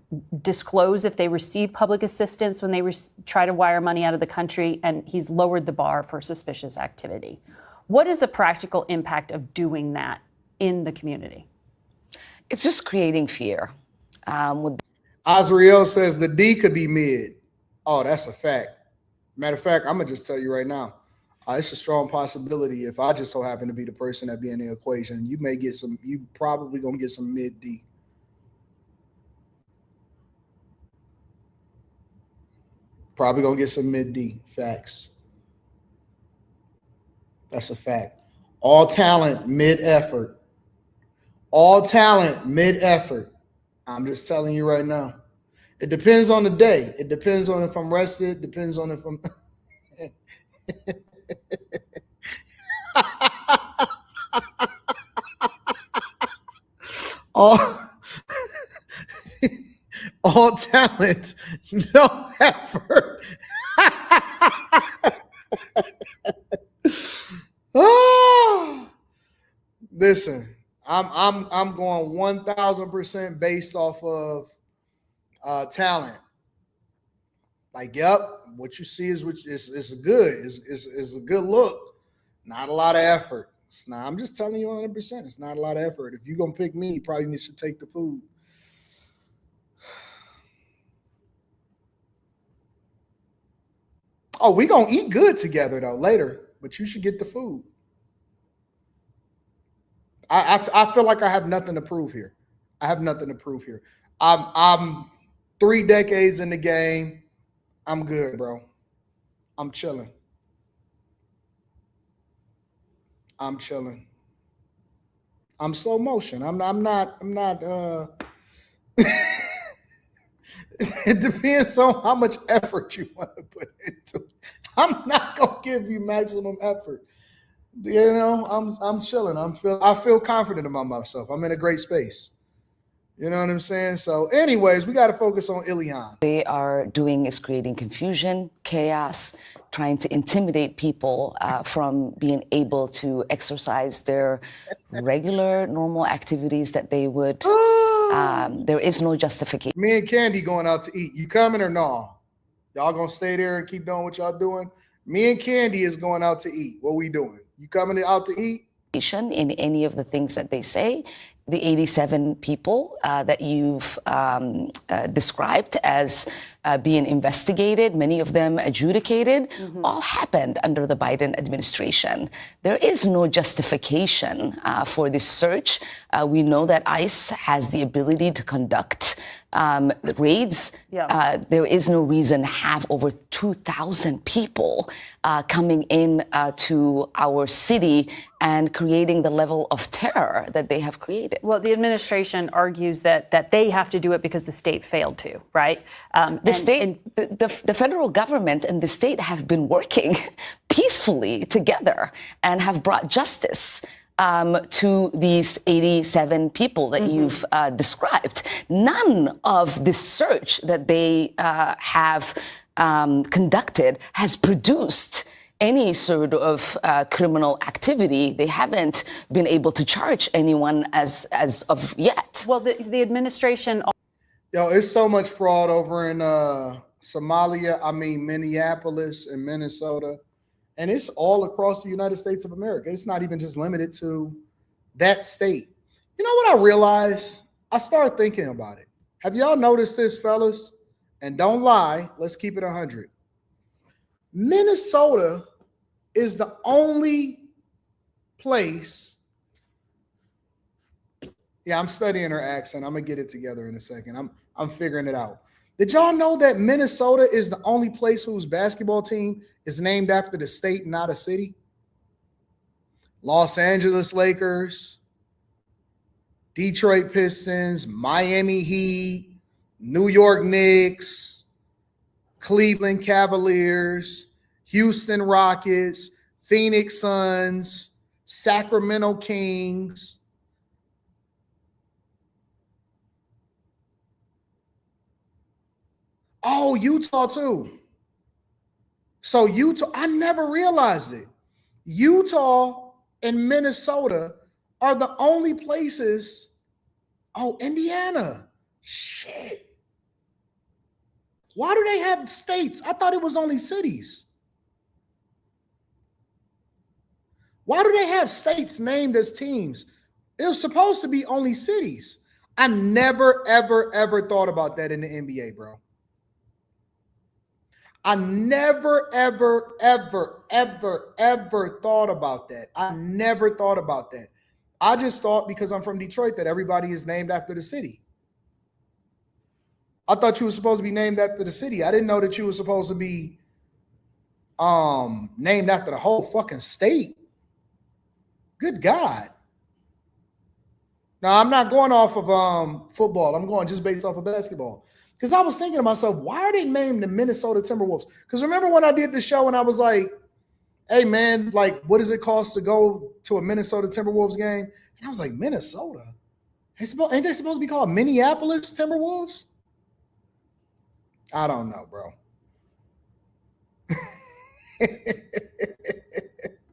disclose if they receive public assistance when they try to wire money out of the country, and he's lowered the bar for suspicious activity. What is the practical impact of doing that in the community? It's just creating fear. Azriel says the D could be mid. Oh, that's a fact. Matter of fact, I'm going to just tell you right now. It's a strong possibility if I just so happen to be the person that be in the equation. You may get some, you probably going to get some mid D. Probably going to get some mid D. Facts. That's a fact. All talent, mid effort. All talent, mid effort. I'm just telling you right now. It depends on the day. It depends on if I'm rested. Depends on if I'm. all talent, no effort. Oh, listen, I'm going 1,000% based off of talent. Like, yep, what you see is is good. It's a good look. Not a lot of effort. It's not, I'm just telling you 100%. It's not a lot of effort. If you're gonna pick me, you probably should take the food. Oh, we gonna eat good together though later, but you should get the food. I feel like I have nothing to prove here. I have nothing to prove here. I'm 3 decades in the game. I'm good, bro. I'm chilling. I'm chilling. I'm slow motion. I'm not it depends on how much effort you want to put into it. I'm not gonna give you maximum effort. You know, I'm chilling. I feel confident about myself. I'm in a great space. You know what I'm saying? So anyways, we got to focus on Ilhan. They are doing is creating confusion, chaos, trying to intimidate people from being able to exercise their regular, normal activities that they would. There is no justification. Me and Candy going out to eat. You coming or no? Y'all gonna stay there and keep doing what y'all doing? Me and Candy is going out to eat. What we doing? You coming out to eat? In any of the things that they say. The 87 people that you've described as being investigated, many of them adjudicated, all happened under the Biden administration. There is no justification for this search. We know that ICE has the ability to conduct raids. There is no reason to have over 2,000 people coming in to our city and creating the level of terror that they have created. Well, the administration argues that they have to do it because the state failed to, right? The federal government and the state have been working peacefully together and have brought justice to these 87 people that you've described. None of the search that they have conducted has produced any sort of criminal activity. They haven't been able to charge anyone as of yet. Well, the administration... Yo, it's so much fraud over in Minneapolis and Minnesota. And it's all across the United States of America. It's not even just limited to that state. You know what I realized? I started thinking about it. Have y'all noticed this, fellas? And don't lie. Let's keep it 100. Minnesota is the only place. Yeah, I'm studying her accent. I'm going to get it together in a second. I'm figuring it out. Did y'all know that Minnesota is the only place whose basketball team is named after the state, not a city? Los Angeles Lakers, Detroit Pistons, Miami Heat, New York Knicks, Cleveland Cavaliers, Houston Rockets, Phoenix Suns, Sacramento Kings. Oh, Utah too. So Utah, I never realized it. Utah and Minnesota are the only places. Oh, Indiana. Shit. Why do they have states? I thought it was only cities. Why do they have states named as teams? It was supposed to be only cities. I never, ever, ever thought about that in the NBA, bro. I never, ever, ever, ever, ever thought about that. I never thought about that. I just thought because I'm from Detroit that everybody is named after the city. I thought you were supposed to be named after the city. I didn't know that you were supposed to be named after the whole fucking state. Good God. Now, I'm not going off of football. I'm going just based off of basketball. Because I was thinking to myself, why are they named the Minnesota Timberwolves? Because remember when I did the show and I was like, hey, man, like, what does it cost to go to a Minnesota Timberwolves game? And I was like, Minnesota? Ain't they supposed to be called Minneapolis Timberwolves? I don't know, bro.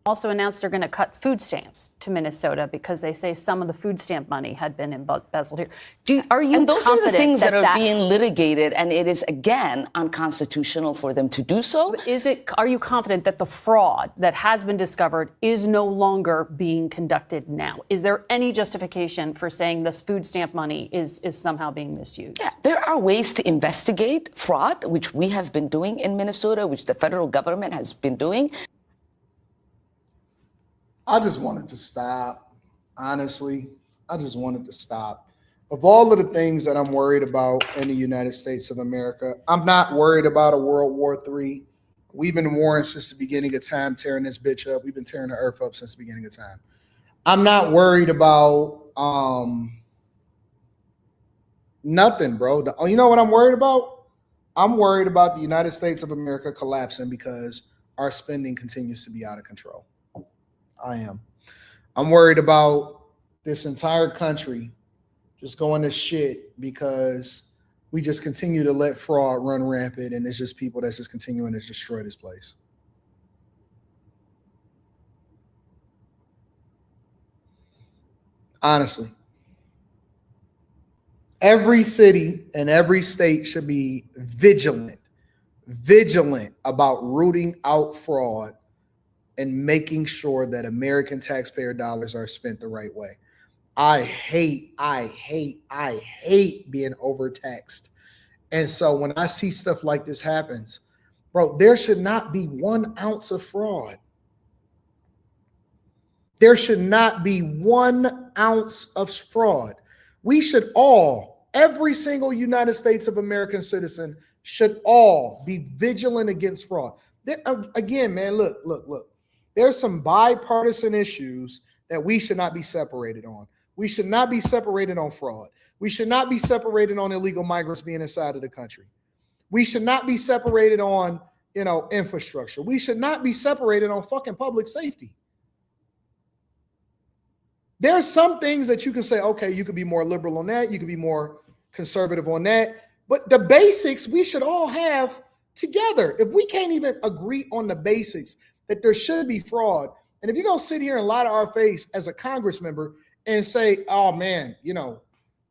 Also announced they're going to cut food stamps to Minnesota because they say some of the food stamp money had been embezzled here. Are you and those are the things that are being litigated, and it is again unconstitutional for them to do so. Are you confident that the fraud that has been discovered is no longer being conducted now? Is there any justification for saying this food stamp money is somehow being misused? Yeah, there are ways to investigate fraud, which we have been doing in Minnesota, which the federal government has been doing. I just wanted to stop. Honestly, I just wanted to stop. Of all of the things that I'm worried about in the United States of America, I'm not worried about a World War III. We've been warring since the beginning of time, tearing this bitch up. We've been tearing the earth up since the beginning of time. I'm not worried about nothing, bro. You know what I'm worried about? I'm worried about the United States of America collapsing because our spending continues to be out of control. I am. I'm worried about this entire country just going to shit because we just continue to let fraud run rampant, and it's just people that's just continuing to destroy this place. Honestly. Every city and every state should be vigilant about rooting out fraud and making sure that American taxpayer dollars are spent the right way. I hate being overtaxed. And so when I see stuff like this happens, bro, there should not be 1 ounce of fraud. There should not be 1 ounce of fraud. We should all, every single United States of American citizen should all be vigilant against fraud. Again, man, look. There's some bipartisan issues that we should not be separated on. We should not be separated on fraud. We should not be separated on illegal migrants being inside of the country. We should not be separated on, infrastructure. We should not be separated on fucking public safety. There's some things that you can say, okay, you could be more liberal on that. You could be more conservative on that. But the basics we should all have together. If we can't even agree on the basics, that there should be fraud. And if you're going to sit here and lie to our face as a Congress member and say, oh, man,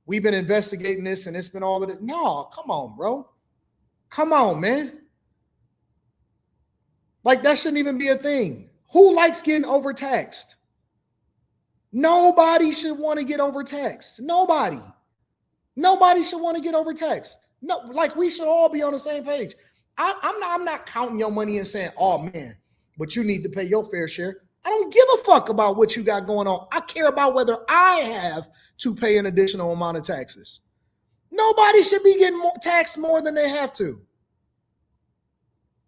we've been investigating this and it's been all of it. No, come on, bro. Come on, man. Like, that shouldn't even be a thing. Who likes getting overtaxed? Nobody should want to get overtaxed. Nobody should want to get overtaxed. No, like, we should all be on the same page. I'm not counting your money and saying, oh, man, but you need to pay your fair share. I don't give a fuck about what you got going on. I care about whether I have to pay an additional amount of taxes. Nobody should be getting taxed more than they have to.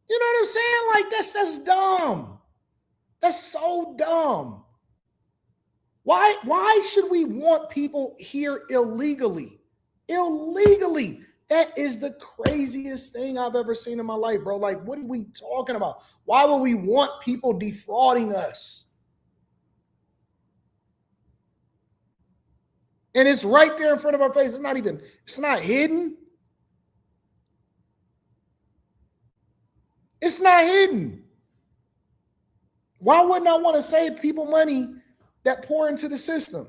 You know what I'm saying? Like, that's dumb. That's so dumb. Why should we want people here illegally? Illegally. That is the craziest thing I've ever seen in my life, bro. Like, what are we talking about? Why would we want people defrauding us? And it's right there in front of our face. It's not hidden. It's not hidden. Why wouldn't I want to save people money that pour into the system?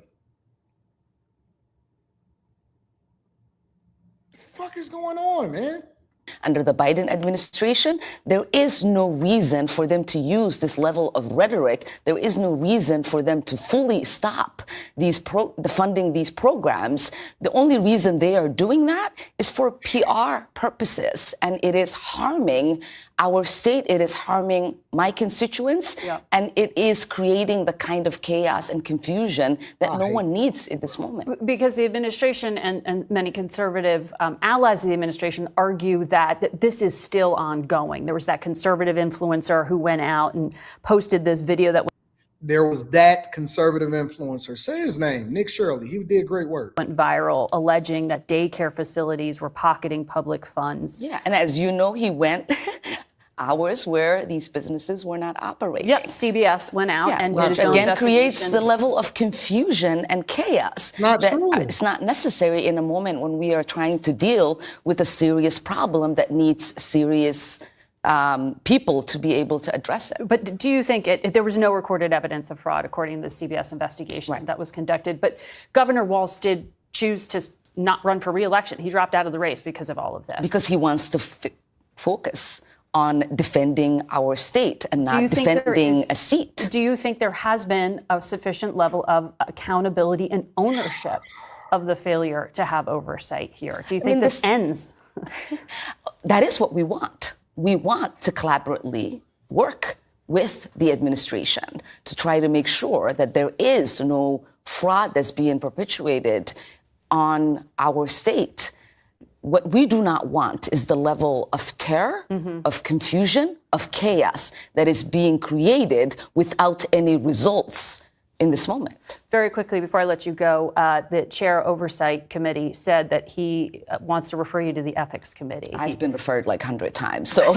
fuck is going on, man? Under the Biden administration, there is no reason for them to use this level of rhetoric. There is no reason for them to fully stop funding these programs. The only reason they are doing that is for PR purposes, and it is harming our state. It is harming my constituents, and it is creating the kind of chaos and confusion that no one needs in this moment. Because the administration and many conservative allies of the administration argue that this is still ongoing. There was that conservative influencer who went out and posted this video that there was that conservative influencer. Say his name, Nick Shirley. He did great work. Went viral, alleging that daycare facilities were pocketing public funds. Yeah, and as you know, he went hours where these businesses were not operating. Yep, CBS went out and which did its own again creates investigation. the level of confusion and chaos. Not true. It's not necessary in a moment when we are trying to deal with a serious problem that needs serious people to be able to address it. But do you think there was no recorded evidence of fraud according to the CBS investigation that was conducted? But Governor Walz did choose to not run for re-election. He dropped out of the race because of all of this. Because he wants to focus on defending our state and not defending a seat. Do you think there has been a sufficient level of accountability and ownership of the failure to have oversight here? Do you think this ends? That is what we want. We want to collaboratively work with the administration to try to make sure that there is no fraud that's being perpetuated on our state. What we do not want is the level of terror, of confusion, of chaos that is being created without any results in this moment. Very quickly, before I let you go, the Chair Oversight Committee said that he wants to refer you to the Ethics Committee. I've been referred like 100 times, so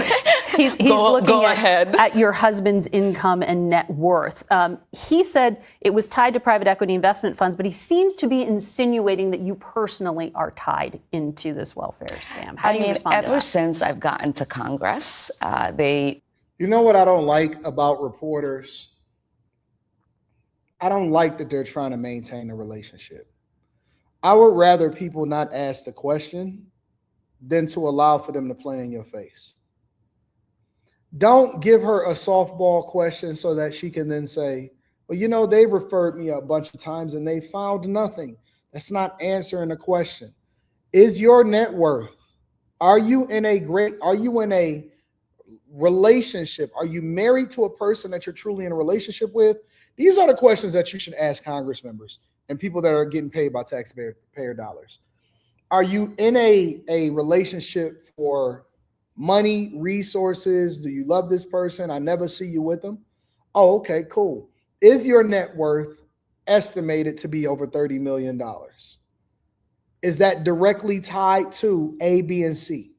he's looking at your husband's income and net worth. He said it was tied to private equity investment funds, but he seems to be insinuating that you personally are tied into this welfare scam. How do you respond to that? Ever since I've gotten to Congress, they... You know what I don't like about reporters? I don't like that they're trying to maintain a relationship. I would rather people not ask the question than to allow for them to play in your face. Don't give her a softball question so that she can then say, well, you know, they referred me a bunch of times and they found nothing. That's not answering the question. Is your net worth? Are you in a relationship? Are you married to a person that you're truly in a relationship with? These are the questions that you should ask Congress members and people that are getting paid by taxpayer dollars. Are you in a relationship for money, resources? Do you love this person? I never see you with them. Oh, okay, cool. Is your net worth estimated to be over $30 million? Is that directly tied to A, B, and C?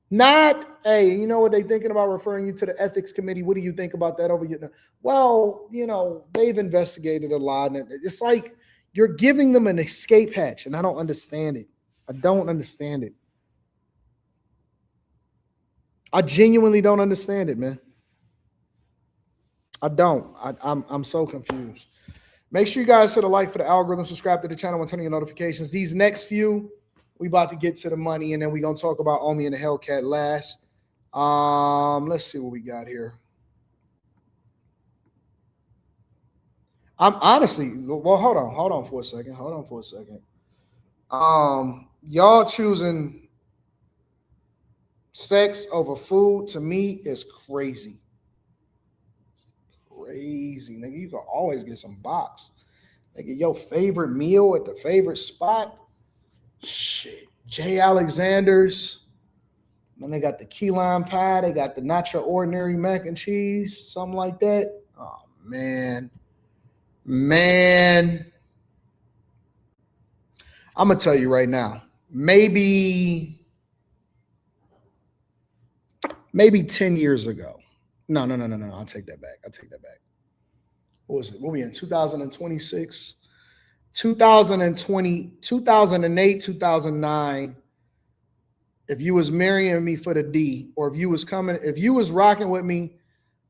Not, hey, you know what they thinking about referring you to the ethics committee? What do you think about that over here? Well, you know, they've investigated a lot. And it's like you're giving them an escape hatch, and I don't understand it. I don't understand it. I genuinely don't understand it, man. I don't. I'm so confused. Make sure you guys hit a like for the algorithm, subscribe to the channel, and turn on your notifications. These next few, we about to get to the money, and then we're going to talk about Omi and the Hellcat last. Let's see what we got here. I'm honestly, well, hold on for a second. Y'all choosing sex over food to me is crazy. Crazy, nigga. You can always get some box. Nigga, your favorite meal at the favorite spot. Shit. J. Alexander's. Then they got the key lime pie. They got the not your ordinary mac and cheese. Something like that. Oh, man. I'm going to tell you right now. Maybe 10 years ago. No. I'll take that back. What was it? What we in 2026? 2020, 2008, 2009. If you was marrying me for the D, or if you was rocking with me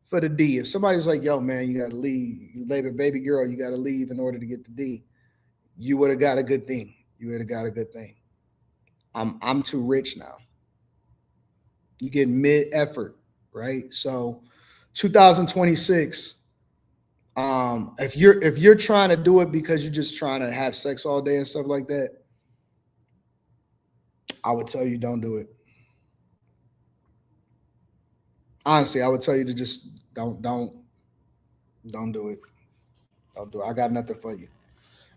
for the D, if somebody's like, yo, man, you got to leave, you labor baby girl, you got to leave in order to get the D, you would have got a good thing. I'm too rich now. You get mid-effort, right? So 2026, if you're trying to do it because you're just trying to have sex all day and stuff like that, I would tell you don't do it. Honestly, I would tell you to just don't do it. Don't do it. I got nothing for you.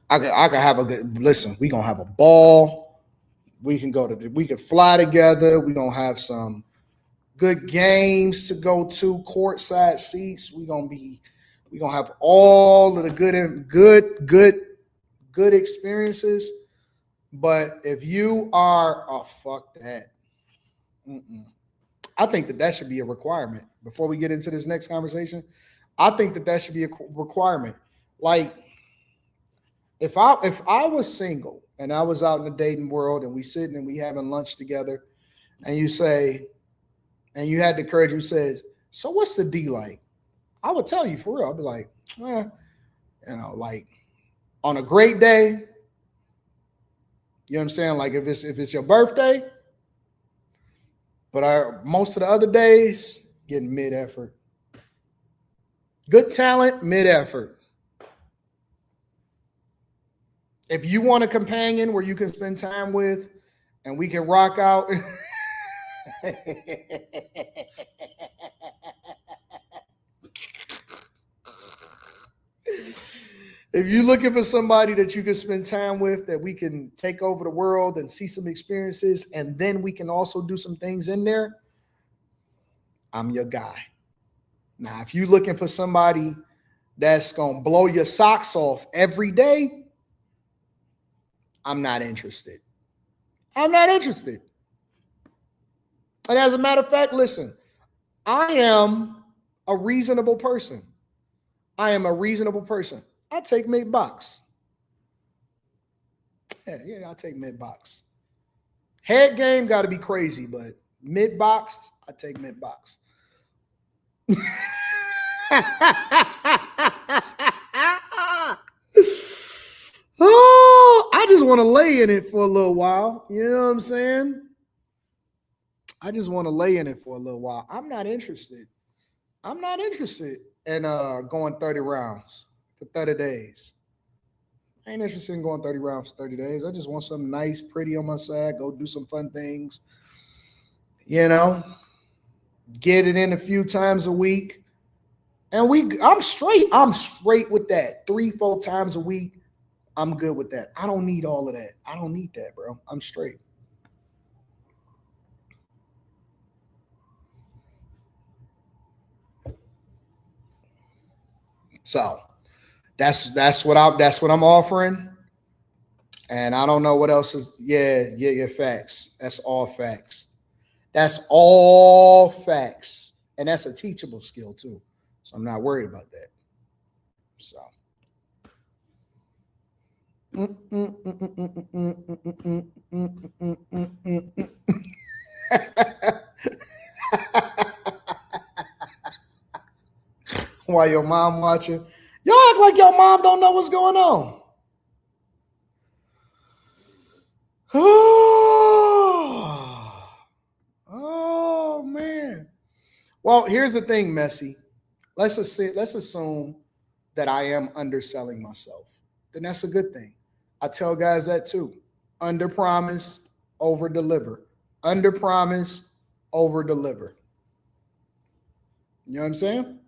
I could have a good listen. We gonna have a ball. We can fly together. We gonna have some good games to go to, courtside seats. We gonna have all of the good experiences. But if you are, fuck that. I think that should be a requirement. Before we get into this next conversation, I think that should be a requirement. Like, if I was single and I was out in the dating world and we sitting and we having lunch together, and you say, and you had the courage, you said, so what's the D like? I would tell you for real. I'd be like, like on a great day, you know what I'm saying? Like if it's your birthday, but most of the other days, getting mid-effort. Good talent, mid-effort. If you want a companion where you can spend time with and we can rock out. If you're looking for somebody that you can spend time with, that we can take over the world and see some experiences, and then we can also do some things in there, I'm your guy. Now, if you're looking for somebody that's going to blow your socks off every day, I'm not interested. I'm not interested. And as a matter of fact, listen, I am a reasonable person. I take mid-box. Yeah, I take mid-box. Head game got to be crazy, but mid-box, I take mid-box. Oh, I just want to lay in it for a little while. You know what I'm saying? I just want to lay in it for a little while. I'm not interested in going 30 rounds for 30 days. I ain't interested in going 30 rounds for 30 days. I just want something nice, pretty on my side, go do some fun things. You know, get it in a few times a week. And I'm straight. I'm straight with that. 3-4 times a week. I'm good with that. I don't need all of that. I don't need that, bro. I'm straight. So that's what I'm offering. And I don't know what else is. Yeah, facts. That's all facts. That's all facts. And that's a teachable skill too. So I'm not worried about that. So while your mom watching, y'all act like your mom don't know what's going on. Oh man. Well, here's the thing, Messy. Let's assume that I am underselling myself. Then that's a good thing. I tell guys that too. Under promise, over deliver. Under promise, over deliver. You know what I'm saying?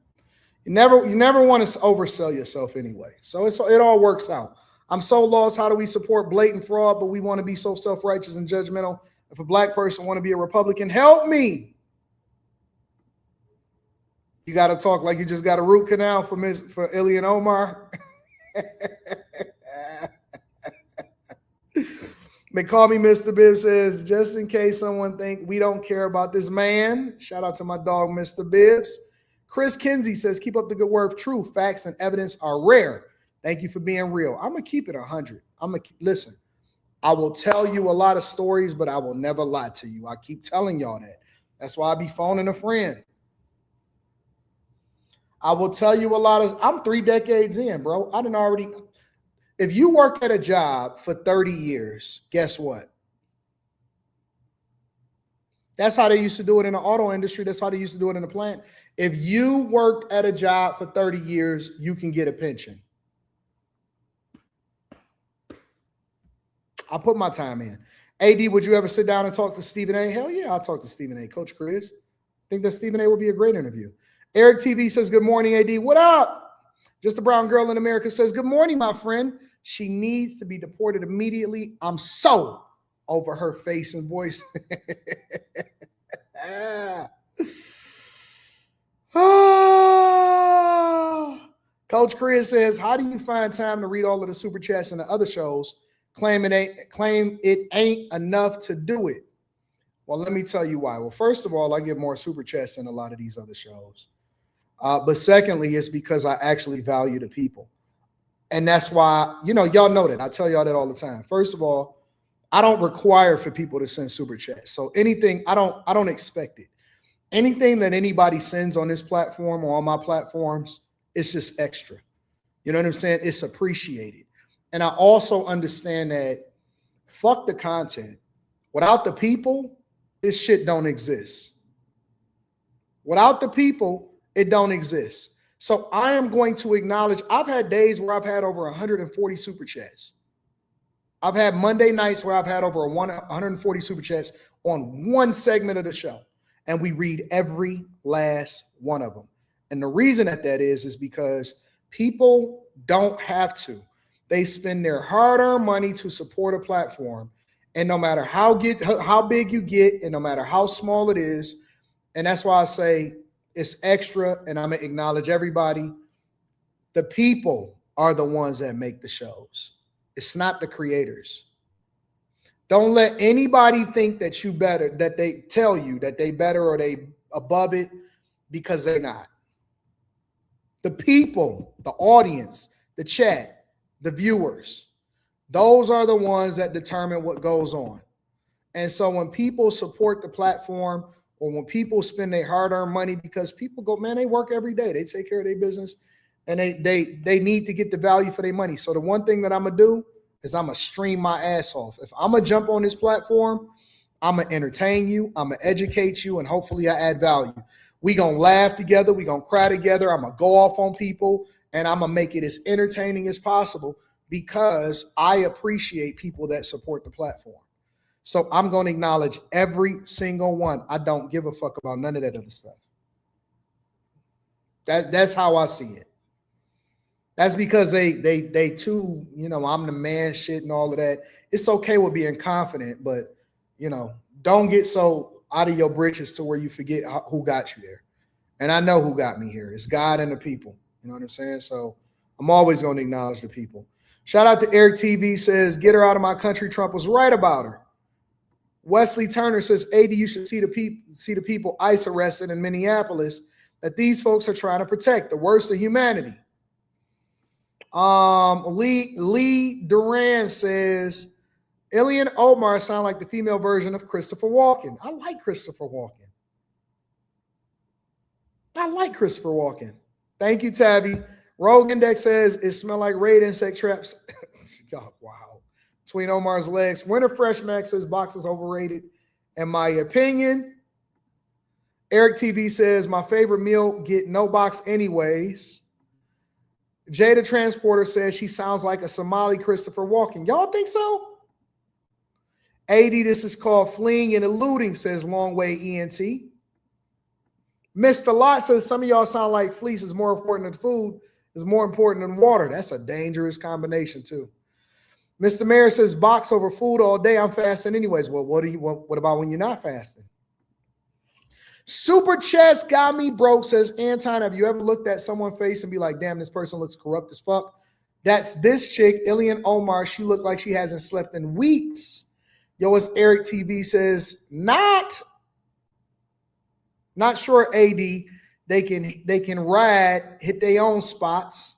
You never want to oversell yourself anyway. So it all works out. I'm so lost. How do we support blatant fraud, but we want to be so self-righteous and judgmental? If a black person want to be a Republican, help me. You got to talk like you just got a root canal for Ilhan Omar. They call me Mr. Bibbs says, just in case someone think we don't care about this man. Shout out to my dog, Mr. Bibbs. Chris Kinsey says, keep up the good work. True facts and evidence are rare. Thank you for being real. I'm going to keep it 100. Listen, I will tell you a lot of stories, but I will never lie to you. I keep telling y'all that. That's why I be phoning a friend. I will tell you I'm 3 decades in, bro. If you work at a job for 30 years, guess what? That's how they used to do it in the auto industry. That's how they used to do it in the plant. If you worked at a job for 30 years, you can get a pension. I'll put my time in. AD, would you ever sit down and talk to Stephen A? Hell yeah, I'll talk to Stephen A. Coach Chris. I think that Stephen A would be a great interview. Eric TV says, good morning, AD. What up? Just a brown girl in America says, good morning, my friend. She needs to be deported immediately. I'm so over her face and voice. Coach Chris says, how do you find time to read all of the super chats and the other shows? Claim it ain't enough to do it. Well, let me tell you why. Well, first of all, I get more super chats than a lot of these other shows. But secondly, it's because I actually value the people. And that's why, y'all know that. I tell y'all that all the time. First of all, I don't require for people to send super chats. So anything, I don't expect it. Anything that anybody sends on this platform or on my platforms, it's just extra. You know what I'm saying? It's appreciated. And I also understand that fuck the content. Without the people, this shit don't exist. Without the people, it don't exist. So I am going to acknowledge, I've had days where I've had over 140 super chats. I've had Monday nights where I've had over 140 super chats on one segment of the show. And we read every last one of them. And the reason that is because people don't have to. They spend their hard-earned money to support a platform. And no matter how big you get, and no matter how small it is, and that's why I say it's extra, and I'm gonna acknowledge everybody. The people are the ones that make the shows. It's not the creators. Don't let anybody think that you better, that they tell you that they better or they above it, because they're not. The people, the audience, the chat, the viewers, those are the ones that determine what goes on. And so when people support the platform, or when people spend their hard-earned money, because people go, man, they work every day. They take care of their business, and they need to get the value for their money. So the one thing that I'm going to do is I'm going to stream my ass off. If I'm going to jump on this platform, I'm going to entertain you, I'm going to educate you, and hopefully I add value. We going to laugh together. We going to cry together. I'm going to go off on people, and I'm going to make it as entertaining as possible, because I appreciate people that support the platform. So I'm going to acknowledge every single one. I don't give a fuck about none of that other stuff. That's how I see it. That's because they too, I'm the man shit and all of that. It's okay with being confident, but, don't get so out of your britches to where you forget who got you there. And I know who got me here. It's God and the people. You know what I'm saying? So I'm always going to acknowledge the people. Shout out to Eric TV, says, get her out of my country. Trump was right about her. Wesley Turner says, AD, you should see the people ICE arrested in Minneapolis that these folks are trying to protect, the worst of humanity. Lee Duran says, Ilhan Omar sound like the female version of Christopher Walken. I like Christopher Walken. Thank you, Tabby. Rogue Index says, it smell like raid insect traps. Oh, wow. Between Omar's legs. Winter Fresh Max says box is overrated. In my opinion, Eric TV says my favorite meal get no box anyways. Jada Transporter says she sounds like a Somali Christopher Walken. Y'all think so? AD, this is called fleeing and eluding, says Long Way ENT. Mr. Lot says some of y'all sound like fleece is more important than food, is more important than water. That's a dangerous combination too. Mr. Mayor says box over food all day. I'm fasting anyways. Well, what about when you're not fasting? Super Chest got me broke, says Anton. Have you ever looked at someone's face and be like, damn, this person looks corrupt as fuck? That's this chick, Ilhan Omar. She looked like she hasn't slept in weeks. Yo, it's Eric TV says, not sure, AD. They can ride, hit their own spots.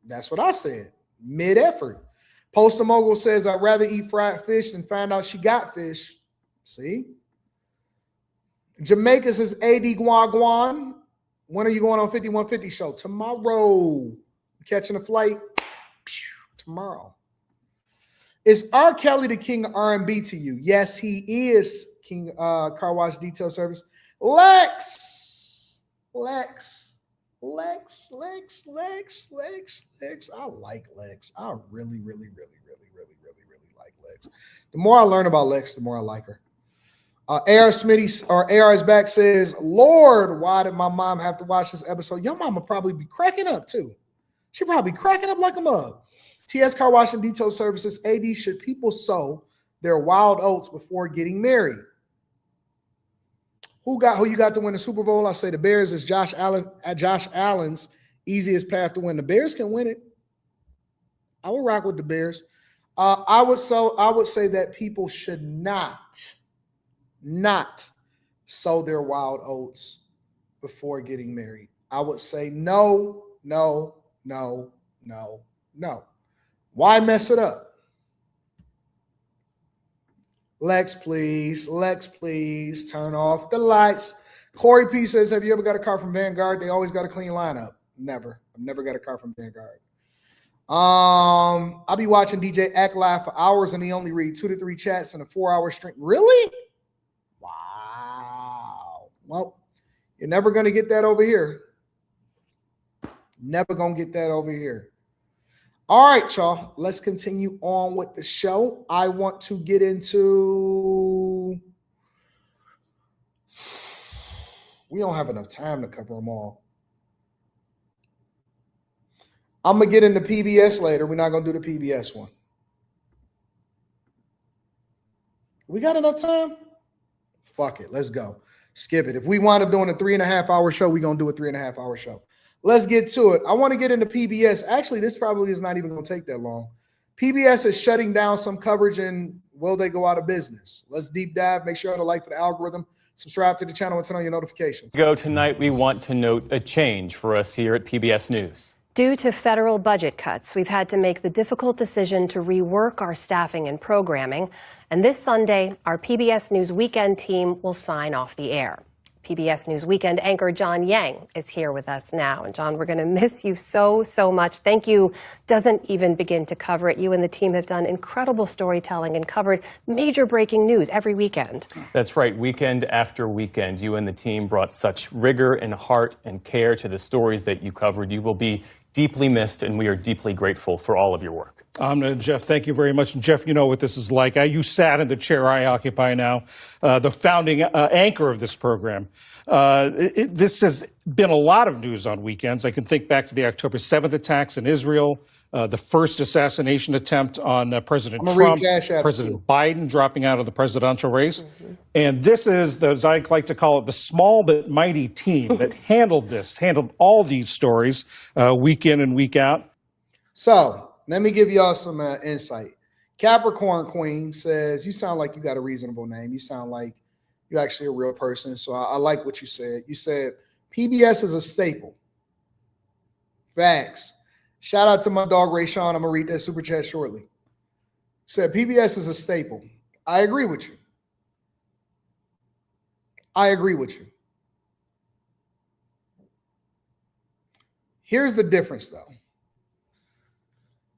That's what I said. Mid-effort. Poster Mogul says, I'd rather eat fried fish than find out she got fish. See? Jamaica says, AD Guaguan. When are you going on 5150 show? Tomorrow. Catching a flight? Tomorrow. Is R. Kelly the king of R&B to you? Yes, he is, King Car Wash Detail Service. Lex. I like Lex. I really like Lex. The more I learn about Lex, the more I like her. AR Smitty or AR is back says, Lord, why did my mom have to watch this episode? Your mama probably be cracking up too. She probably cracking up like a mug. TS Car Wash and Detail Services. AD, should people sow their wild oats before getting married? Who you got to win the Super Bowl? I say the Bears is Josh Allen's easiest path to win. The Bears can win it. I would rock with the Bears. I would say that people should not sow their wild oats before getting married. I would say no. Why mess it up? Lex, please. Turn off the lights. Corey P says, have you ever got a car from Vanguard? They always got a clean lineup. Never. I've never got a car from Vanguard. I'll be watching DJ act live for hours and he only read 2 to 3 chats in a 4-hour stream. Really? Wow. Well, you're never going to get that over here. Never going to get that over here. All right, y'all. Let's continue on with the show. I want to get into... We don't have enough time to cover them all. I'm going to get into PBS later. We're not going to do the PBS one. We got enough time? Fuck it. Let's go. Skip it. If we wind up doing a 3.5-hour show, we're going to do a 3.5-hour show. Let's get to it. I want to get into PBS. Actually, this probably is not even going to take that long. PBS is shutting down some coverage, and will they go out of business? Let's deep dive. Make sure to like for the algorithm. Subscribe to the channel and turn on your notifications. Tonight, we want to note a change for us here at PBS News. Due to federal budget cuts, we've had to make the difficult decision to rework our staffing and programming. And this Sunday, our PBS News Weekend team will sign off the air. PBS News Weekend anchor John Yang is here with us now. And John, we're going to miss you so much. Thank you doesn't even begin to cover it. You and the team have done incredible storytelling and covered major breaking news every weekend. That's right. Weekend after weekend, you and the team brought such rigor and heart and care to the stories that you covered. You will be deeply missed, and we are deeply grateful for all of your work. Jeff, thank you very much. And Jeff, you know what this is like. You sat in the chair I occupy now, the founding anchor of this program. This has been a lot of news on weekends. I can think back to the October 7th attacks in Israel, the first assassination attempt on President Trump, President Biden dropping out of the presidential race. Mm-hmm. And this is, as I like to call it, the small but mighty team that handled all these stories week in and week out. So let me give y'all some insight. Capricorn Queen says, you sound like you got a reasonable name. You sound like you're actually a real person. So I like what you said. You said PBS is a staple. Facts. Shout out to my dog, Ray Sean. I'm going to read that super chat shortly. Said PBS is a staple. I agree with you. Here's the difference, though.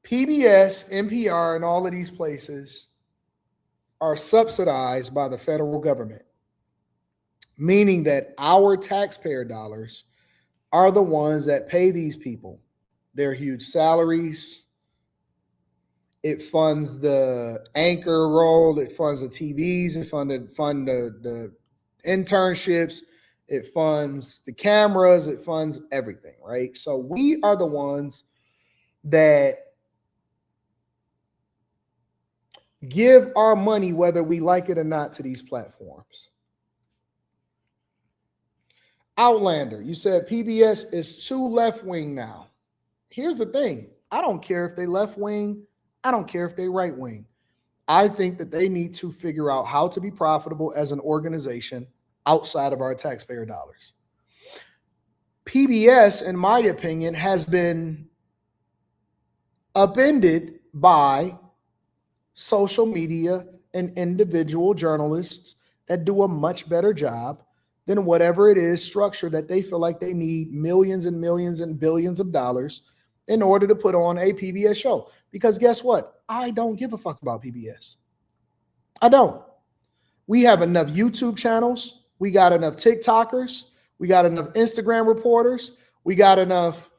PBS, NPR, and all of these places are subsidized by the federal government, meaning that our taxpayer dollars are the ones that pay these people their huge salaries. It funds the anchor role. It funds the TVs. It fund the internships. It funds the cameras. It funds everything, right? So we are the ones that give our money, whether we like it or not, to these platforms. Outlander, you said PBS is too left-wing now. Here's the thing. I don't care if they left-wing. I don't care if they right-wing. I think that they need to figure out how to be profitable as an organization outside of our taxpayer dollars. PBS, in my opinion, has been upended by social media and individual journalists that do a much better job than whatever it is structure that they feel like they need millions and millions and billions of dollars in order to put on a PBS show. Because guess what? I don't give a fuck about PBS. I don't. We have enough YouTube channels. We got enough TikTokers. We got enough Instagram reporters. We got enough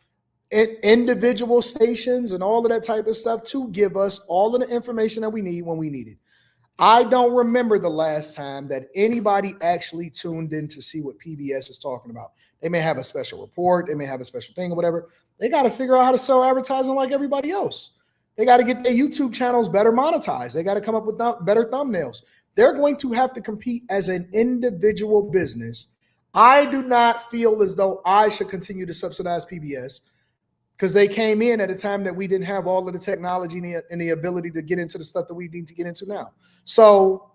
individual stations and all of that type of stuff to give us all of the information that we need when we need it. I don't remember the last time that anybody actually tuned in to see what PBS is talking about. They may have a special report. They may have a special thing or whatever. They got to figure out how to sell advertising like everybody else. They got to get their YouTube channels better monetized. They got to come up with better thumbnails. They're going to have to compete as an individual business. I do not feel as though I should continue to subsidize PBS because they came in at a time that we didn't have all of the technology and the ability to get into the stuff that we need to get into now. So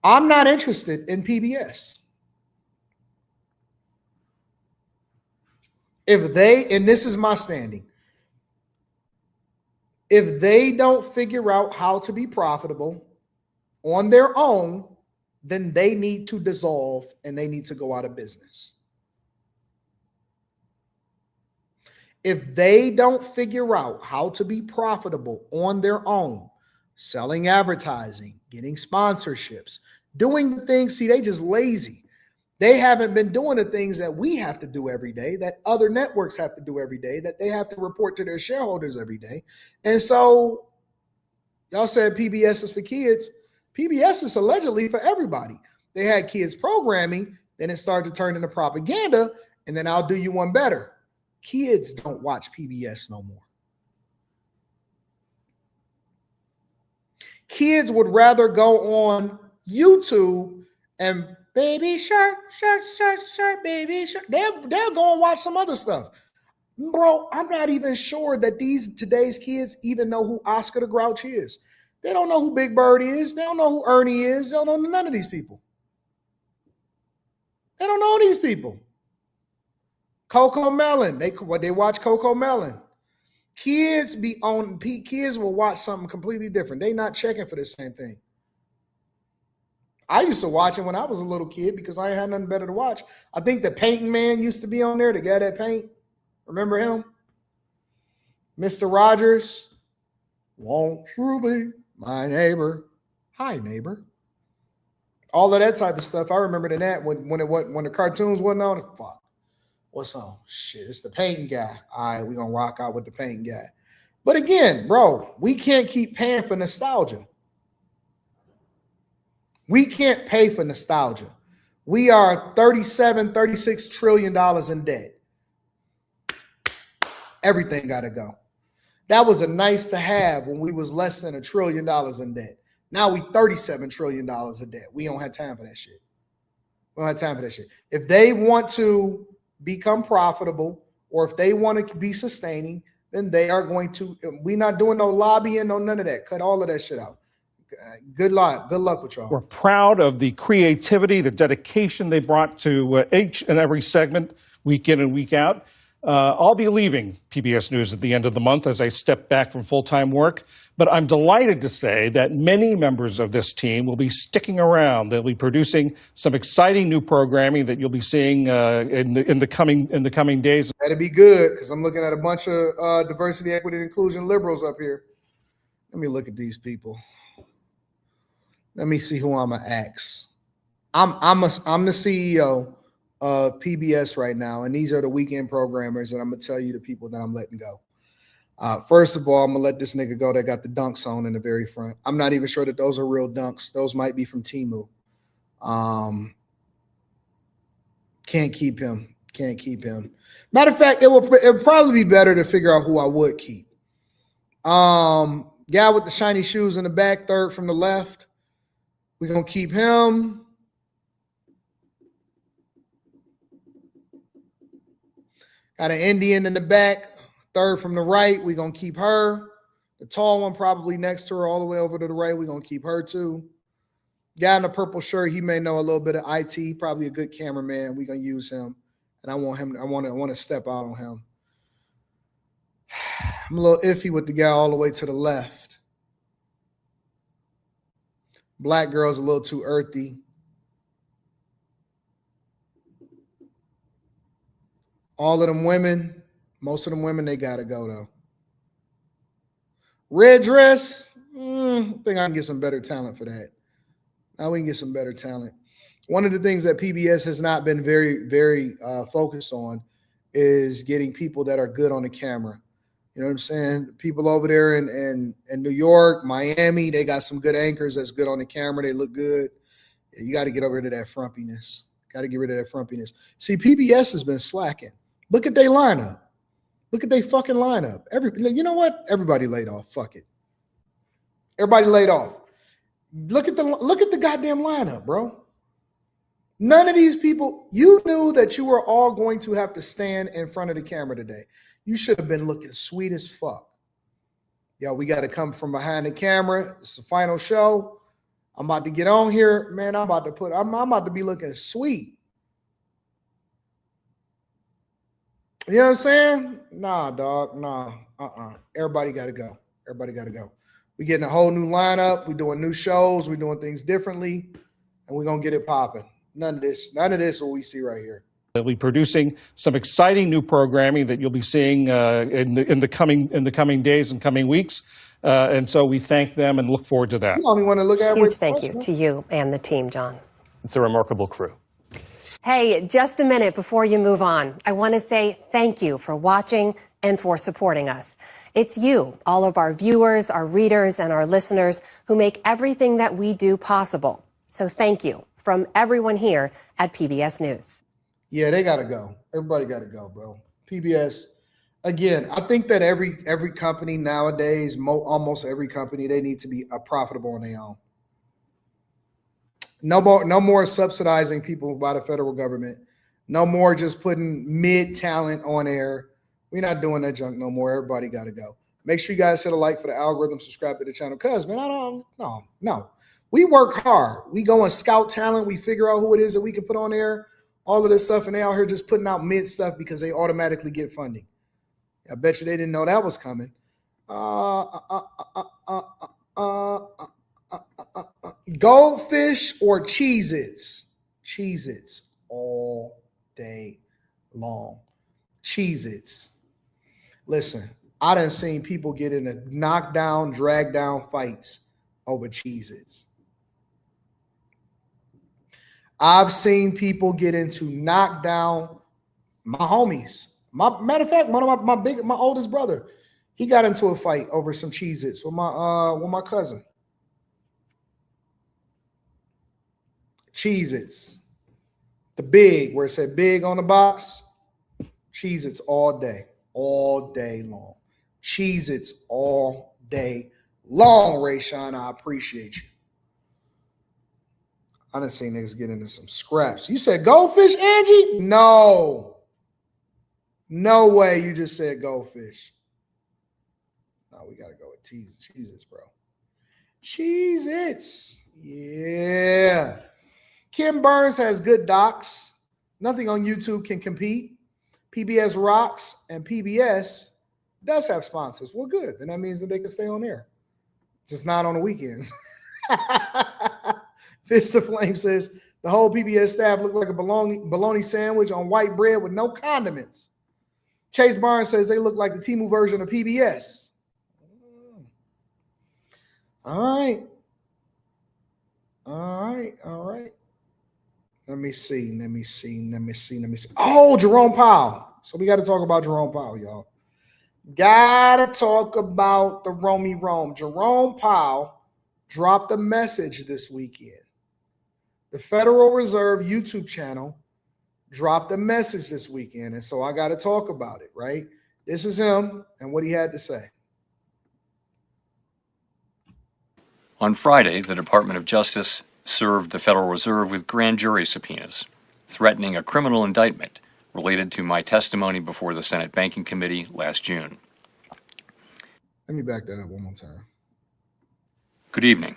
I'm not interested in PBS. If they, and this is my standing, if they don't figure out how to be profitable on their own, then they need to dissolve and they need to go out of business. If they don't figure out how to be profitable on their own, selling advertising, getting sponsorships, doing the things, see, they just lazy. They haven't been doing the things that we have to do every day, that other networks have to do every day, that they have to report to their shareholders every day. And so y'all said PBS is for kids. PBS is allegedly for everybody. They had kids programming, then it started to turn into propaganda, and then I'll do you one better. Kids don't watch PBS no more. Kids would rather go on YouTube and baby shark, baby shark. They'll go and watch some other stuff. Bro, I'm not even sure that today's kids even know who Oscar the Grouch is. They don't know who Big Bird is. They don't know who Ernie is. They don't know none of these people. They don't know these people. Coco Melon. They watch Coco Melon. Kids will watch something completely different. They not checking for the same thing. I used to watch it when I was a little kid because I had nothing better to watch. I think the Painting Man used to be on there, the guy that paint. Remember him? Mr. Rogers. Won't you be my neighbor? Hi, neighbor. All of that type of stuff. I remember that when the cartoons wasn't on. Fuck. What's on? Shit, it's the painting guy. All right, we're going to rock out with the painting guy. But again, bro, we can't keep paying for nostalgia. We can't pay for nostalgia. We are $36 trillion in debt. Everything got to go. That was a nice to have when we was less than $1 trillion in debt. Now we $37 trillion in debt. We don't have time for that shit. We don't have time for that shit. If they want to become profitable or if they want to be sustaining, then they are going to, we're not doing no lobbying, no none of that. Cut all of that shit out. Good luck. Good luck with y'all. We're proud of the creativity, the dedication they brought to each and every segment, week in and week out. I'll be leaving PBS News at the end of the month as I step back from full-time work, but I'm delighted to say that many members of this team will be sticking around. They'll be producing some exciting new programming that you'll be seeing in the coming days. That'd be good because I'm looking at a bunch of diversity, equity, and inclusion liberals up here. Let me look at these people. Let me see who I'm gonna ask. I'm the CEO of PBS right now, and these are the weekend programmers, and I'm gonna tell you the people that I'm letting go. First of all, I'm gonna let this nigga go that got the dunks on in the very front. I'm not even sure that those are real dunks. Those might be from Temu. Can't keep him. Can't keep him. Matter of fact, it would probably be better to figure out who I would keep. Guy with the shiny shoes in the back, third from the left. We're gonna keep him. Got an Indian in the back, third from the right. We're going to keep her. The tall one probably next to her all the way over to the right. We're going to keep her too. Guy in the purple shirt, he may know a little bit of IT, probably a good cameraman. We're going to use him. And I want to step out on him. I'm a little iffy with the guy all the way to the left. Black girl's a little too earthy. All of them women, most of them women, they got to go, though. Red dress, I think I can get some better talent for that. Now we can get some better talent. One of the things that PBS has not been very focused on is getting people that are good on the camera. You know what I'm saying? People over there in New York, Miami, they got some good anchors that's good on the camera. They look good. You got to get over rid of that frumpiness. Got to get rid of that frumpiness. See, PBS has been slacking. The lineup. Look at their fucking lineup. You know what? Everybody laid off. Fuck it. Everybody laid off. Look at the goddamn lineup, bro. None of these people, you knew that you were all going to have to stand in front of the camera today. You should have been looking sweet as fuck. Yo, we got to come from behind the camera. It's the final show. I'm about to get on here, man. I'm about to be looking sweet. You know what I'm saying? Nah, dog. Nah. Everybody got to go. Everybody got to go. We're getting a whole new lineup. We're doing new shows. We're doing things differently, and we're gonna get it popping. None of this what we see right here. They'll be producing some exciting new programming that you'll be seeing in the coming days and coming weeks. And so we thank them and look forward to that. You only want to look at Huge thank you to you and the team, John. It's a remarkable crew. Hey, just a minute before you move on, I want to say thank you for watching and for supporting us. It's you, all of our viewers, our readers, and our listeners who make everything that we do possible. So thank you from everyone here at PBS News. Yeah, they got to go. Everybody got to go, bro. PBS, again, I think that every company nowadays, almost every company, they need to be profitable on their own. No more subsidizing people by the federal government. No more just putting mid talent on air. We're not doing that junk no more. Everybody got to go. Make sure you guys hit a like for the algorithm, subscribe to the channel. Cause man, no. We work hard. We go and scout talent. We figure out who it is that we can put on air. All of this stuff, and they out here just putting out mid stuff because they automatically get funding. I bet you they didn't know that was coming. Goldfish or Cheez-Its? Cheez-Its all day long. Cheez-Its. Listen, I done seen people get into knockdown, drag down fights over Cheez-Its. I've seen people get into knockdown. My homies. Matter of fact, one of my oldest brother, he got into a fight over some Cheez-Its with my cousin. Cheez-Its. The big, where it said big on the box. Cheez-Its all day long. Cheez-Its all day long, Rayshawn. I appreciate you. I done seen niggas get into some scraps. You said goldfish, Angie? No. No way you just said goldfish. No, we got to go with Cheez-Its, bro. Cheez-Its. Yeah. Kim Burns has good docs. Nothing on YouTube can compete. PBS rocks, and PBS does have sponsors. Well, good. Then that means that they can stay on air. Just not on the weekends. Fist of Flame says, the whole PBS staff looked like a bologna sandwich on white bread with no condiments. Chase Barnes says they look like the Temu version of PBS. All right. Let me see. Oh, Jerome Powell. So we got to talk about Jerome Powell, y'all. Got to talk about the Romy Rome. Jerome Powell dropped a message this weekend. The Federal Reserve YouTube channel dropped a message this weekend, and so I got to talk about it, right? This is him and what he had to say. On Friday, the Department of Justice served the Federal Reserve with grand jury subpoenas, threatening a criminal indictment related to my testimony before the Senate Banking Committee last June. Let me back that up one more time. Good evening.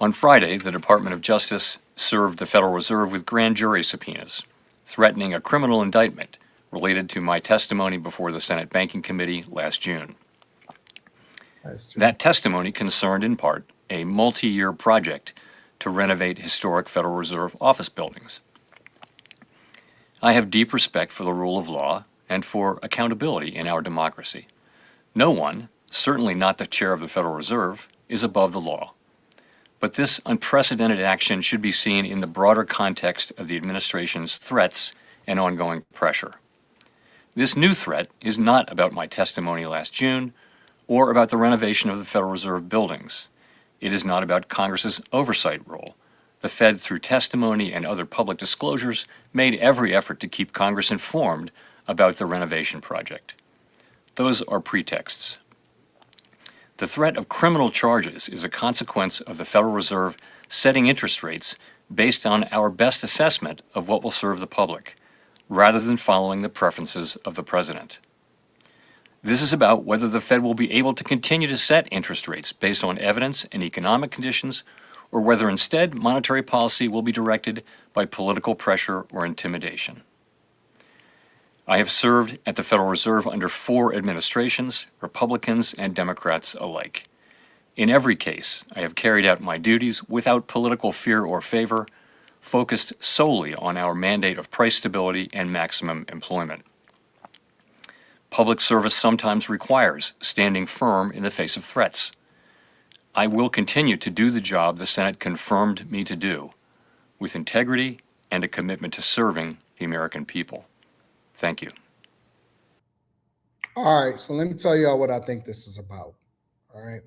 On Friday, the Department of Justice served the Federal Reserve with grand jury subpoenas, threatening a criminal indictment related to my testimony before the Senate Banking Committee last June. That testimony concerned in part a multi-year project to renovate historic Federal Reserve office buildings. I have deep respect for the rule of law and for accountability in our democracy. No one, certainly not the chair of the Federal Reserve, is above the law. But this unprecedented action should be seen in the broader context of the administration's threats and ongoing pressure. This new threat is not about my testimony last June or about the renovation of the Federal Reserve buildings. It is not about Congress's oversight role. The Fed, through testimony and other public disclosures, made every effort to keep Congress informed about the renovation project. Those are pretexts. The threat of criminal charges is a consequence of the Federal Reserve setting interest rates based on our best assessment of what will serve the public, rather than following the preferences of the president. This is about whether the Fed will be able to continue to set interest rates based on evidence and economic conditions, or whether instead monetary policy will be directed by political pressure or intimidation. I have served at the Federal Reserve under 4 administrations, Republicans and Democrats alike. In every case, I have carried out my duties without political fear or favor, focused solely on our mandate of price stability and maximum employment. Public service sometimes requires standing firm in the face of threats. I will continue to do the job the Senate confirmed me to do, with integrity and a commitment to serving the American people. Thank you. All right, so let me tell y'all what I think this is about. All right.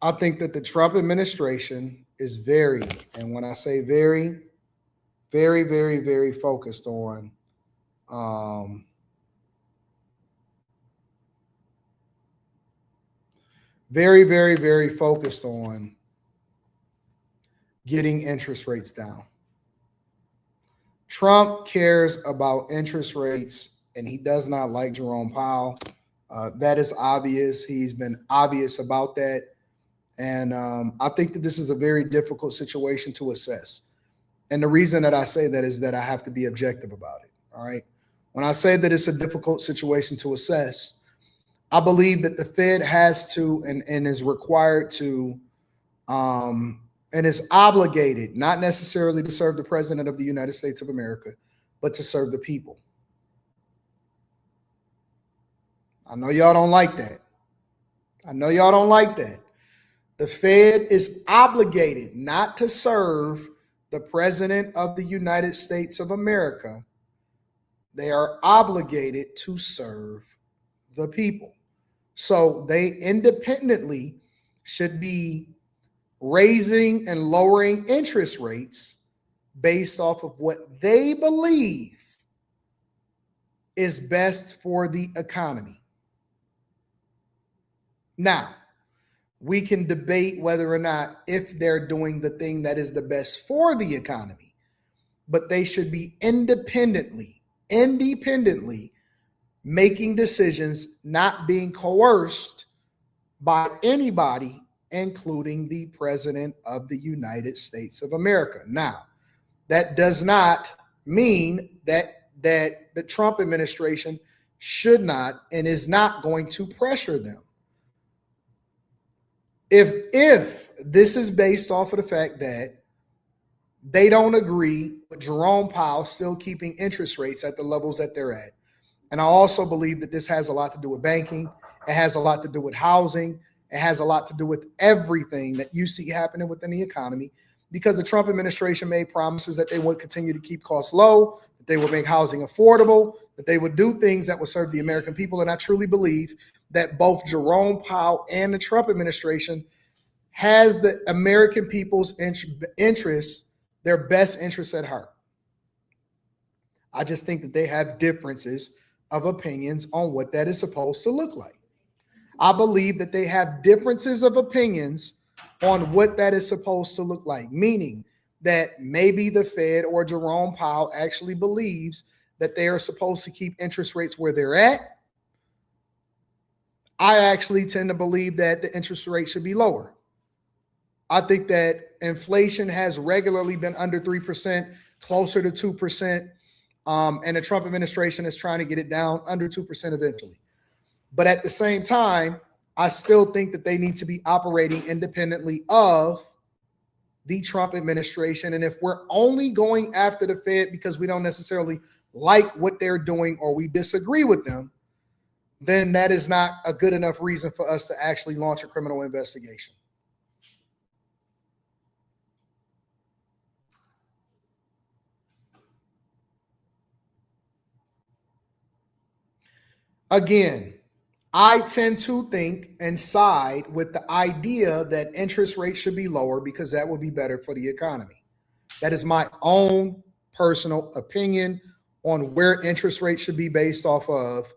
I think that the Trump administration is very, and when I say very, very, very, very focused on very, very, very focused on getting interest rates down. Trump cares about interest rates, and he does not like Jerome Powell. That is obvious. He's been obvious about that. And I think that this is a very difficult situation to assess. And the reason that I say that is that I have to be objective about it. All right. When I say that it's a difficult situation to assess, I believe that the Fed has to and is required to and is obligated, not necessarily to serve the President of the United States of America, but to serve the people. I know y'all don't like that. I know y'all don't like that. The Fed is obligated not to serve the President of the United States of America. They are obligated to serve the people. So they independently should be raising and lowering interest rates based off of what they believe is best for the economy. Now, we can debate whether or not if they're doing the thing that is the best for the economy, but they should be independently making decisions, not being coerced by anybody, including the President of the United States of America. Now, that does not mean that the Trump administration should not and is not going to pressure them. If this is based off of the fact that they don't agree with Jerome Powell still keeping interest rates at the levels that they're at, and I also believe that this has a lot to do with banking, it has a lot to do with housing, it has a lot to do with everything that you see happening within the economy, because the Trump administration made promises that they would continue to keep costs low, that they would make housing affordable, that they would do things that would serve the American people. And I truly believe that both Jerome Powell and the Trump administration has the American people's interests, their best interests at heart. I just think that they have differences of opinions on what that is supposed to look like. I believe that they have differences of opinions on what that is supposed to look like, meaning that maybe the Fed or Jerome Powell actually believes that they are supposed to keep interest rates where they're at. I actually tend to believe that the interest rate should be lower. I think that inflation has regularly been under 3%, closer to 2%, and the Trump administration is trying to get it down under 2% eventually. But at the same time, I still think that they need to be operating independently of the Trump administration. And if we're only going after the Fed because we don't necessarily like what they're doing or we disagree with them, then that is not a good enough reason for us to actually launch a criminal investigation. Again, I tend to think and side with the idea that interest rates should be lower because that would be better for the economy. That is my own personal opinion on where interest rates should be based off of,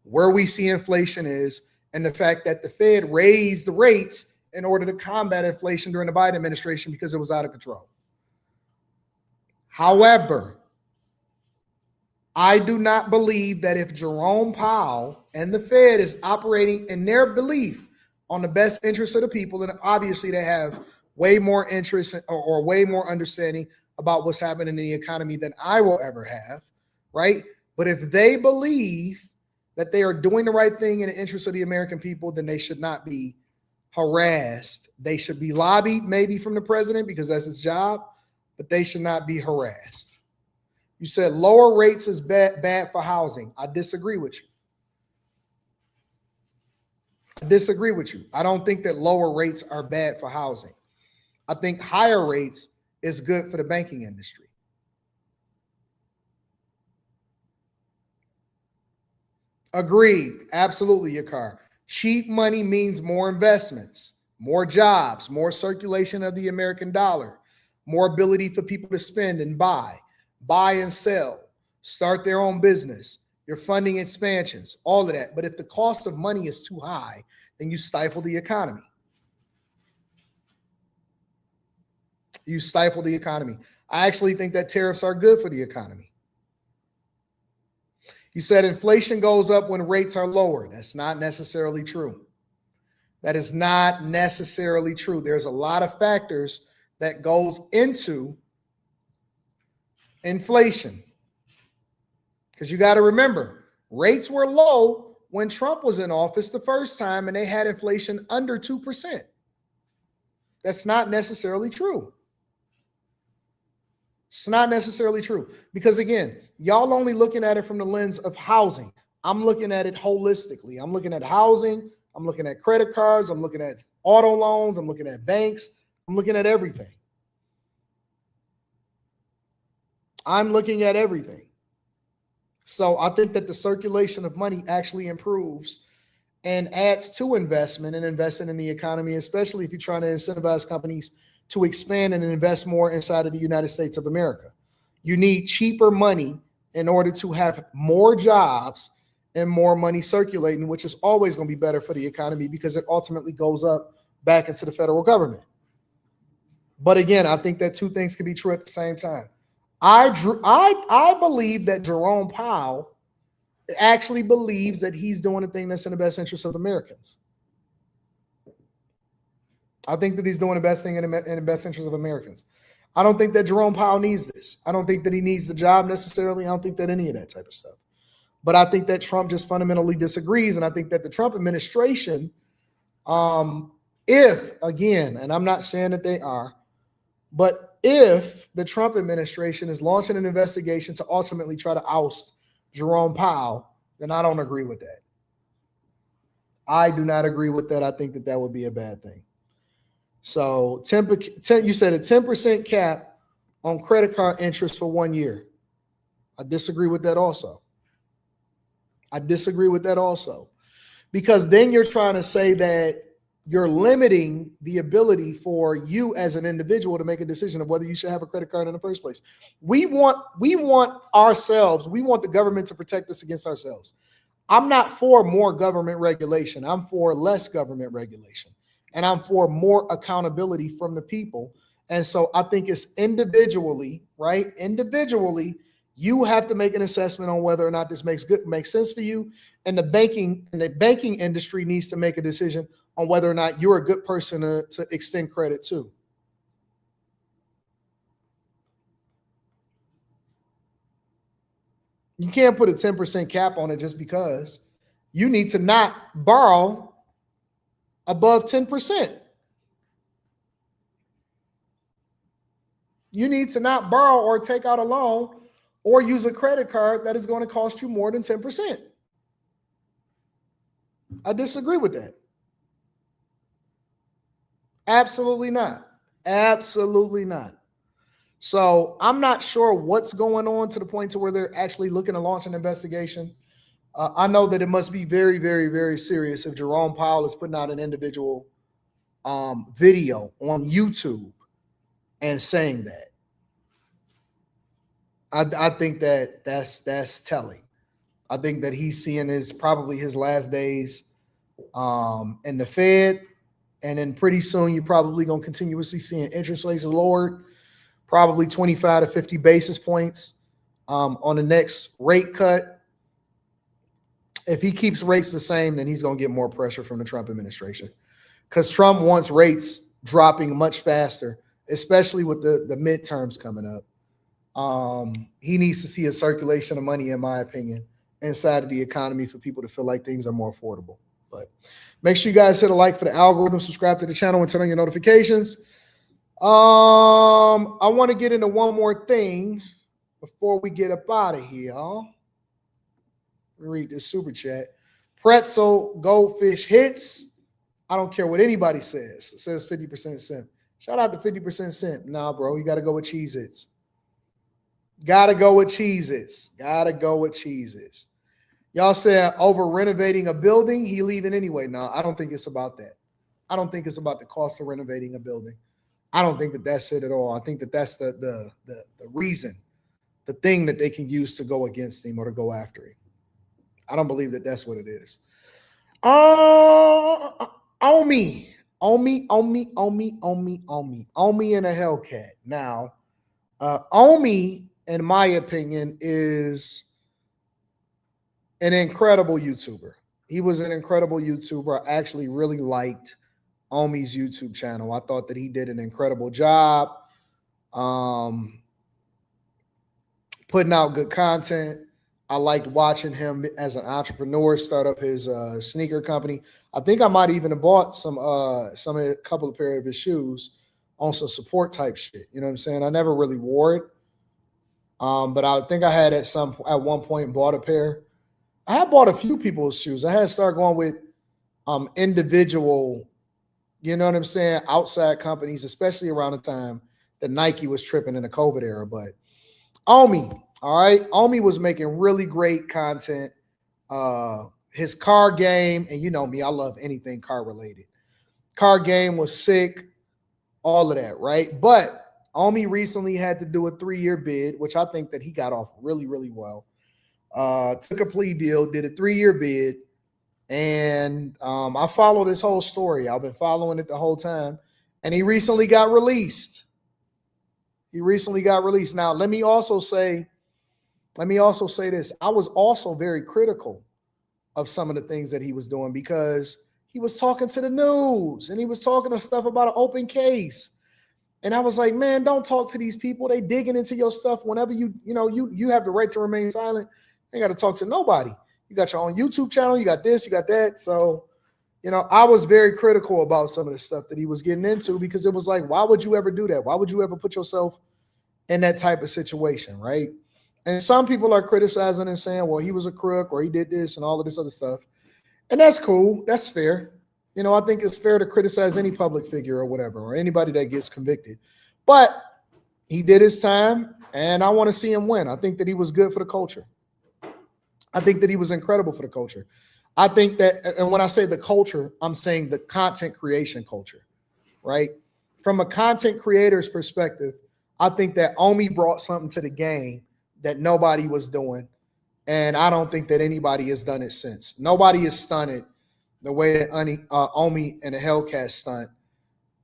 where we see inflation is, and the fact that the Fed raised the rates in order to combat inflation during the Biden administration because it was out of control. However, I do not believe that if Jerome Powell and the Fed is operating in their belief on the best interest of the people, then obviously they have way more interest or way more understanding about what's happening in the economy than I will ever have, right? But if they believe that they are doing the right thing in the interest of the American people, then they should not be harassed. They should be lobbied maybe from the president because that's his job, but they should not be harassed. You said lower rates is bad for housing. I disagree with you. I don't think that lower rates are bad for housing. I think higher rates is good for the banking industry. Agreed. Absolutely, Yakar. Cheap money means more investments, more jobs, more circulation of the American dollar, more ability for people to spend and buy and sell, start their own business. You're funding expansions, all of that. But if the cost of money is too high, then you stifle the economy. You stifle the economy. I actually think that tariffs are good for the economy. You said inflation goes up when rates are lower. That's not necessarily true. That is not necessarily true. There's a lot of factors that goes into inflation. Because you got to remember, rates were low when Trump was in office the first time and they had inflation under 2%. That's not necessarily true. It's not necessarily true. Because again, y'all only looking at it from the lens of housing. I'm looking at it holistically. I'm looking at housing. I'm looking at credit cards. I'm looking at auto loans. I'm looking at banks. I'm looking at everything. I'm looking at everything. So I think that the circulation of money actually improves and adds to investment and investing in the economy, especially if you're trying to incentivize companies to expand and invest more inside of the United States of America. You need cheaper money in order to have more jobs and more money circulating, which is always going to be better for the economy because it ultimately goes up back into the federal government. But again, I think that two things can be true at the same time. I believe that Jerome Powell actually believes that he's doing the thing that's in the best interest of Americans. I think that he's doing the best thing in the best interest of Americans. I don't think that Jerome Powell needs this. I don't think that he needs the job necessarily. I don't think that any of that type of stuff. But I think that Trump just fundamentally disagrees. And I think that the Trump administration, if, again, and I'm not saying that they are, but if the Trump administration is launching an investigation to ultimately try to oust Jerome Powell, then I don't agree with that. I do not agree with that. I think that that would be a bad thing. So you said a 10% cap on credit card interest for 1 year. I disagree with that also. Because then you're trying to say that you're limiting the ability for you as an individual to make a decision of whether you should have a credit card in the first place. We want the government to protect us against ourselves. I'm not for more government regulation. I'm for less government regulation. And I'm for more accountability from the people. And so I think it's individually, right? Individually, you have to make an assessment on whether or not this makes sense for you. And the banking industry needs to make a decision on whether or not you're a good person to extend credit to. You can't put a 10% cap on it just because. You need to not borrow above 10%. You need to not borrow or take out a loan or use a credit card that is going to cost you more than 10%. I disagree with that. Absolutely not. Absolutely not. So I'm not sure what's going on to the point to where they're actually looking to launch an investigation. I know that it must be very, very, very serious if Jerome Powell is putting out an individual video on YouTube and saying that. I think that's telling. I think that he's seeing probably his last days in the Fed, and then pretty soon you're probably going to continuously seeing interest rates lowered, probably 25 to 50 basis points on the next rate cut. If he keeps rates the same, then he's going to get more pressure from the Trump administration, because Trump wants rates dropping much faster, especially with the midterms coming up. He needs to see a circulation of money, in my opinion, inside of the economy for people to feel like things are more affordable. But make sure you guys hit a like for the algorithm, subscribe to the channel, and turn on your notifications. I want to get into one more thing before we get up out of here. Let me read this super chat. Pretzel Goldfish hits. I don't care what anybody says. It says 50% simp. Shout out to 50% simp. Nah, bro, you got to go with Cheez-Its. Gotta go with Cheez-Its. Gotta go with Cheez-Its. Y'all said over renovating a building, he leaving anyway. No, I don't think it's about that. I don't think it's about the cost of renovating a building. I don't think that that's it at all. I think that that's the reason, the thing that they can use to go against him or to go after him. I don't believe that that's what it is. On me and a Hellcat. Now, Omi, in my opinion, is an incredible YouTuber. He was an incredible YouTuber. I actually really liked Omi's YouTube channel. I thought that he did an incredible job putting out good content. I liked watching him as an entrepreneur start up his sneaker company. I think I might even have bought a couple of pair of his shoes on some support type shit. You know what I'm saying? I never really wore it. But I think I had at one point bought a pair. I had bought a few people's shoes. I had started going with individual, you know what I'm saying, outside companies, especially around the time that Nike was tripping in the COVID era. But Omi, all right, Omi was making really great content. His car game, and you know me, I love anything car related. Car game was sick, all of that, right? But Omi recently had to do a 3-year bid, which I think that he got off really, really well. Took a plea deal, did a 3-year bid, and I followed this whole story. I've been following it the whole time, and he recently got released. Now, let me also say this. I was also very critical of some of the things that he was doing, because he was talking to the news and he was talking to stuff about an open case. And I was like, man, don't talk to these people. They digging into your stuff whenever you have the right to remain silent. You ain't got to talk to nobody. You got your own YouTube channel. You got this, you got that. So, I was very critical about some of the stuff that he was getting into, because it was like, why would you ever do that? Why would you ever put yourself in that type of situation, right? And some people are criticizing and saying, well, he was a crook or he did this and all of this other stuff. And that's cool. That's fair. I think it's fair to criticize any public figure or whatever, or anybody that gets convicted. But he did his time, and I want to see him win. I think that he was good for the culture. I think that he was incredible for the culture. I think that, and when I say the culture, I'm saying the content creation culture, right? From a content creator's perspective, I think that Omi brought something to the game that nobody was doing, and I don't think that anybody has done it since. Nobody has stunted the way that Omi and the Hellcat stunt,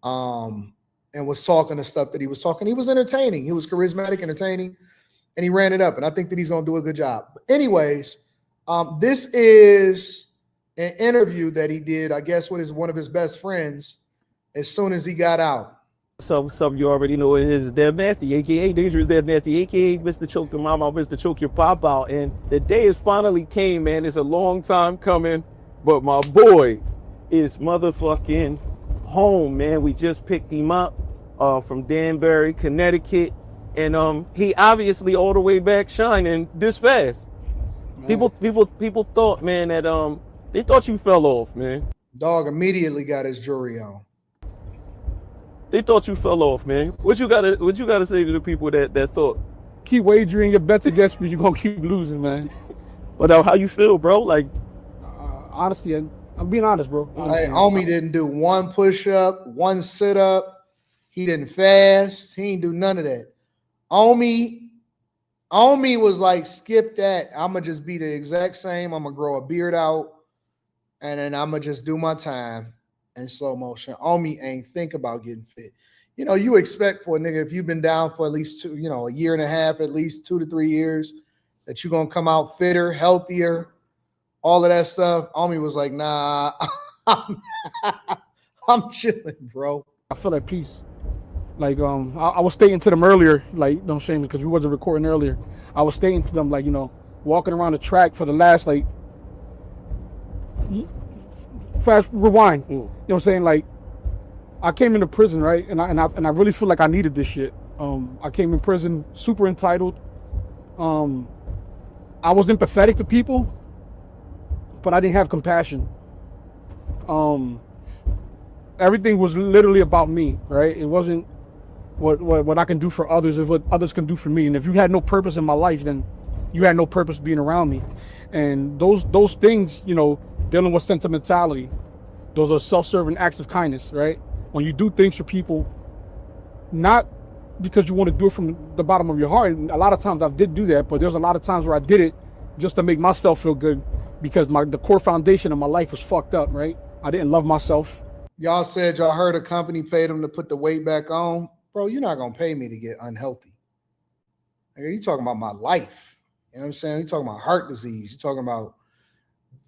and was talking the stuff that he was talking. He was entertaining. He was charismatic, entertaining, and he ran it up. And I think that he's going to do a good job. But anyways, this is an interview that he did, I guess, with one of his best friends as soon as he got out. Some you already know it is Dev Nasty, aka Dangerous Dev Nasty, aka Mr. Choke Your Mama, Mr. Choke Your Pop Out. And the day has finally came, man. It's a long time coming, but my boy is motherfucking home, man. We just picked him up from Danbury, Connecticut, and he obviously all the way back shining this fast. Man. People thought, man, that they thought you fell off, man. Dog immediately got his jewelry on. They thought you fell off, man. What you gotta say to the people that thought? Keep wagering your bets against me, you're gonna keep losing, man. But how you feel, bro? Like, Honestly, I'm being honest, bro. Hey, homie didn't do one push-up, one sit-up. He didn't fast. He didn't do none of that. Homie was like, skip that. I'm going to just be the exact same. I'm going to grow a beard out, and then I'm going to just do my time in slow motion. Homie ain't think about getting fit. You know, you expect for a nigga, if you've been down for at least a year and a half, at least 2 to 3 years, that you're going to come out fitter, healthier, all of that stuff. Homie was like, nah, I'm chilling, bro. I feel at peace. Like, I was stating to them earlier, like, don't shame me because we wasn't recording earlier. I was stating to them, like, walking around the track for the last, like, fast rewind. You know what I'm saying? Like, I came into prison, right? And I really feel like I needed this shit. I came in prison super entitled. I was empathetic to people, but I didn't have compassion. Everything was literally about me, right? It wasn't what I can do for others, it's what others can do for me. And if you had no purpose in my life, then you had no purpose being around me. And those things, dealing with sentimentality, those are self-serving acts of kindness, right? When you do things for people, not because you want to do it from the bottom of your heart. And a lot of times I did do that, but there's a lot of times where I did it just to make myself feel good because the core foundation of my life was fucked up, right? I didn't love myself. Y'all said y'all heard a company paid them to put the weight back on. Bro, you're not going to pay me to get unhealthy. You talking about my life. You know what I'm saying? You're talking about heart disease. You're talking about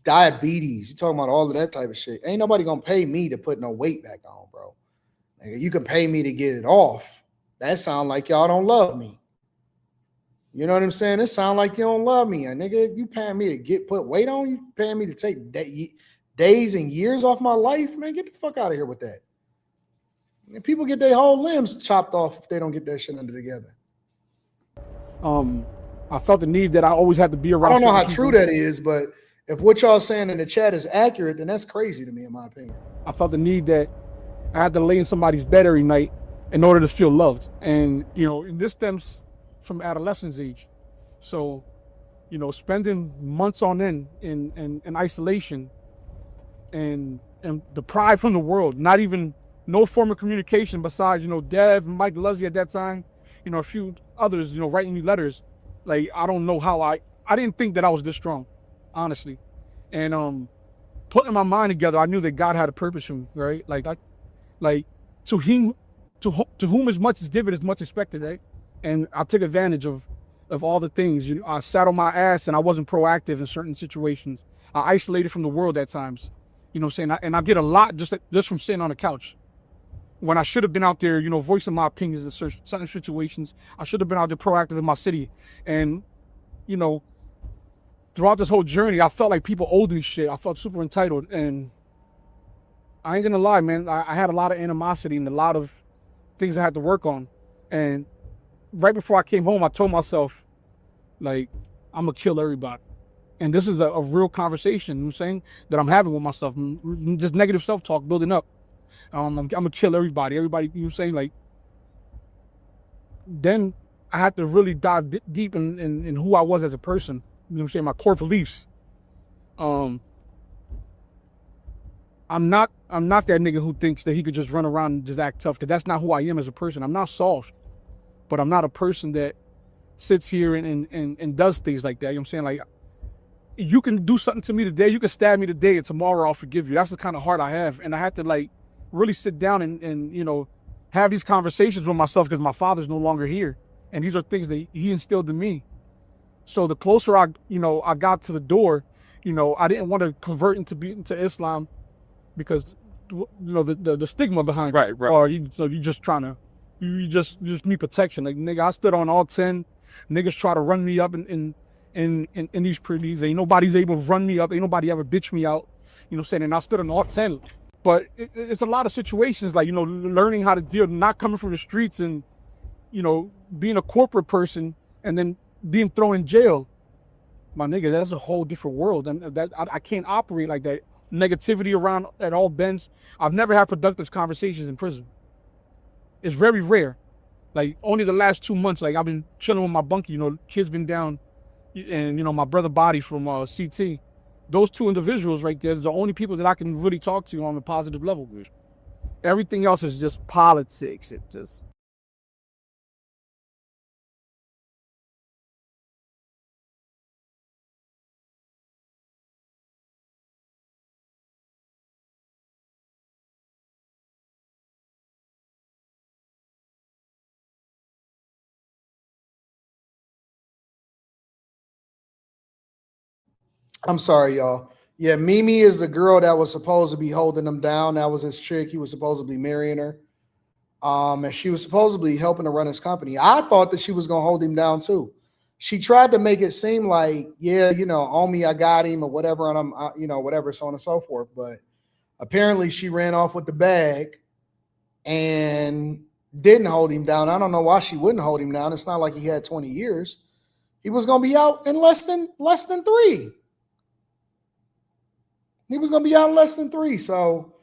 diabetes. You're talking about all of that type of shit. Ain't nobody going to pay me to put no weight back on, bro. You can pay me to get it off. That sound like y'all don't love me. You know what I'm saying? It sound like you don't love me. Nigga, you paying me to put weight on? You paying me to take days and years off my life? Man, get the fuck out of here with that. And people get their whole limbs chopped off if they don't get that shit under together. I felt the need that I always had to be around. I don't know how true that is, but if what y'all saying in the chat is accurate, then that's crazy to me, in my opinion. I felt the need that I had to lay in somebody's bed every night in order to feel loved. And, and this stems from adolescence age. So, spending months on end in isolation and deprived from the world, not even no form of communication besides, Dev and Mike Luzzy at that time, a few others, writing me letters. Like, I don't know how I didn't think that I was this strong, honestly. And putting my mind together, I knew that God had a purpose for me, right? Like to whom as much is given, as much expected, right? And I took advantage of all the things. I sat on my ass and I wasn't proactive in certain situations. I isolated from the world at times, what I'm saying? And I did a lot just from sitting on the couch. When I should have been out there, voicing my opinions in certain situations. I should have been out there proactive in my city. And, throughout this whole journey, I felt like people owed me shit. I felt super entitled. And I ain't gonna lie, man, I had a lot of animosity and a lot of things I had to work on. And right before I came home, I told myself, like, I'm gonna kill everybody. And this is a real conversation, I'm saying, that I'm having with myself. Just negative self-talk building up. I'm gonna kill everybody. Everybody, I'm saying, like, then I had to really dive deep in who I was as a person. I'm saying, my core beliefs. I'm not that nigga who thinks that he could just run around and just act tough, because that's not who I am as a person. I'm not soft, but I'm not a person that sits here and does things like that. You know what I'm saying? Like, you can do something to me today, you can stab me today, and tomorrow I'll forgive you. That's the kind of heart I have. And I had to, like, really sit down and have these conversations with myself, because my father's no longer here. And these are things that he instilled in me. So the closer I got to the door, I didn't want to convert into Islam, because the stigma behind it. Right. Or you just need protection. Like, nigga, I stood on all 10. Niggas try to run me up in these pretties. Ain't nobody's able to run me up. Ain't nobody ever bitch me out. Saying, and I stood on all 10. But it's a lot of situations, like, learning how to deal, not coming from the streets and, being a corporate person and then being thrown in jail. My nigga, that's a whole different world. And I can't operate like that. Negativity around at all bends. I've never had productive conversations in prison. It's very rare. Like, only the last 2 months, like, I've been chilling with my bunkie, kids been down, and my brother Body from CT. Those two individuals right there is the only people that I can really talk to on a positive level. Everything else is just politics. It just. I'm sorry, y'all. Yeah, Mimi is the girl that was supposed to be holding him down. That was his chick. He was supposedly marrying her. And she was supposedly helping to run his company. I thought that she was going to hold him down too. She tried to make it seem like, yeah, on me, I got him or whatever. And I'm, whatever, so on and so forth. But apparently she ran off with the bag and didn't hold him down. I don't know why she wouldn't hold him down. It's not like he had 20 years. He was going to be out in less than 3. He was going to be out in less than 3. So,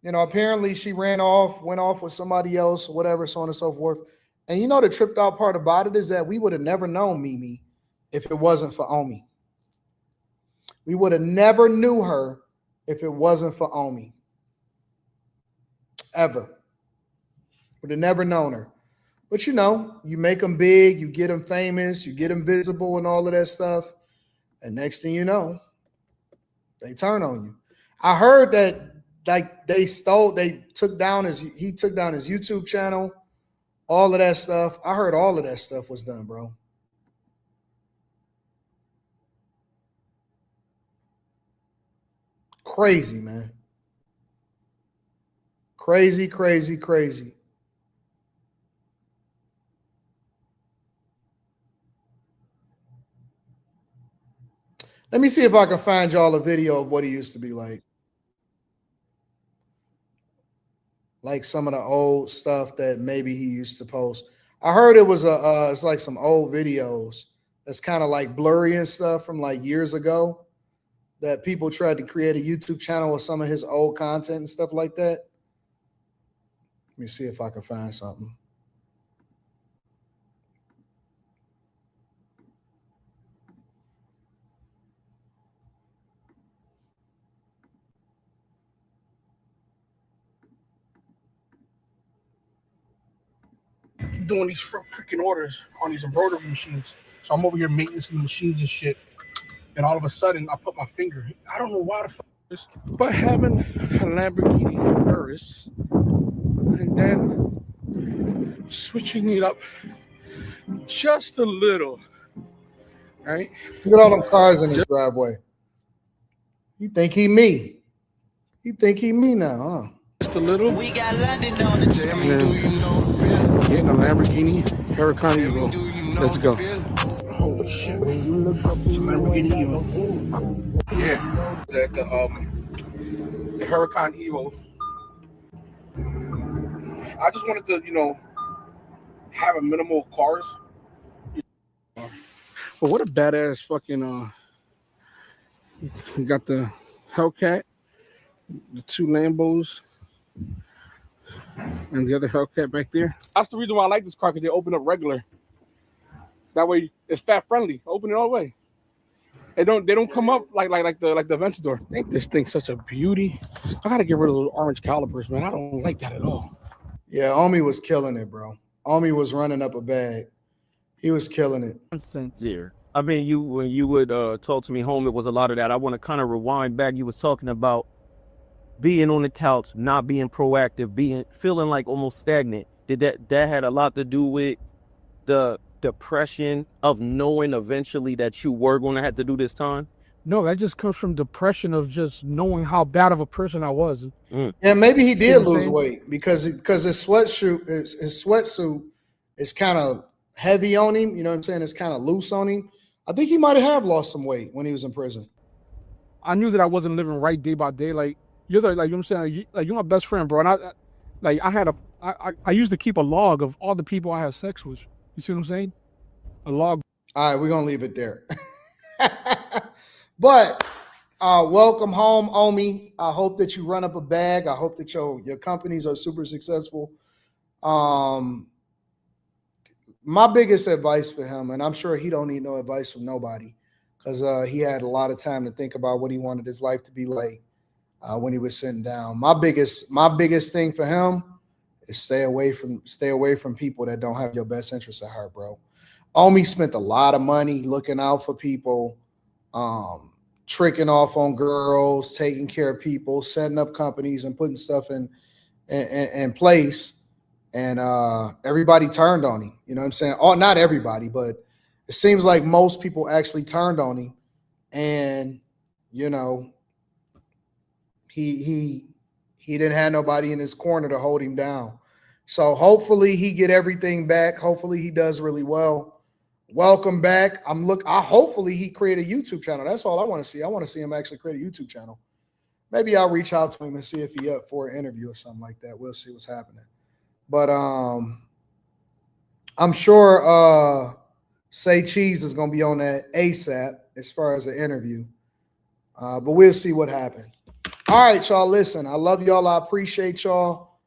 apparently she went off with somebody else, whatever, so on and so forth. And the tripped out part about it is that we would have never known Mimi if it wasn't for Omi. We would have never knew her if it wasn't for Omi. Ever. Would have never known her. But you make them big, you get them famous, you get them visible and all of that stuff. And next thing you know, they turn on you. I heard that he took down his YouTube channel, all of that stuff. I heard all of that stuff was done, bro. Crazy, man. Crazy, crazy, crazy. Let me see if I can find y'all a video of what he used to be like. Like some of the old stuff that maybe he used to post. I heard it was it's like some old videos that's kind of like blurry and stuff from like years ago that people tried to create a YouTube channel with some of his old content and stuff like that. Let me see if I can find something. Doing these freaking orders on these embroidery machines. So I'm over here maintenance the machines and shit. And all of a sudden, I put my finger. I don't know why the fuck this, but having a Lamborghini Urus and then switching it up just a little, right? Look at all them cars in his driveway. You think he me? You think he me now, huh? Just a little. We got London on the getting a Lamborghini Huracan Evo. Let's go. Holy shit. Lamborghini Evo. Yeah. The Huracan Evo. I just wanted to, have a minimal cars. But what a badass fucking you got the Hellcat, the 2 Lambos, and the other Hellcat back there. That's the reason why I like this car, because they open up regular. That way it's fat friendly. Open it all the way. They don't come up like the Aventador. I think this thing's such a beauty. I gotta get rid of those orange calipers, man. I don't like that at all. Yeah, Omi was killing it, bro. Omi was running up a bag. He was killing it. Yeah. I mean, when you would talk to me home, it was a lot of that. I want to kind of rewind back. You was talking about being on the couch, not being proactive, feeling like almost stagnant. Did that had a lot to do with the depression of knowing eventually that you were going to have to do this time? No, that just comes from depression of just knowing how bad of a person I was. Yeah, maybe he did lose weight because his sweatsuit is kind of heavy on him. You know what I'm saying? It's kind of loose on him. I think he might have lost some weight when he was in prison. I knew that I wasn't living right day by day. Like you know what I'm saying? You're my best friend, bro. And I used to keep a log of all the people I had sex with. You see what I'm saying? A log. All right, we're gonna leave it there. But welcome home, Omi. I hope that you run up a bag. I hope that your companies are super successful. My biggest advice for him, and I'm sure he don't need no advice from nobody, because he had a lot of time to think about what he wanted his life to be like when he was sitting down. My biggest thing for him is stay away from people that don't have your best interests at heart, bro. Omi spent a lot of money looking out for people, tricking off on girls, taking care of people, setting up companies and putting stuff in place. And everybody turned on him. You know what I'm saying? Oh, not everybody, but it seems like most people actually turned on him. And, you know, he didn't have nobody in his corner to hold him down. So hopefully he get everything back. Hopefully he does really well. Welcome back. Hopefully he create a YouTube channel. That's all I want to see. I want to see him actually create a YouTube channel. Maybe I'll reach out to him and see if he up for an interview or something like that. We'll see what's happening. But I'm sure Say Cheese is gonna be on that ASAP as far as an interview. But we'll see what happens. All right, y'all. Listen, I love y'all. I appreciate y'all.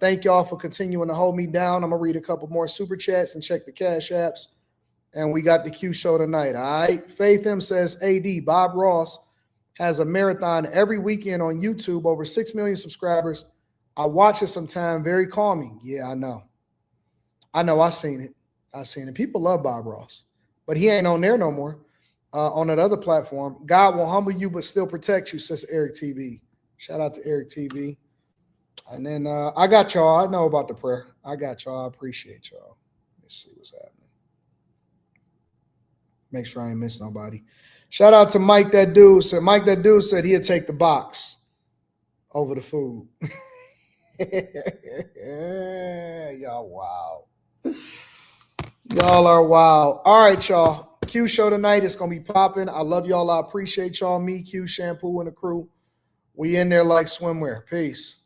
Thank y'all for continuing to hold me down. I'm gonna read a couple more super chats and check the cash apps. And we got the Q show tonight. All right. Faith M says, AD, Bob Ross has a marathon every weekend on YouTube, over 6 million subscribers. I watch it sometime, very calming. Yeah, I know. I seen it. People love Bob Ross, but he ain't on there no more. On that other platform. God will humble you, but still protect you, says Eric TV. Shout out to Eric TV. And then I got y'all. I know about the prayer. I got y'all. I appreciate y'all. Let's see what's happening. Make sure I ain't miss nobody. Shout out to Mike That Dude said he'd take the box over the food. Y'all wow. Y'all are wild. All right, y'all. Q show tonight. It's going to be popping. I love y'all. I appreciate y'all. Me, Q, Shampoo, and the crew. We in there like swimwear. Peace.